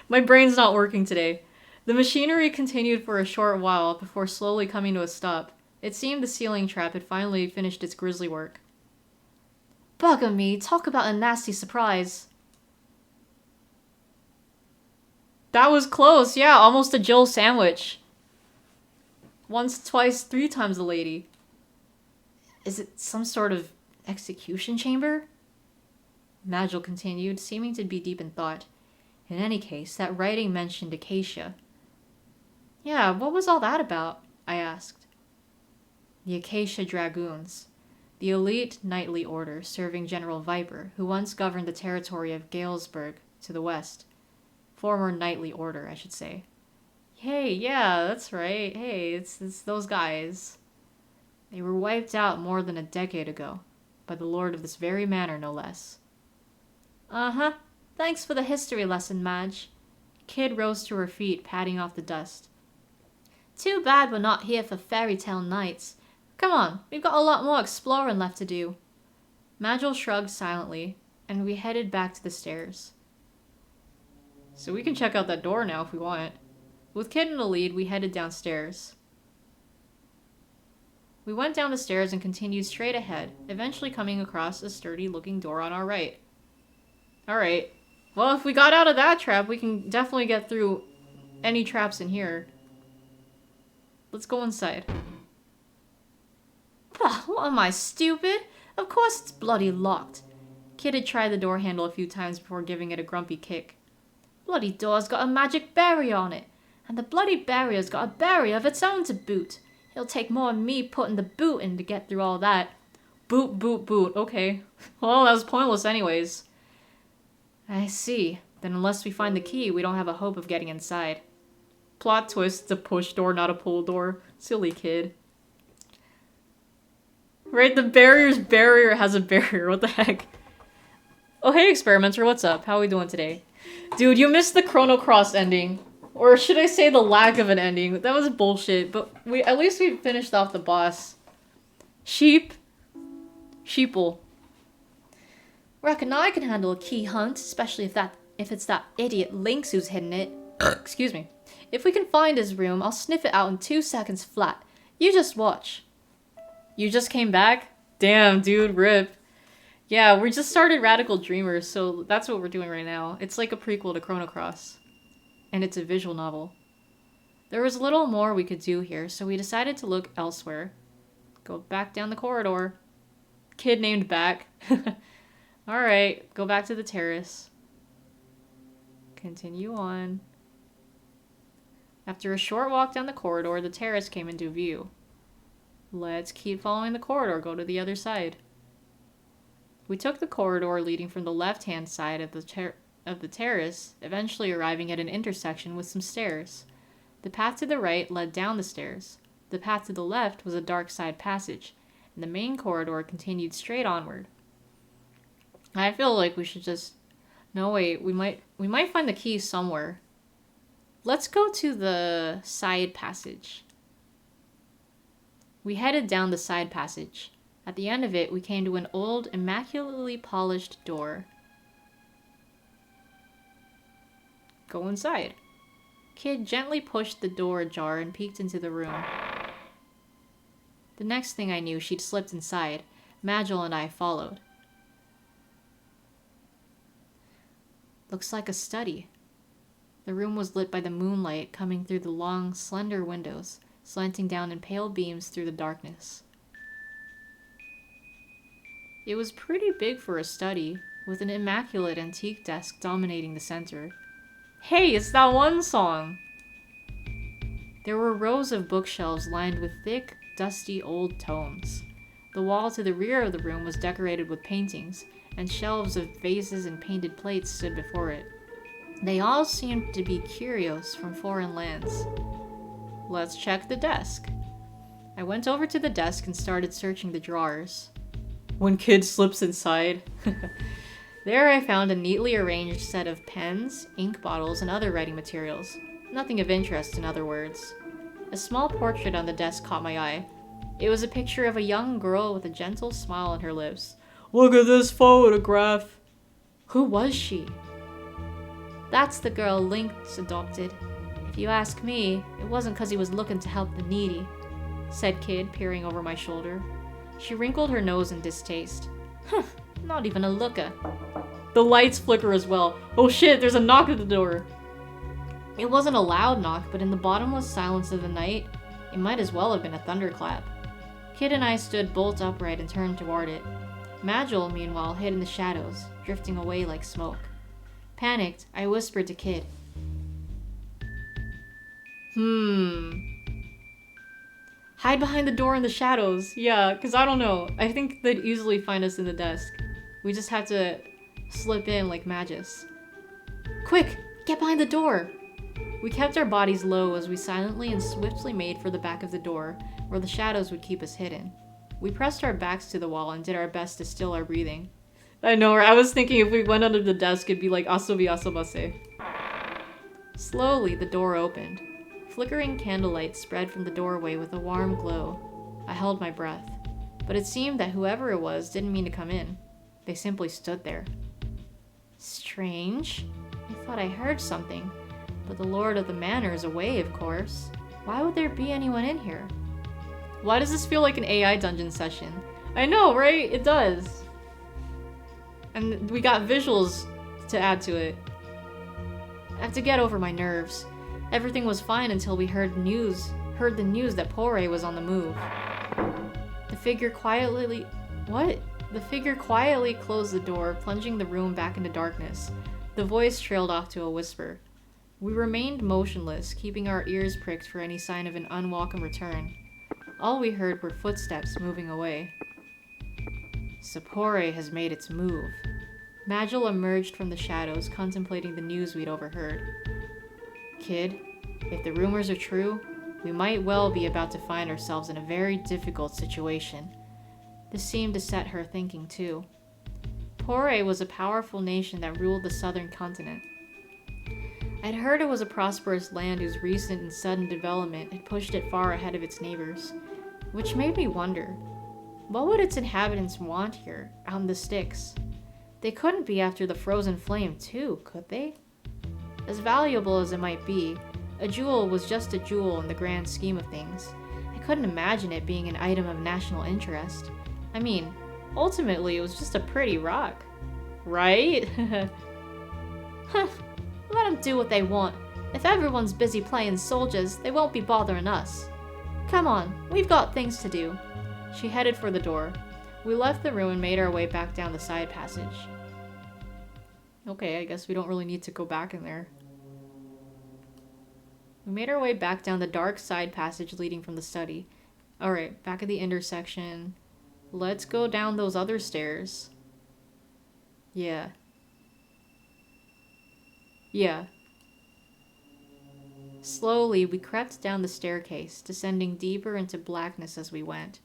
My brain's not working today. The machinery continued for a short while before slowly coming to a stop. It seemed the ceiling trap had finally finished its grisly work. Bugger me, talk about a nasty surprise. That was close, yeah, almost a Jill sandwich. Once, twice, three times the lady. Is it some sort of execution chamber? Magil continued, seeming to be deep in thought. In any case, that writing mentioned Acacia. Yeah, what was all that about? I asked. The Acacia Dragoons. The elite knightly order serving General Viper, who once governed the territory of Galesburg to the west. Former knightly order, I should say. Hey, yeah, that's right. Hey, it's those guys. They were wiped out more than a decade ago, by the lord of this very manor, no less. Uh-huh. Thanks for the history lesson, Madge. Kid rose to her feet, patting off the dust. Too bad we're not here for fairy tale nights. Come on, we've got a lot more exploring left to do. Magil shrugged silently, and we headed back to the stairs. So we can check out that door now if we want. With Kid in the lead, we headed downstairs. We went down the stairs and continued straight ahead, eventually coming across a sturdy-looking door on our right. Alright. Well, if we got out of that trap, we can definitely get through any traps in here. Let's go inside. What am I, stupid? Of course it's bloody locked. Kid had tried the door handle a few times before giving it a grumpy kick. Bloody door's got a magic barrier on it. And the bloody barrier's got a barrier of its own to boot. It'll take more than me putting the boot in to get through all that. Boot, boot, boot. Okay. Well, that was pointless anyways. I see. Then unless we find the key, we don't have a hope of getting inside. Plot twist, it's a push door, not a pull door. Silly kid. Right, the barrier has a barrier. What the heck? Oh, hey, Experimenter, what's up? How are we doing today? Dude, you missed the Chrono Cross ending. Or should I say the lack of an ending? That was bullshit, but at least we finished off the boss. Sheep. Sheeple. Reckon I can handle a key hunt, especially if it's that idiot Lynx who's hidden it. Excuse me. If we can find his room, I'll sniff it out in 2 seconds flat. You just watch. You just came back? Damn, dude, rip. Yeah, we just started Radical Dreamers, so that's what we're doing right now. It's like a prequel to Chrono Cross. And it's a visual novel. There was little more we could do here, so we decided to look elsewhere. Go back down the corridor. Kid named back. Alright, go back to the terrace. Continue on. After a short walk down the corridor, the terrace came into view. Let's keep following the corridor, go to the other side. We took the corridor leading from the left-hand side of the terrace, eventually arriving at an intersection with some stairs. The path to the right led down the stairs. The path to the left was a dark side passage, and the main corridor continued straight onward. I feel like we should just... No, wait, we might find the key somewhere. Let's go to the side passage. We headed down the side passage. At the end of it, we came to an old, immaculately polished door. Go inside. Kid gently pushed the door ajar and peeked into the room. The next thing I knew, she'd slipped inside. Magil and I followed. Looks like a study. The room was lit by the moonlight coming through the long, slender windows, slanting down in pale beams through the darkness. It was pretty big for a study, with an immaculate antique desk dominating the center. Hey, it's that one song! There were rows of bookshelves lined with thick, dusty old tomes. The wall to the rear of the room was decorated with paintings, and shelves of vases and painted plates stood before it. They all seemed to be curios from foreign lands. Let's check the desk. I went over to the desk and started searching the drawers. When Kid slips inside. There I found a neatly arranged set of pens, ink bottles, and other writing materials. Nothing of interest, in other words. A small portrait on the desk caught my eye. It was a picture of a young girl with a gentle smile on her lips. Look at this photograph! Who was she? That's the girl Lynx adopted. If you ask me, it wasn't because he was looking to help the needy, said Kid, peering over my shoulder. She wrinkled her nose in distaste. Huh, not even a looker. The lights flicker as well. Oh shit, there's a knock at the door. It wasn't a loud knock, but in the bottomless silence of the night, it might as well have been a thunderclap. Kid and I stood bolt upright and turned toward it. Magil, meanwhile, hid in the shadows, drifting away like smoke. Panicked, I whispered to Kid. Hide behind the door in the shadows. Yeah, because I don't know. I think they'd easily find us in the desk. We just have to slip in like Magus. Quick, get behind the door! We kept our bodies low as we silently and swiftly made for the back of the door, where the shadows would keep us hidden. We pressed our backs to the wall and did our best to still our breathing. I know, I was thinking if we went under the desk, it'd be like asobi asobase. Slowly, the door opened. Flickering candlelight spread from the doorway with a warm glow. I held my breath, but it seemed that whoever it was didn't mean to come in. They simply stood there. Strange. I thought I heard something, but the Lord of the Manor is away, of course. Why would there be anyone in here? Why does this feel like an AI dungeon session? I know, right? It does. And we got visuals to add to it. I have to get over my nerves. Everything was fine until we heard the news that Pore was on the move. The figure quietly closed the door, plunging the room back into darkness. The voice trailed off to a whisper. We remained motionless, keeping our ears pricked for any sign of an unwelcome return. All we heard were footsteps moving away. Sapore has made its move. Magil emerged from the shadows, contemplating the news we'd overheard. Kid, if the rumors are true, we might well be about to find ourselves in a very difficult situation. This seemed to set her thinking too. Pore was a powerful nation that ruled the southern continent. I'd heard it was a prosperous land whose recent and sudden development had pushed it far ahead of its neighbors, which made me wonder, what would its inhabitants want here, out in the sticks? They couldn't be after the frozen flame too, could they? As valuable as it might be, a jewel was just a jewel in the grand scheme of things. I couldn't imagine it being an item of national interest. I mean, ultimately it was just a pretty rock. Right? Huh. Let them do what they want. If everyone's busy playing soldiers, they won't be bothering us. Come on, we've got things to do. She headed for the door. We left the room and made our way back down the side passage. Okay, I guess we don't really need to go back in there. We made our way back down the dark side passage leading from the study. Alright, back at the intersection. Let's go down those other stairs. Yeah. Slowly, we crept down the staircase, descending deeper into blackness as we went.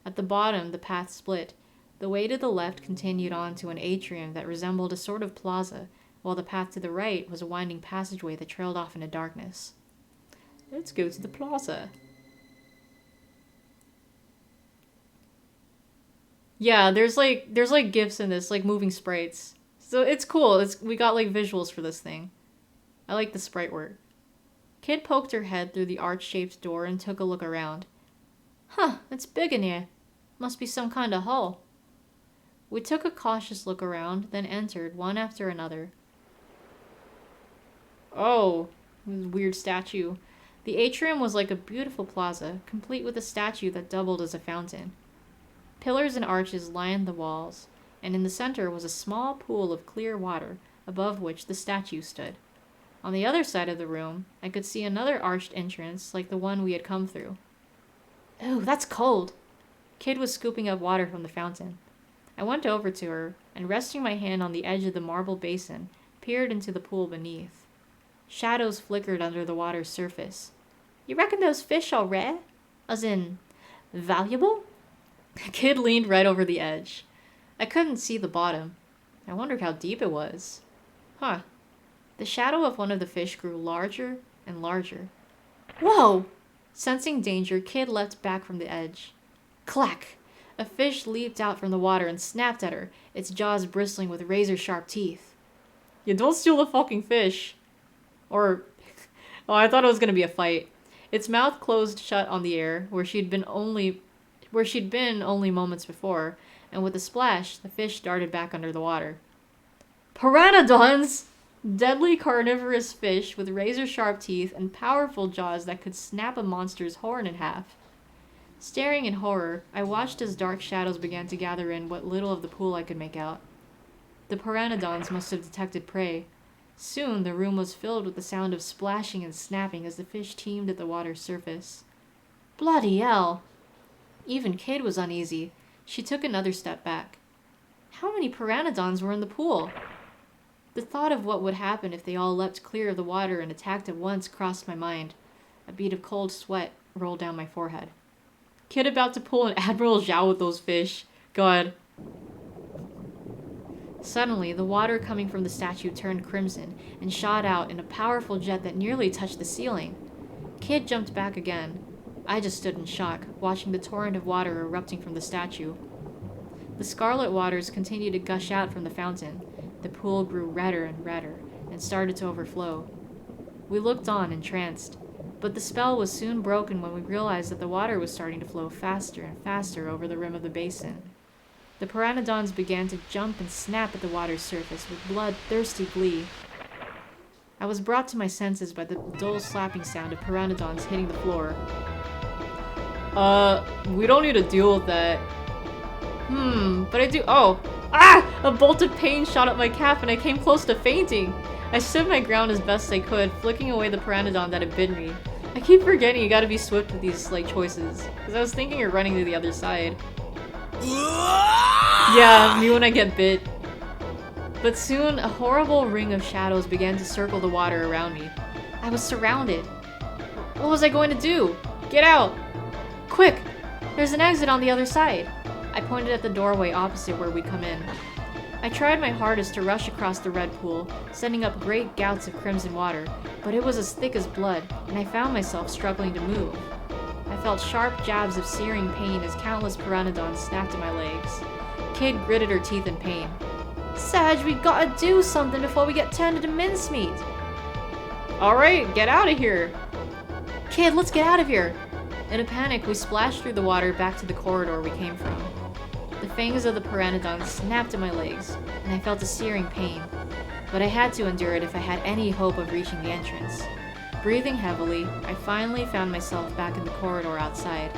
At the bottom, the path split. The way to the left continued on to an atrium that resembled a sort of plaza, while the path to the right was a winding passageway that trailed off into darkness. Let's go to the plaza. Yeah, there's like GIFs in this, like moving sprites. So it's cool. We got like visuals for this thing. I like the sprite work. Kid poked her head through the arch-shaped door and took a look around. Huh, it's big in here. Must be some kind of hall. We took a cautious look around, then entered one after another. Oh, weird statue. The atrium was like a beautiful plaza, complete with a statue that doubled as a fountain. Pillars and arches lined the walls, and in the center was a small pool of clear water, above which the statue stood. On the other side of the room, I could see another arched entrance like the one we had come through. Ooh, that's cold! Kid was scooping up water from the fountain. I went over to her, and resting my hand on the edge of the marble basin, peered into the pool beneath. Shadows flickered under the water's surface. You reckon those fish are rare? As in, valuable? Kid leaned right over the edge. I couldn't see the bottom. I wondered how deep it was. Huh. The shadow of one of the fish grew larger and larger. Whoa! Sensing danger, Kid leapt back from the edge. Clack! A fish leaped out from the water and snapped at her, its jaws bristling with razor-sharp teeth. You don't steal the fucking fish. Or... oh, I thought it was gonna be a fight. Its mouth closed shut on the air, where she'd been only moments before, and with a splash, the fish darted back under the water. Pteranodons! Deadly carnivorous fish with razor-sharp teeth and powerful jaws that could snap a monster's horn in half. Staring in horror, I watched as dark shadows began to gather in what little of the pool I could make out. The pteranodons must have detected prey. Soon, the room was filled with the sound of splashing and snapping as the fish teemed at the water's surface. Bloody hell! Even Kid was uneasy. She took another step back. How many pteranodons were in the pool? The thought of what would happen if they all leapt clear of the water and attacked at once crossed my mind. A bead of cold sweat rolled down my forehead. Kid about to pull an Admiral Zhao with those fish. God. Suddenly, the water coming from the statue turned crimson and shot out in a powerful jet that nearly touched the ceiling. Kid jumped back again. I just stood in shock, watching the torrent of water erupting from the statue. The scarlet waters continued to gush out from the fountain. The pool grew redder and redder, and started to overflow. We looked on, entranced, but the spell was soon broken when we realized that the water was starting to flow faster and faster over the rim of the basin. The pteranodons began to jump and snap at the water's surface with bloodthirsty glee. I was brought to my senses by the dull slapping sound of pteranodons hitting the floor. We don't need to deal with that. But I do- oh! Ah! A bolt of pain shot up my calf and I came close to fainting. I stood my ground as best I could, flicking away the pteranodon that had bitten me. I keep forgetting you gotta be swift with these, like, choices. Because I was thinking of running to the other side. Yeah, me when I get bit. But soon, a horrible ring of shadows began to circle the water around me. I was surrounded. What was I going to do? Get out! Quick! There's an exit on the other side. I pointed at the doorway opposite where we'd come in. I tried my hardest to rush across the red pool, sending up great gouts of crimson water, but it was as thick as blood, and I found myself struggling to move. I felt sharp jabs of searing pain as countless pteranodons snapped at my legs. Kid gritted her teeth in pain. Sag, we gotta do something before we get turned into mincemeat. Alright, get out of here. Kid, let's get out of here. In a panic, we splashed through the water back to the corridor we came from. The fangs of the pteranodons snapped at my legs, and I felt a searing pain. But I had to endure it if I had any hope of reaching the entrance. Breathing heavily, I finally found myself back in the corridor outside.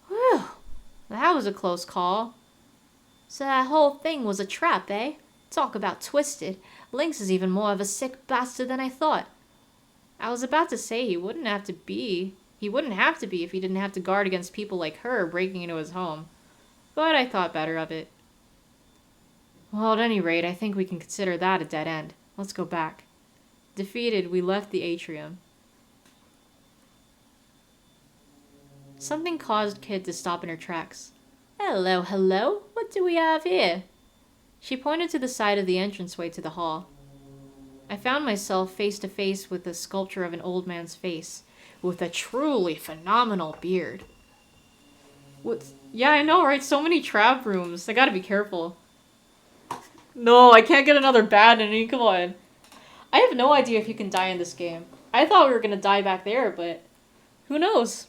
Whew, that was a close call. So that whole thing was a trap, eh? Talk about twisted. Lynx is even more of a sick bastard than I thought. I was about to say he wouldn't have to be if he didn't have to guard against people like her breaking into his home. But I thought better of it. Well, at any rate, I think we can consider that a dead end. Let's go back. Defeated, we left the atrium. Something caused Kid to stop in her tracks. Hello, hello. What do we have here? She pointed to the side of the entranceway to the hall. I found myself face to face with the sculpture of an old man's face, with a truly phenomenal beard. Yeah, I know, right? So many trap rooms. I gotta be careful. No, I can't get another bad ending. Come on. I have no idea if you can die in this game. I thought we were gonna die back there, but who knows?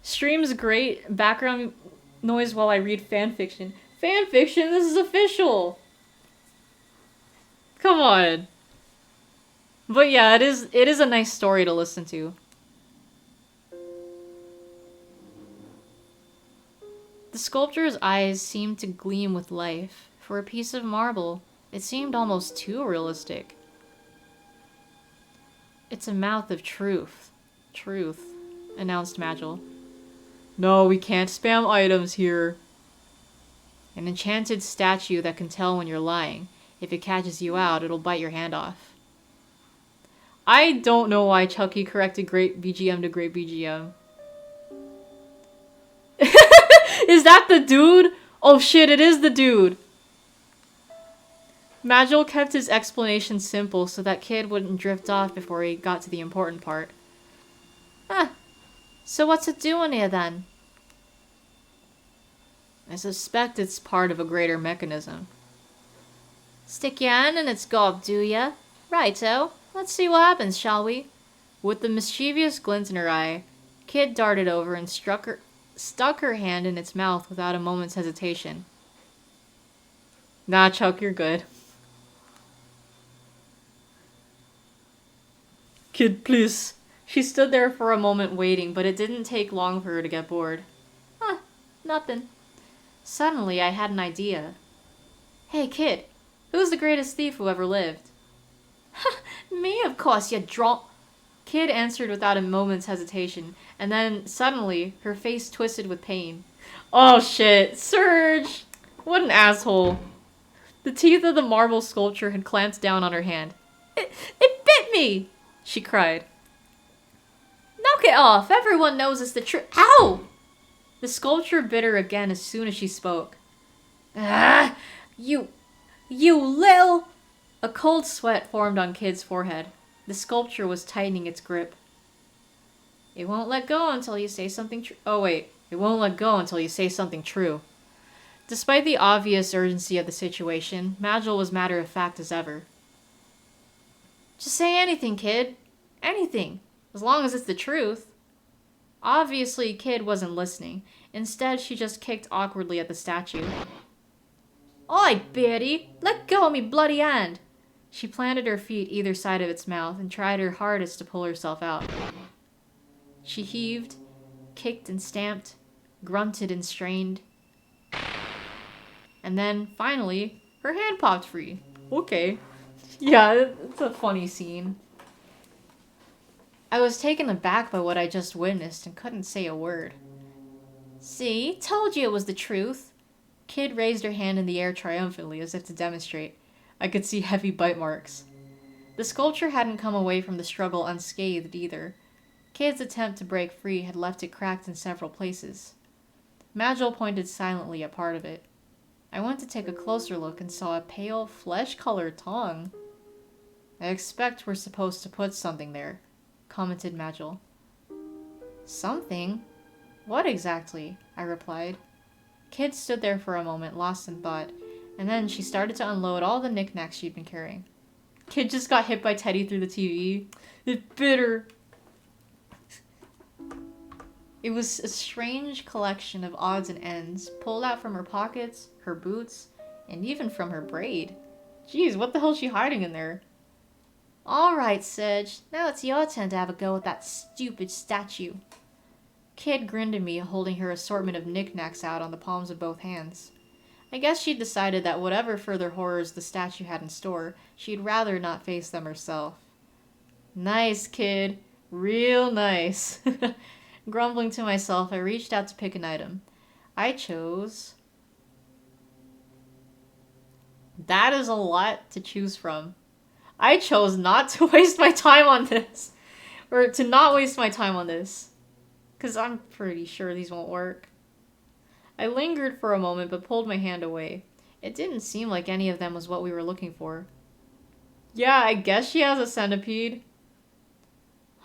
Stream's great. Background noise while I read fanfiction. Fanfiction? This is official! Come on. But yeah, it is a nice story to listen to. The sculpture's eyes seemed to gleam with life. For a piece of marble, it seemed almost too realistic. It's a mouth of truth. Truth, announced Magil. No, we can't spam items here. An enchanted statue that can tell when you're lying. If it catches you out, it'll bite your hand off. I don't know why Chucky corrected great BGM to great BGM. Is that the dude? Oh shit, it is the dude. Magil kept his explanation simple so that Kid wouldn't drift off before he got to the important part. Huh. So what's it doing here then? I suspect it's part of a greater mechanism. Stick your hand in its gob, do ya? Righto. Let's see what happens, shall we? With the mischievous glint in her eye, Kid darted over and stuck her hand in its mouth without a moment's hesitation. Nah, Chuck, you're good. Kid, please. She stood there for a moment waiting, but it didn't take long for her to get bored. Huh, nothing. Suddenly, I had an idea. Hey, Kid, who's the greatest thief who ever lived? Me, of course, you drunk. Kid answered without a moment's hesitation, and then, suddenly, her face twisted with pain. Oh shit, Surge! What an asshole. The teeth of the marble sculpture had clamped down on her hand. It bit me! She cried. Knock it off! Everyone knows it's the truth. Ow! The sculpture bit her again as soon as she spoke. Ah! You lil! A cold sweat formed on Kid's forehead. The sculpture was tightening its grip. It won't let go until you say something true. Oh wait, it won't let go until you say something true. Despite the obvious urgency of the situation, Magil was matter of fact as ever. Just say anything, Kid. Anything. As long as it's the truth. Obviously, Kid wasn't listening. Instead, she just kicked awkwardly at the statue. Oi, Beardy! Let go of me bloody hand! She planted her feet either side of its mouth and tried her hardest to pull herself out. She heaved, kicked and stamped, grunted and strained. And then, finally, her hand popped free. Okay. Yeah, it's a funny scene. I was taken aback by what I just witnessed and couldn't say a word. See? Told you it was the truth. Kid raised her hand in the air triumphantly as if to demonstrate. I could see heavy bite marks. The sculpture hadn't come away from the struggle unscathed either. Kid's attempt to break free had left it cracked in several places. Magil pointed silently at part of it. I went to take a closer look and saw a pale, flesh-colored tongue. I expect we're supposed to put something there, commented Magil. Something? What exactly? I replied. Kid stood there for a moment, lost in thought, and then she started to unload all the knickknacks she'd been carrying. Kid just got hit by Teddy through the TV. It's bitter. It was a strange collection of odds and ends, pulled out from her pockets, her boots, and even from her braid. Jeez, what the hell is she hiding in there? Alright, Sedge. Now it's your turn to have a go with that stupid statue. Kid grinned at me, holding her assortment of knickknacks out on the palms of both hands. I guess she'd decided that whatever further horrors the statue had in store, she'd rather not face them herself. Nice, kid. Real nice. Grumbling to myself, I reached out to pick an item. I chose... That is a lot to choose from. I chose not to waste my time on this. Or to not waste my time on this. Because I'm pretty sure these won't work. I lingered for a moment but pulled my hand away. It didn't seem like any of them was what we were looking for. Yeah, I guess she has a centipede.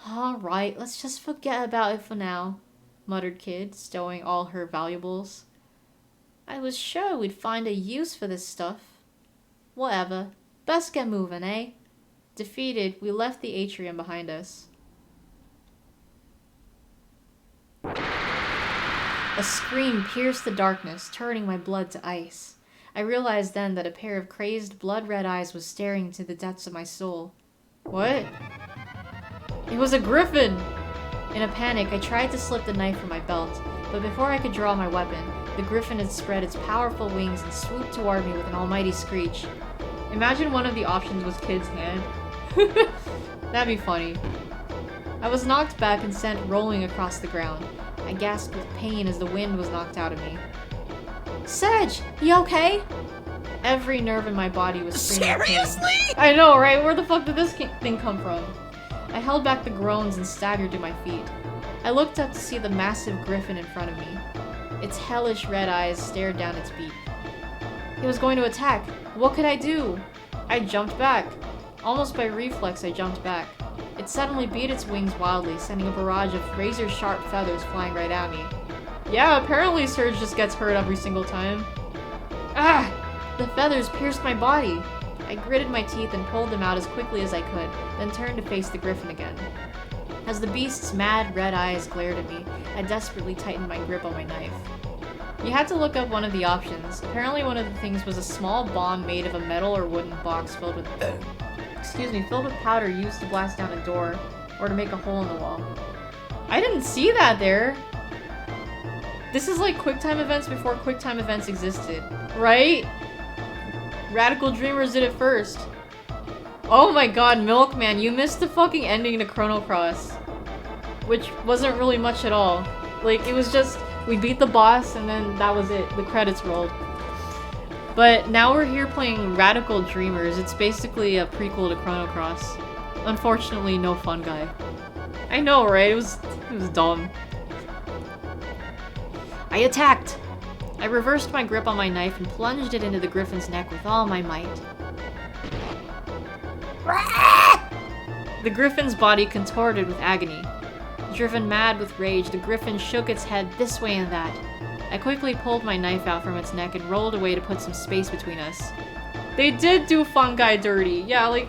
Alright, let's just forget about it for now, muttered Kid, stowing all her valuables. I was sure we'd find a use for this stuff. Whatever. Best get moving, eh? Defeated, we left the atrium behind us. A scream pierced the darkness, turning my blood to ice. I realized then that a pair of crazed, blood-red eyes was staring into the depths of my soul. What? It was a griffin! In a panic, I tried to slip the knife from my belt, but before I could draw my weapon, the griffin had spread its powerful wings and swooped toward me with an almighty screech. Imagine one of the options was Kid's hand. That'd be funny. I was knocked back and sent rolling across the ground. I gasped with pain as the wind was knocked out of me. Sedge, you okay? Every nerve in my body was screaming. Seriously? I know, right? Where the fuck did this thing come from? I held back the groans and staggered to my feet. I looked up to see the massive griffin in front of me. Its hellish red eyes stared down its beak. It was going to attack. What could I do? I jumped back. Almost by reflex, I jumped back. It suddenly beat its wings wildly, sending a barrage of razor-sharp feathers flying right at me. Yeah, apparently Surge just gets hurt every single time. Ah! The feathers pierced my body. I gritted my teeth and pulled them out as quickly as I could, then turned to face the griffin again. As the beast's mad red eyes glared at me, I desperately tightened my grip on my knife. You had to look up one of the options. Apparently one of the things was a small bomb made of a metal or wooden box filled with powder used to blast down a door or to make a hole in the wall. I didn't see that there! This is like QuickTime events before QuickTime events existed, right? Radical Dreamers did it first. Oh my god, Milkman, you missed the fucking ending to Chrono Cross. Which wasn't really much at all. Like, it was just, we beat the boss and then that was it. The credits rolled. But now we're here playing Radical Dreamers. It's basically a prequel to Chrono Cross. Unfortunately, no fun guy. I know, right? It was dumb. I attacked! I reversed my grip on my knife and plunged it into the griffin's neck with all my might. The griffin's body contorted with agony. Driven mad with rage, the griffin shook its head this way and that. I quickly pulled my knife out from its neck and rolled away to put some space between us. They did do fungi dirty. Yeah, like,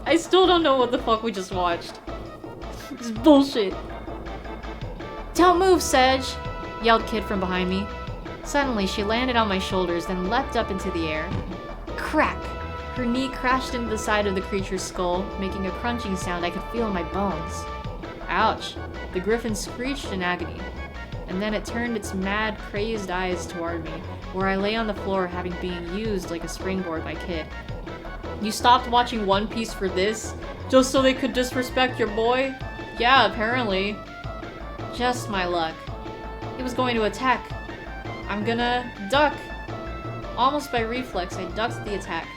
I still don't know what the fuck we just watched. It's bullshit. Don't move, Sedge! Yelled Kid from behind me. Suddenly, she landed on my shoulders, then leapt up into the air. Crack! Her knee crashed into the side of the creature's skull, making a crunching sound I could feel in my bones. Ouch! The griffin screeched in agony. And then it turned its mad, crazed eyes toward me, where I lay on the floor having been used like a springboard by Kid. You stopped watching One Piece for this? Just so they could disrespect your boy? Yeah, apparently. Just my luck. It was going to attack. I'm gonna duck. Almost by reflex, I ducked the attack.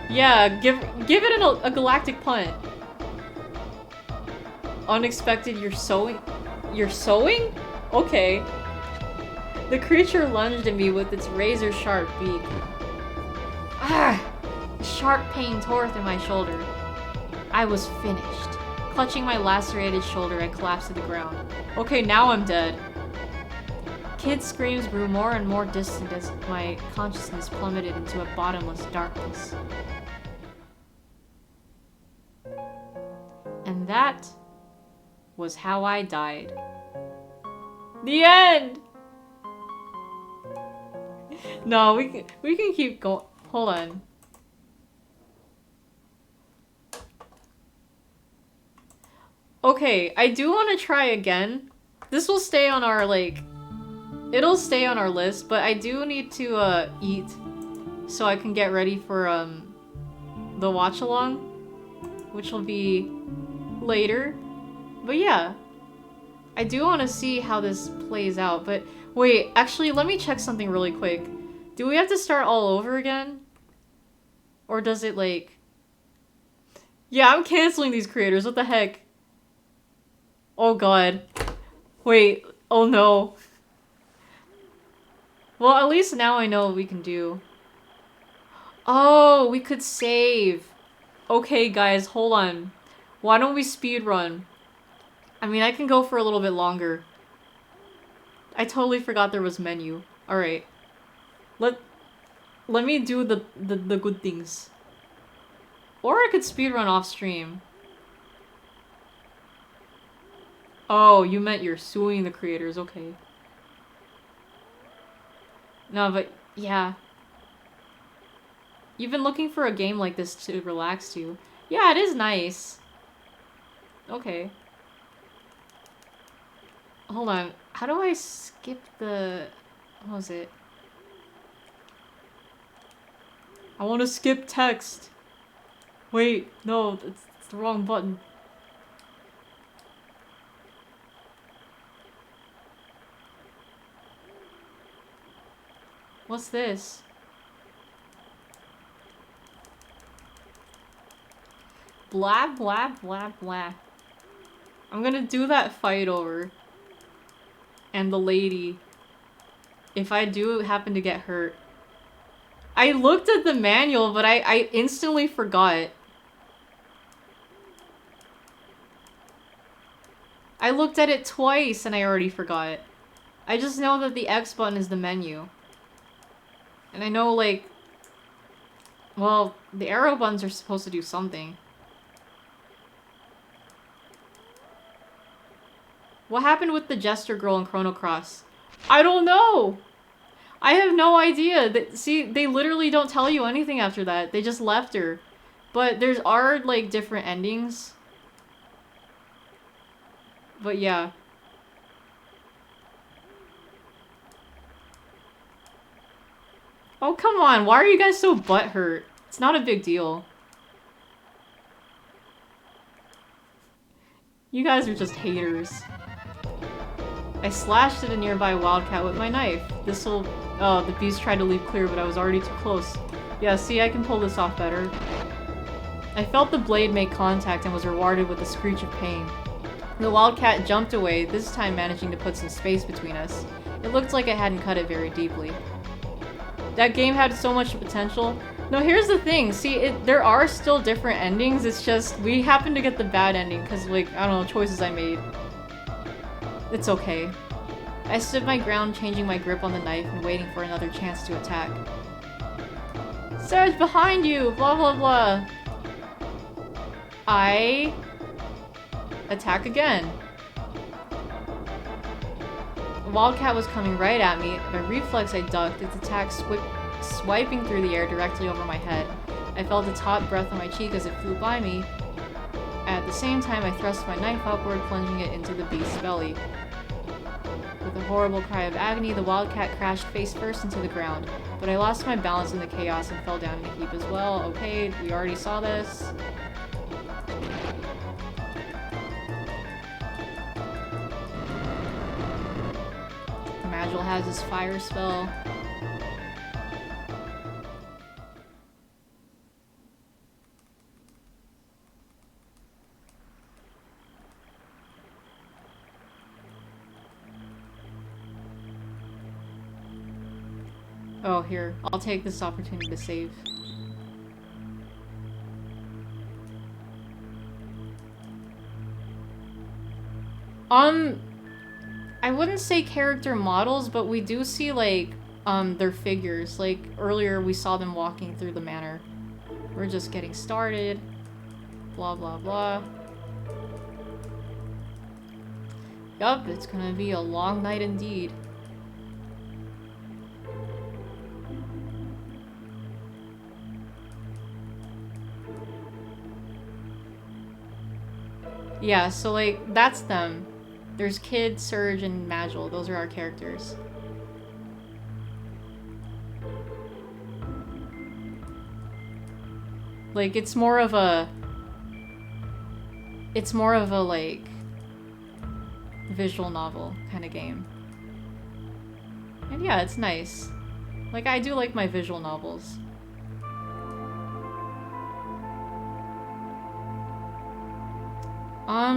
Yeah, give it a galactic punt. Unexpected, you're sewing? You're sewing? Okay. The creature lunged at me with its razor-sharp beak. Ah! A sharp pain tore through my shoulder. I was finished. Clutching my lacerated shoulder, I collapsed to the ground. Okay, now I'm dead. Kid's screams grew more and more distant as my consciousness plummeted into a bottomless darkness. And that was how I died. The end! No, we can keep going. Hold on. Okay, I do want to try again. This will stay on our, like... It'll stay on our list, but I do need to, eat. So I can get ready for, the watch-along. Which will be later. But yeah. I do want to see how this plays out, but... Wait, actually, let me check something really quick. Do we have to start all over again? Or does it, like... Yeah, I'm canceling these creators, what the heck? Oh god. Wait, oh no. Well, at least now I know what we can do. Oh, we could save. Okay, guys, hold on. Why don't we speedrun? I mean, I can go for a little bit longer. I totally forgot there was menu. Alright. Let me do the good things. Or I could speedrun off stream. Oh, you meant you're suing the creators, okay. No, but yeah. You've been looking for a game like this to relax to. Yeah, it is nice. Okay. Hold on. How do I skip the... What was it? I want to skip text. Wait, no, it's the wrong button. What's this? Blah, blah, blah, blah. I'm gonna do that fight over. And the lady. If I do happen to get hurt. I looked at the manual, but I instantly forgot. I looked at it twice and I already forgot. I just know that the X button is the menu. And I know, like... Well, the arrow buttons are supposed to do something. What happened with the Jester girl in Chrono Cross? I don't know! I have no idea. See, they literally don't tell you anything after that. They just left her. But there's like, different endings. But yeah. Oh, come on. Why are you guys so butthurt? It's not a big deal. You guys are just haters. I slashed at a nearby wildcat with my knife. This'll... Oh, the beast tried to leap clear, but I was already too close. Yeah, see, I can pull this off better. I felt the blade make contact and was rewarded with a screech of pain. The wildcat jumped away, this time managing to put some space between us. It looked like I hadn't cut it very deeply. That game had so much potential. No, here's the thing. See, there are still different endings. It's just, we happen to get the bad ending because, like, I don't know, choices I made. It's okay. I stood my ground, changing my grip on the knife and waiting for another chance to attack. Sarah's behind you! Blah blah blah. I... attack again. The wildcat was coming right at me. By reflex I ducked, its attack swiping through the air directly over my head. I felt its hot breath on my cheek as it flew by me. At the same time I thrust my knife upward, plunging it into the beast's belly. With a horrible cry of agony, the wildcat crashed face first into the ground. But I lost my balance in the chaos and fell down in a heap as well. Okay, we already saw this. Magil has his fire spell. Oh, here. I'll take this opportunity to save. I wouldn't say character models, but we do see, like, their figures. Like, earlier we saw them walking through the manor. We're just getting started. Blah, blah, blah. Yup, it's gonna be a long night indeed. Yeah, so, like, that's them. There's Kid, Surge, and Magil. Those are our characters. Like, it's more of a, like, visual novel kind of game. And yeah, it's nice. Like, I do like my visual novels.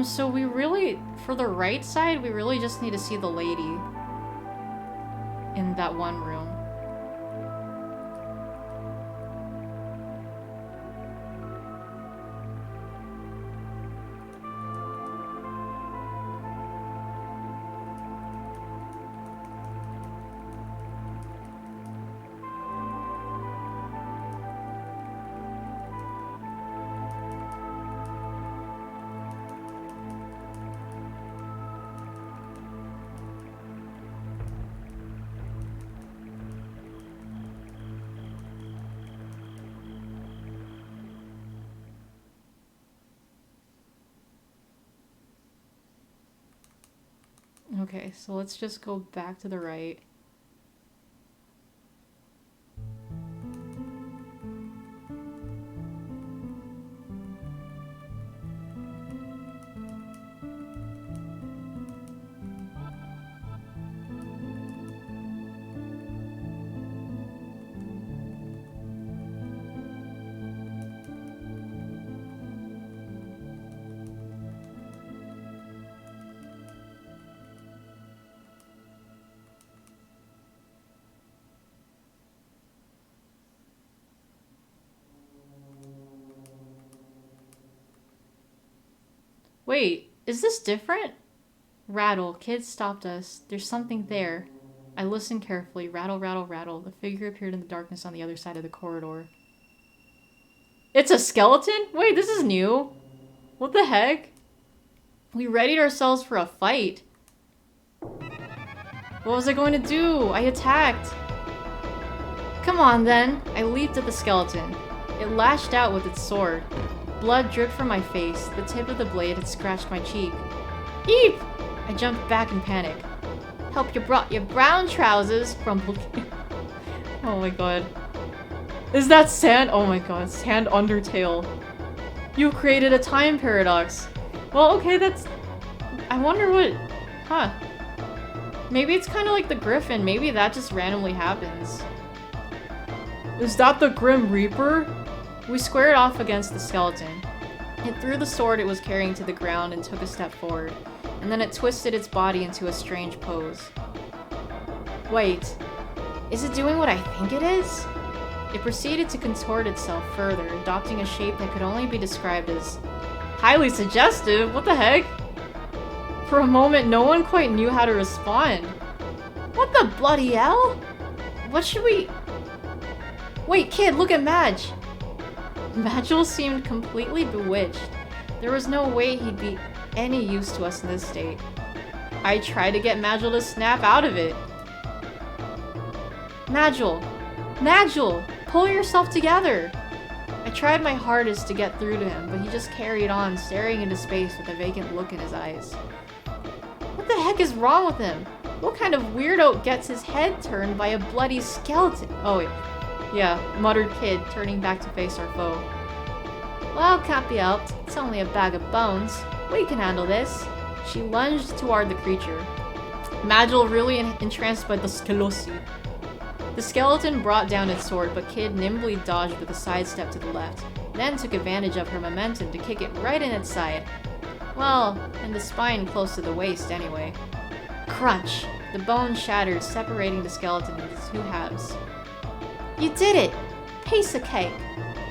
So we really, for the right side, we really just need to see the lady in that one room. Okay, so let's just go back to the right. Wait, is this different? Rattle, Kid stopped us. There's something there. I listened carefully. Rattle, rattle, rattle. The figure appeared in the darkness on the other side of the corridor. It's a skeleton? Wait, this is new. What the heck? We readied ourselves for a fight. What was I going to do? I attacked. Come on then. I leaped at the skeleton. It lashed out with its sword. Blood dripped from my face. The tip of the blade had scratched my cheek. Eep! I jumped back in panic. Help, you brought your brown trousers, grumbled. Oh my god. Is that sand? Oh my god, Sand Undertale. You created a time paradox. Well, okay, that's... I wonder what... Huh. Maybe it's kind of like the Griffin. Maybe that just randomly happens. Is that the Grim Reaper? We squared off against the skeleton. It threw the sword it was carrying to the ground and took a step forward, and then it twisted its body into a strange pose. Wait, is it doing what I think it is? It proceeded to contort itself further, adopting a shape that could only be described as highly suggestive. What the heck? For a moment, no one quite knew how to respond. What the bloody hell? What should we... Wait, Kid, look at Madge! Magil seemed completely bewitched. There was no way he'd be any use to us in this state. I tried to get Magil to snap out of it. Magil! Magil! Pull yourself together! I tried my hardest to get through to him, but he just carried on, staring into space with a vacant look in his eyes. What the heck is wrong with him? What kind of weirdo gets his head turned by a bloody skeleton? Oh wait. Yeah, muttered Kid, turning back to face our foe. Well, can't be helped. It's only a bag of bones. We can handle this. She lunged toward the creature. Magil really entranced by the skelosi. The skeleton brought down its sword, but Kid nimbly dodged with a sidestep to the left, then took advantage of her momentum to kick it right in its side. Well, in the spine close to the waist anyway. Crunch! The bone shattered, separating the skeleton into two halves. You did it! Piece of cake!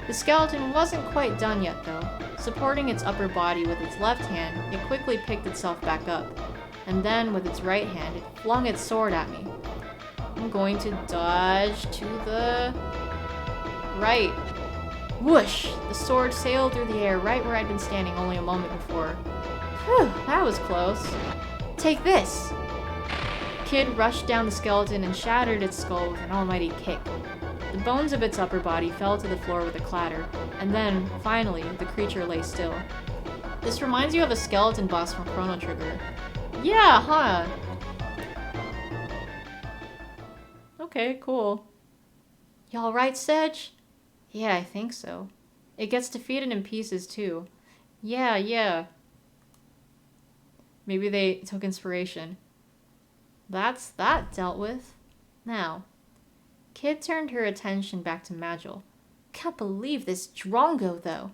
The skeleton wasn't quite done yet, though. Supporting its upper body with its left hand, it quickly picked itself back up. And then, with its right hand, it flung its sword at me. I'm going to dodge to the right. Whoosh! The sword sailed through the air right where I'd been standing only a moment before. Whew, that was close. Take this! Kid rushed down the skeleton and shattered its skull with an almighty kick. The bones of its upper body fell to the floor with a clatter, and then, finally, the creature lay still. This reminds you of a skeleton boss from Chrono Trigger. Yeah, huh? Okay, cool. You alright, Sedge? Yeah, I think so. It gets defeated in pieces, too. Yeah. Maybe they took inspiration. That's that dealt with. Now, Kid turned her attention back to Magil. Can't believe this Drongo, though.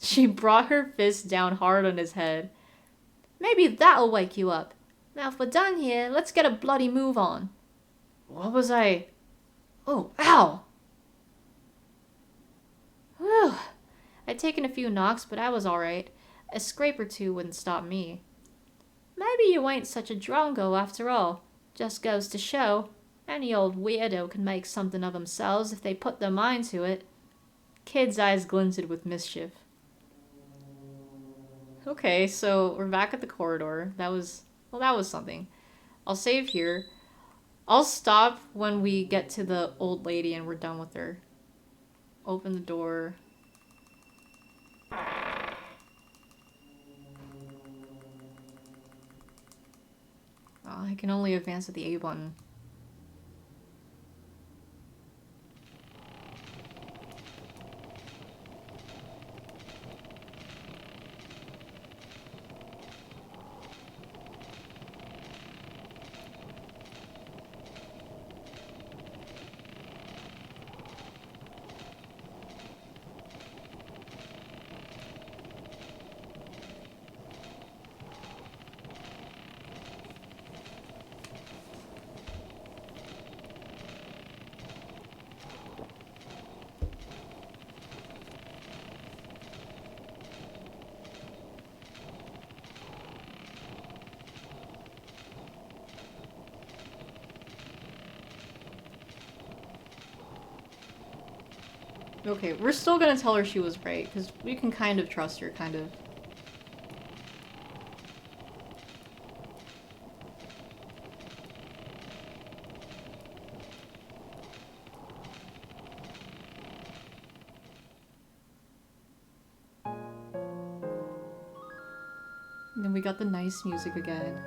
She brought her fist down hard on his head. Maybe that'll wake you up. Now if we're done here, let's get a bloody move on. What was I... Oh, ow! Whew. I'd taken a few knocks, but I was alright. A scrape or two wouldn't stop me. Maybe you ain't such a drongo after all. Just goes to show, any old weirdo can make something of themselves if they put their mind to it. Kid's eyes glinted with mischief. Okay, so we're back at the corridor. That was something. I'll save here. I'll stop when we get to the old lady and we're done with her. Open the door. Oh, I can only advance with the A button. Okay, we're still gonna tell her she was right, because we can kind of trust her, kind of. And then we got the nice music again.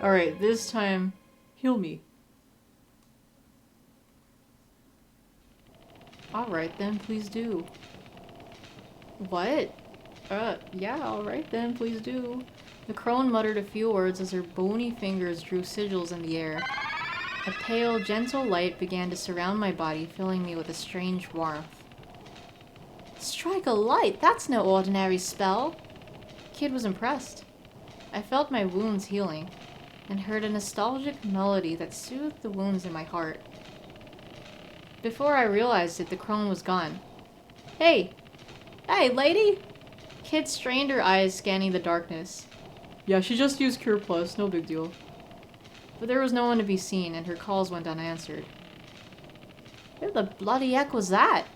Alright, this time, heal me. Alright then, please do. What? Yeah, alright then, please do. The crone muttered a few words as her bony fingers drew sigils in the air. A pale, gentle light began to surround my body, filling me with a strange warmth. Strike a light? That's no ordinary spell! Kid was impressed. I felt my wounds healing, and heard a nostalgic melody that soothed the wounds in my heart. Before I realized it, the crone was gone. Hey! Hey, lady! Kid strained her eyes, scanning the darkness. Yeah, she just used Cure Plus, no big deal. But there was no one to be seen, and her calls went unanswered. Who the bloody heck was that?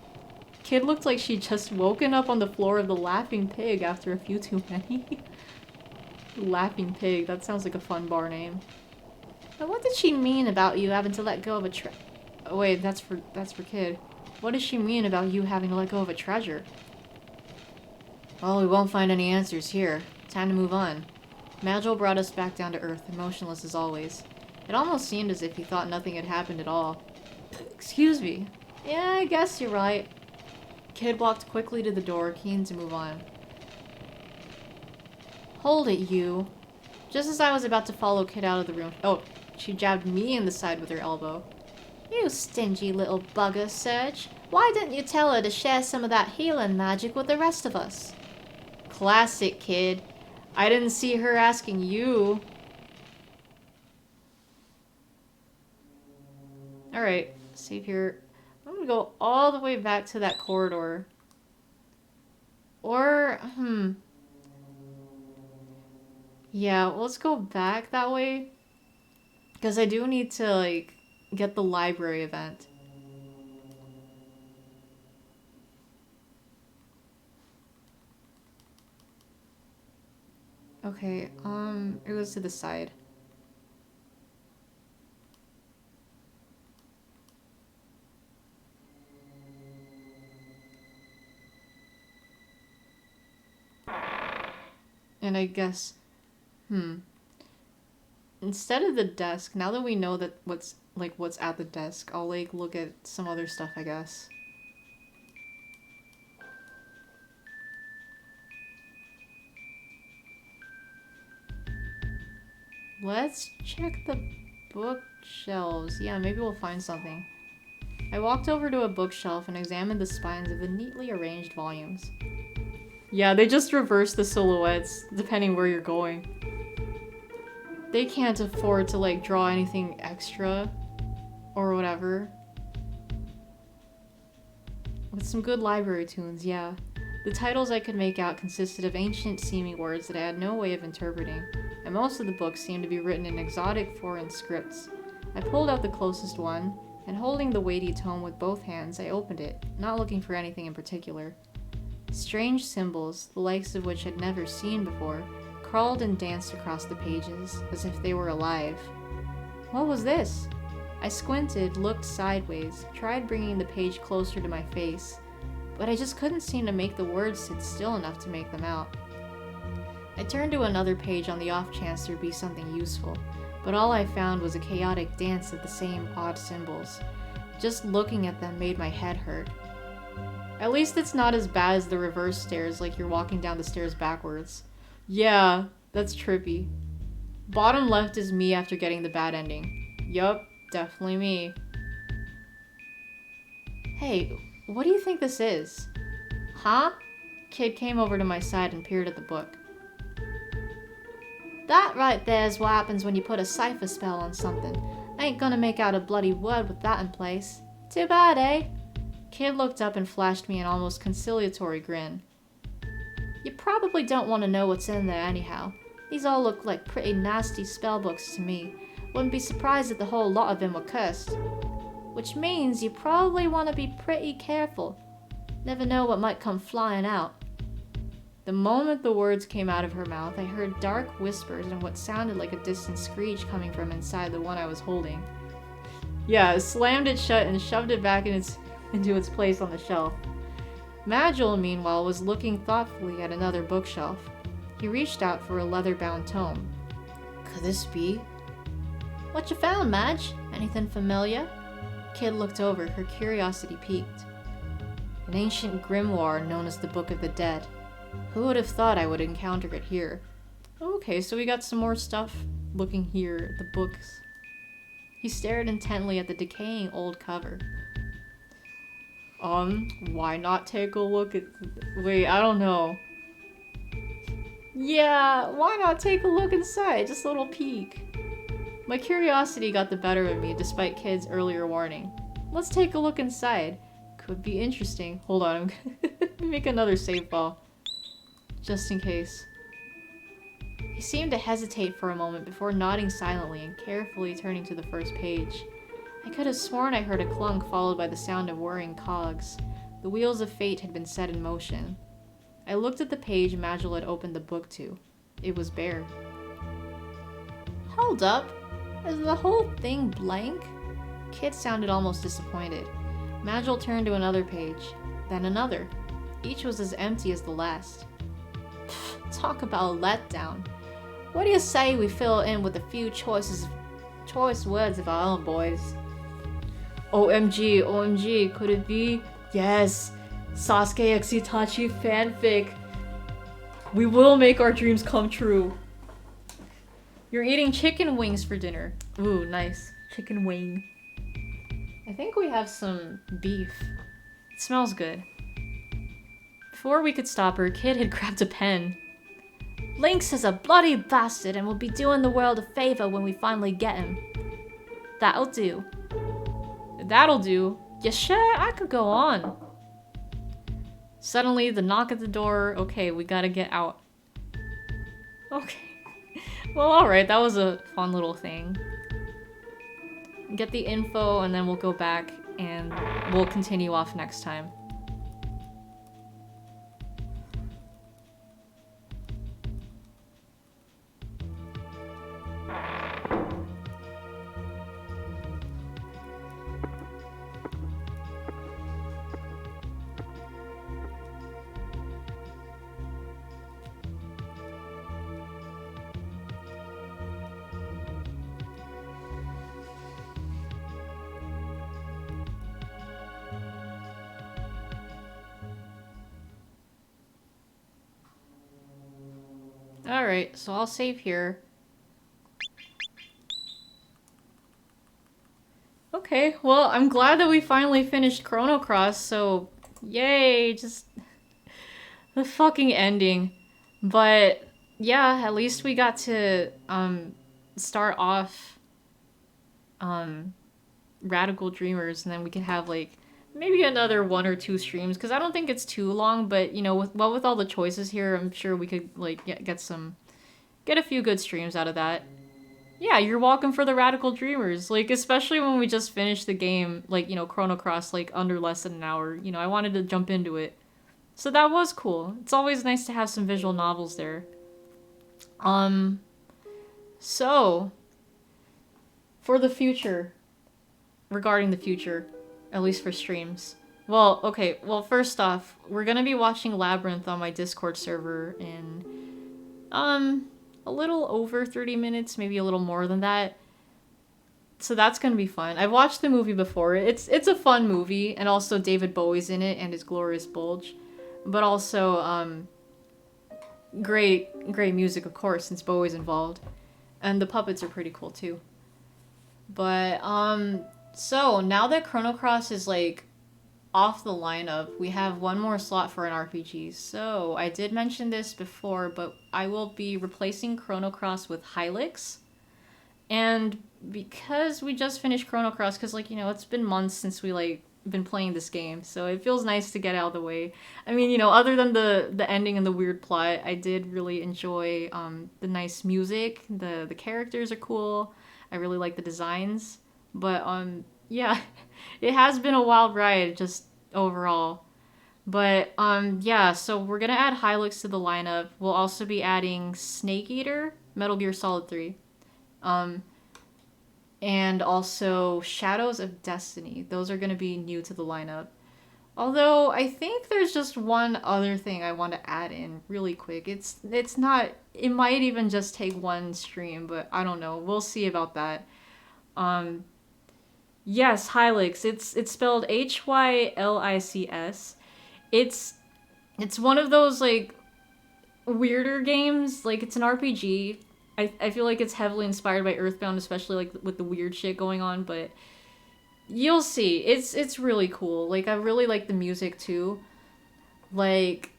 Kid looked like she'd just woken up on the floor of the Laughing Pig after a few too many. Laughing Pig, that sounds like a fun bar name. Now what did she mean about you having to let go of a oh wait, that's for Kid. What does she mean about you having to let go of a treasure? Well, we won't find any answers here. Time to move on. Magil brought us back down to earth, motionless as always. It almost seemed as if he thought nothing had happened at all. Excuse me. Yeah, I guess you're right. Kid walked quickly to the door, keen to move on. Hold it, you. Just as I was about to follow Kid out of the room. Oh, she jabbed me in the side with her elbow. You stingy little bugger, Serge. Why didn't you tell her to share some of that healing magic with the rest of us? Classic, Kid. I didn't see her asking you. Alright, save here. I'm gonna go all the way back to that corridor. Or, yeah, let's go back that way. Because I do need to, like, get the library event. Okay, it goes to the side. And I guess, instead of the desk, now that we know that what's at the desk, I'll like look at some other stuff, I guess. Let's check the bookshelves. Yeah, maybe we'll find something. I walked over to a bookshelf and examined the spines of the neatly arranged volumes. Yeah, they just reverse the silhouettes, depending where you're going. They can't afford to, like, draw anything extra, or whatever. With some good library tunes, yeah. The titles I could make out consisted of ancient-seeming words that I had no way of interpreting, and most of the books seemed to be written in exotic foreign scripts. I pulled out the closest one, and holding the weighty tome with both hands, I opened it, not looking for anything in particular. Strange symbols, the likes of which I'd never seen before, crawled and danced across the pages, as if they were alive. What was this? I squinted, looked sideways, tried bringing the page closer to my face, but I just couldn't seem to make the words sit still enough to make them out. I turned to another page on the off chance there'd be something useful, but all I found was a chaotic dance of the same odd symbols. Just looking at them made my head hurt. At least it's not as bad as the reverse stairs, like you're walking down the stairs backwards. Yeah, that's trippy. Bottom left is me after getting the bad ending. Yup, definitely me. Hey, what do you think this is? Huh? Kid came over to my side and peered at the book. That right there's what happens when you put a cipher spell on something. Ain't gonna make out a bloody word with that in place. Too bad, eh? Kid looked up and flashed me an almost conciliatory grin. You probably don't want to know what's in there anyhow. These all look like pretty nasty spellbooks to me. Wouldn't be surprised if the whole lot of them were cursed. Which means you probably want to be pretty careful. Never know what might come flying out. The moment the words came out of her mouth, I heard dark whispers and what sounded like a distant screech coming from inside the one I was holding. Yeah, I slammed it shut and shoved it back into its place on the shelf. Magil, meanwhile, was looking thoughtfully at another bookshelf. He reached out for a leather-bound tome. Could this be? What you found, Madge? Anything familiar? Kid looked over, her curiosity piqued. An ancient grimoire known as the Book of the Dead. Who would have thought I would encounter it here? Okay, so we got some more stuff looking here at the books. He stared intently at the decaying old cover. Why not take a look at... Wait, I don't know. Yeah, why not take a look inside? Just a little peek. My curiosity got the better of me despite Kid's earlier warning. Let's take a look inside. Could be interesting. Hold on, I'm gonna make another save file. Just in case. He seemed to hesitate for a moment before nodding silently and carefully turning to the first page. I could have sworn I heard a clunk followed by the sound of whirring cogs. The wheels of fate had been set in motion. I looked at the page Magil had opened the book to. It was bare. Hold up! Is the whole thing blank? Kid sounded almost disappointed. Magil turned to another page, then another. Each was as empty as the last. Talk about a letdown. What do you say we fill in with a few choice words of our own, boys? OMG, OMG, could it be? Yes, Sasuke x Itachi fanfic. We will make our dreams come true. You're eating chicken wings for dinner. Ooh, nice. Chicken wing. I think we have some beef. It smells good. Before we could stop her, Kid had grabbed a pen. Lynx is a bloody bastard and will be doing the world a favor when we finally get him. That'll do. That'll do? You sure? I could go on. Suddenly, the knock at the door. Okay, we gotta get out. Okay. Well, alright, that was a fun little thing. Get the info and then we'll go back and we'll continue off next time. Alright, so I'll save here. Okay, well, I'm glad that we finally finished Chrono Cross, so yay, just the fucking ending. But yeah, at least we got to start off Radical Dreamers, and then we can have like maybe another 1 or 2 streams, because I don't think it's too long, but you know, with all the choices here, I'm sure we could like get a few good streams out of that. Yeah, you're welcome for the Radical Dreamers, like especially when we just finished the game, like, you know, Chrono Cross, like under less than an hour. You know, I wanted to jump into it, so that was cool. It's always nice to have some visual novels there. So for the future, regarding the future, at least for streams. Well, okay, well, first off, we're gonna be watching Labyrinth on my Discord server in, a little over 30 minutes, maybe a little more than that. So that's gonna be fun. I've watched the movie before. It's a fun movie, and also David Bowie's in it and his glorious bulge. But also, great music, of course, since Bowie's involved. And the puppets are pretty cool, too. But, so, now that Chrono Cross is, like, off the lineup, we have one more slot for an RPG. So, I did mention this before, but I will be replacing Chrono Cross with Hylix. And because we just finished Chrono Cross, because, like, you know, it's been months since we, like, been playing this game, so it feels nice to get out of the way. I mean, you know, other than the ending and the weird plot, I did really enjoy the nice music. The characters are cool. I really like the designs. But, yeah, it has been a wild ride, just overall. But, yeah, so we're gonna add Hylix to the lineup. We'll also be adding Snake Eater, Metal Gear Solid 3. And also Shadows of Destiny. Those are gonna be new to the lineup. Although, I think there's just one other thing I want to add in really quick. It's not... It might even just take one stream, but I don't know. We'll see about that. Yes, Hylix. It's spelled Hylics. It's one of those, like, weirder games. Like, it's an RPG. I feel like it's heavily inspired by Earthbound, especially, like, with the weird shit going on, but you'll see. It's really cool. Like, I really like the music, too. Like,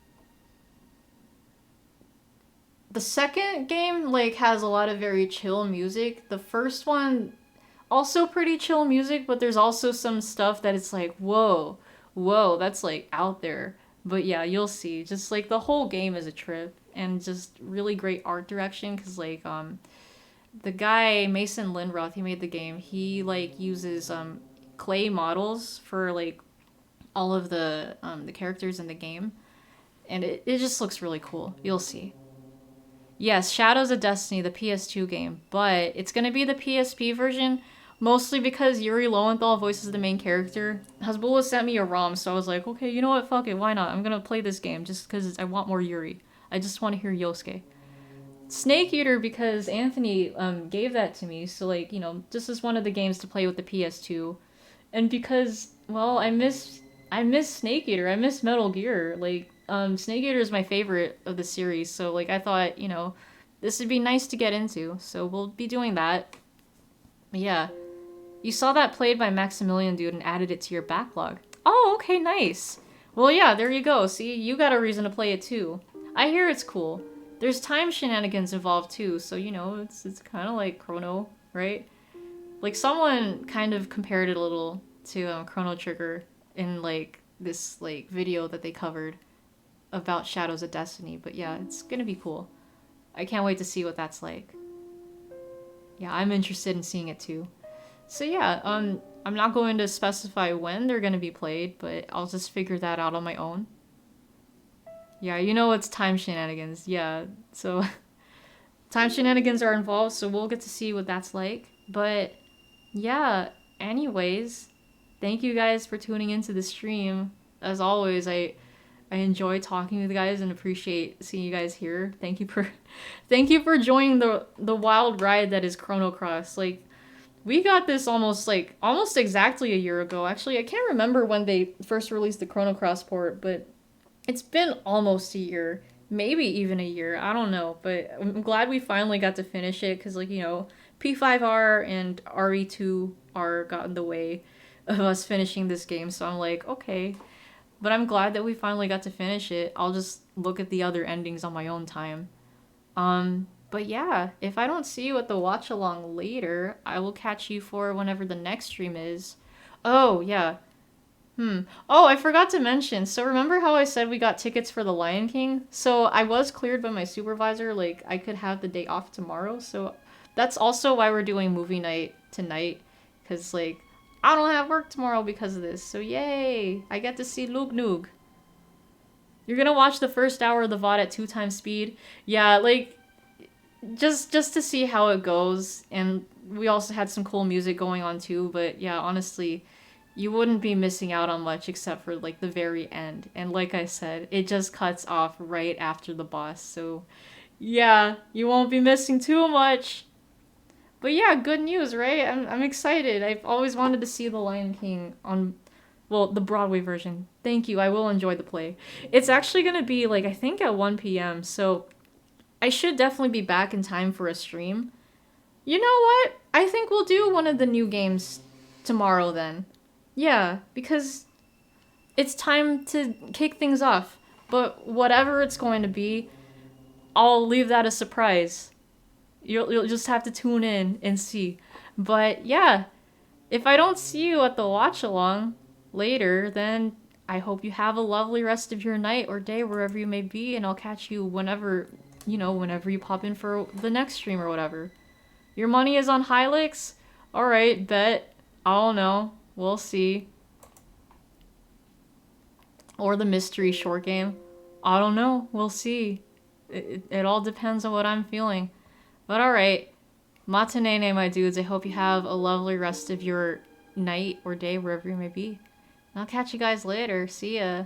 the second game, like, has a lot of very chill music. The first one, also pretty chill music, but there's also some stuff that it's like, whoa, that's, like, out there. But yeah, you'll see. Just, like, the whole game is a trip. And just really great art direction, because, like, the guy, Mason Lindroth, he made the game. He, like, uses, clay models for, like, all of the characters in the game. And it just looks really cool. You'll see. Yes, Shadows of Destiny, the PS2 game. But it's gonna be the PSP version, mostly because Yuri Lowenthal voices the main character. Hasbulla sent me a ROM, so I was like, okay, you know what, fuck it, why not? I'm gonna play this game, just because I want more Yuri. I just want to hear Yosuke. Snake Eater because Anthony gave that to me. So like, you know, this is one of the games to play with the PS2. And because, well, I miss Snake Eater. I miss Metal Gear. Like, Snake Eater is my favorite of the series. So like, I thought, you know, this would be nice to get into. So we'll be doing that. But yeah. You saw that played by Maximilian, dude, and added it to your backlog. Oh, okay, nice. Well, yeah, there you go. See, you got a reason to play it too. I hear it's cool. There's time shenanigans involved too, so you know, it's kind of like Chrono, right? Like someone kind of compared it a little to Chrono Trigger in like this like video that they covered about Shadows of Destiny. But yeah, it's gonna be cool. I can't wait to see what that's like. Yeah, I'm interested in seeing it too. So yeah, I'm not going to specify when they're gonna be played, but I'll just figure that out on my own. Yeah, you know it's time shenanigans. Yeah, so time shenanigans are involved, so we'll get to see what that's like. But yeah, anyways, thank you guys for tuning into the stream. As always, I enjoy talking with you guys and appreciate seeing you guys here. Thank you for joining the wild ride that is Chrono Cross. Like, we got this almost exactly a year ago. Actually, I can't remember when they first released the Chrono Cross port, but it's been almost a year. Maybe even a year. I don't know. But I'm glad we finally got to finish it because, like, you know, P5R and RE2R got in the way of us finishing this game. So I'm like, okay. But I'm glad that we finally got to finish it. I'll just look at the other endings on my own time. But yeah, if I don't see you at the watch along later, I will catch you for whenever the next stream is. Oh, yeah. Oh, I forgot to mention. So remember how I said we got tickets for The Lion King? So I was cleared by my supervisor, like I could have the day off tomorrow. So that's also why we're doing movie night tonight. Cause like, I don't have work tomorrow because of this. So yay, I get to see Luke Noog. You're gonna watch the first hour of the VOD at 2x speed? Yeah, like, just to see how it goes. And we also had some cool music going on too, but yeah, honestly, you wouldn't be missing out on much except for like the very end. And like I said, it just cuts off right after the boss, so yeah, you won't be missing too much. But yeah, good news, right? I'm excited. I've always wanted to see The Lion King on, well, the Broadway version. Thank you, I will enjoy the play. It's actually gonna be like, I think at 1 p.m, so I should definitely be back in time for a stream. You know what? I think we'll do one of the new games tomorrow then. Yeah, because it's time to kick things off. But whatever it's going to be, I'll leave that a surprise. You'll just have to tune in and see. But yeah, if I don't see you at the watch along later, then I hope you have a lovely rest of your night or day wherever you may be, and I'll catch you whenever you pop in for the next stream or whatever. Your money is on Hilux? Alright, bet. I don't know. We'll see. Or the mystery short game. I don't know. We'll see. It all depends on what I'm feeling. But alright. Matinee, my dudes. I hope you have a lovely rest of your night or day wherever you may be. And I'll catch you guys later. See ya.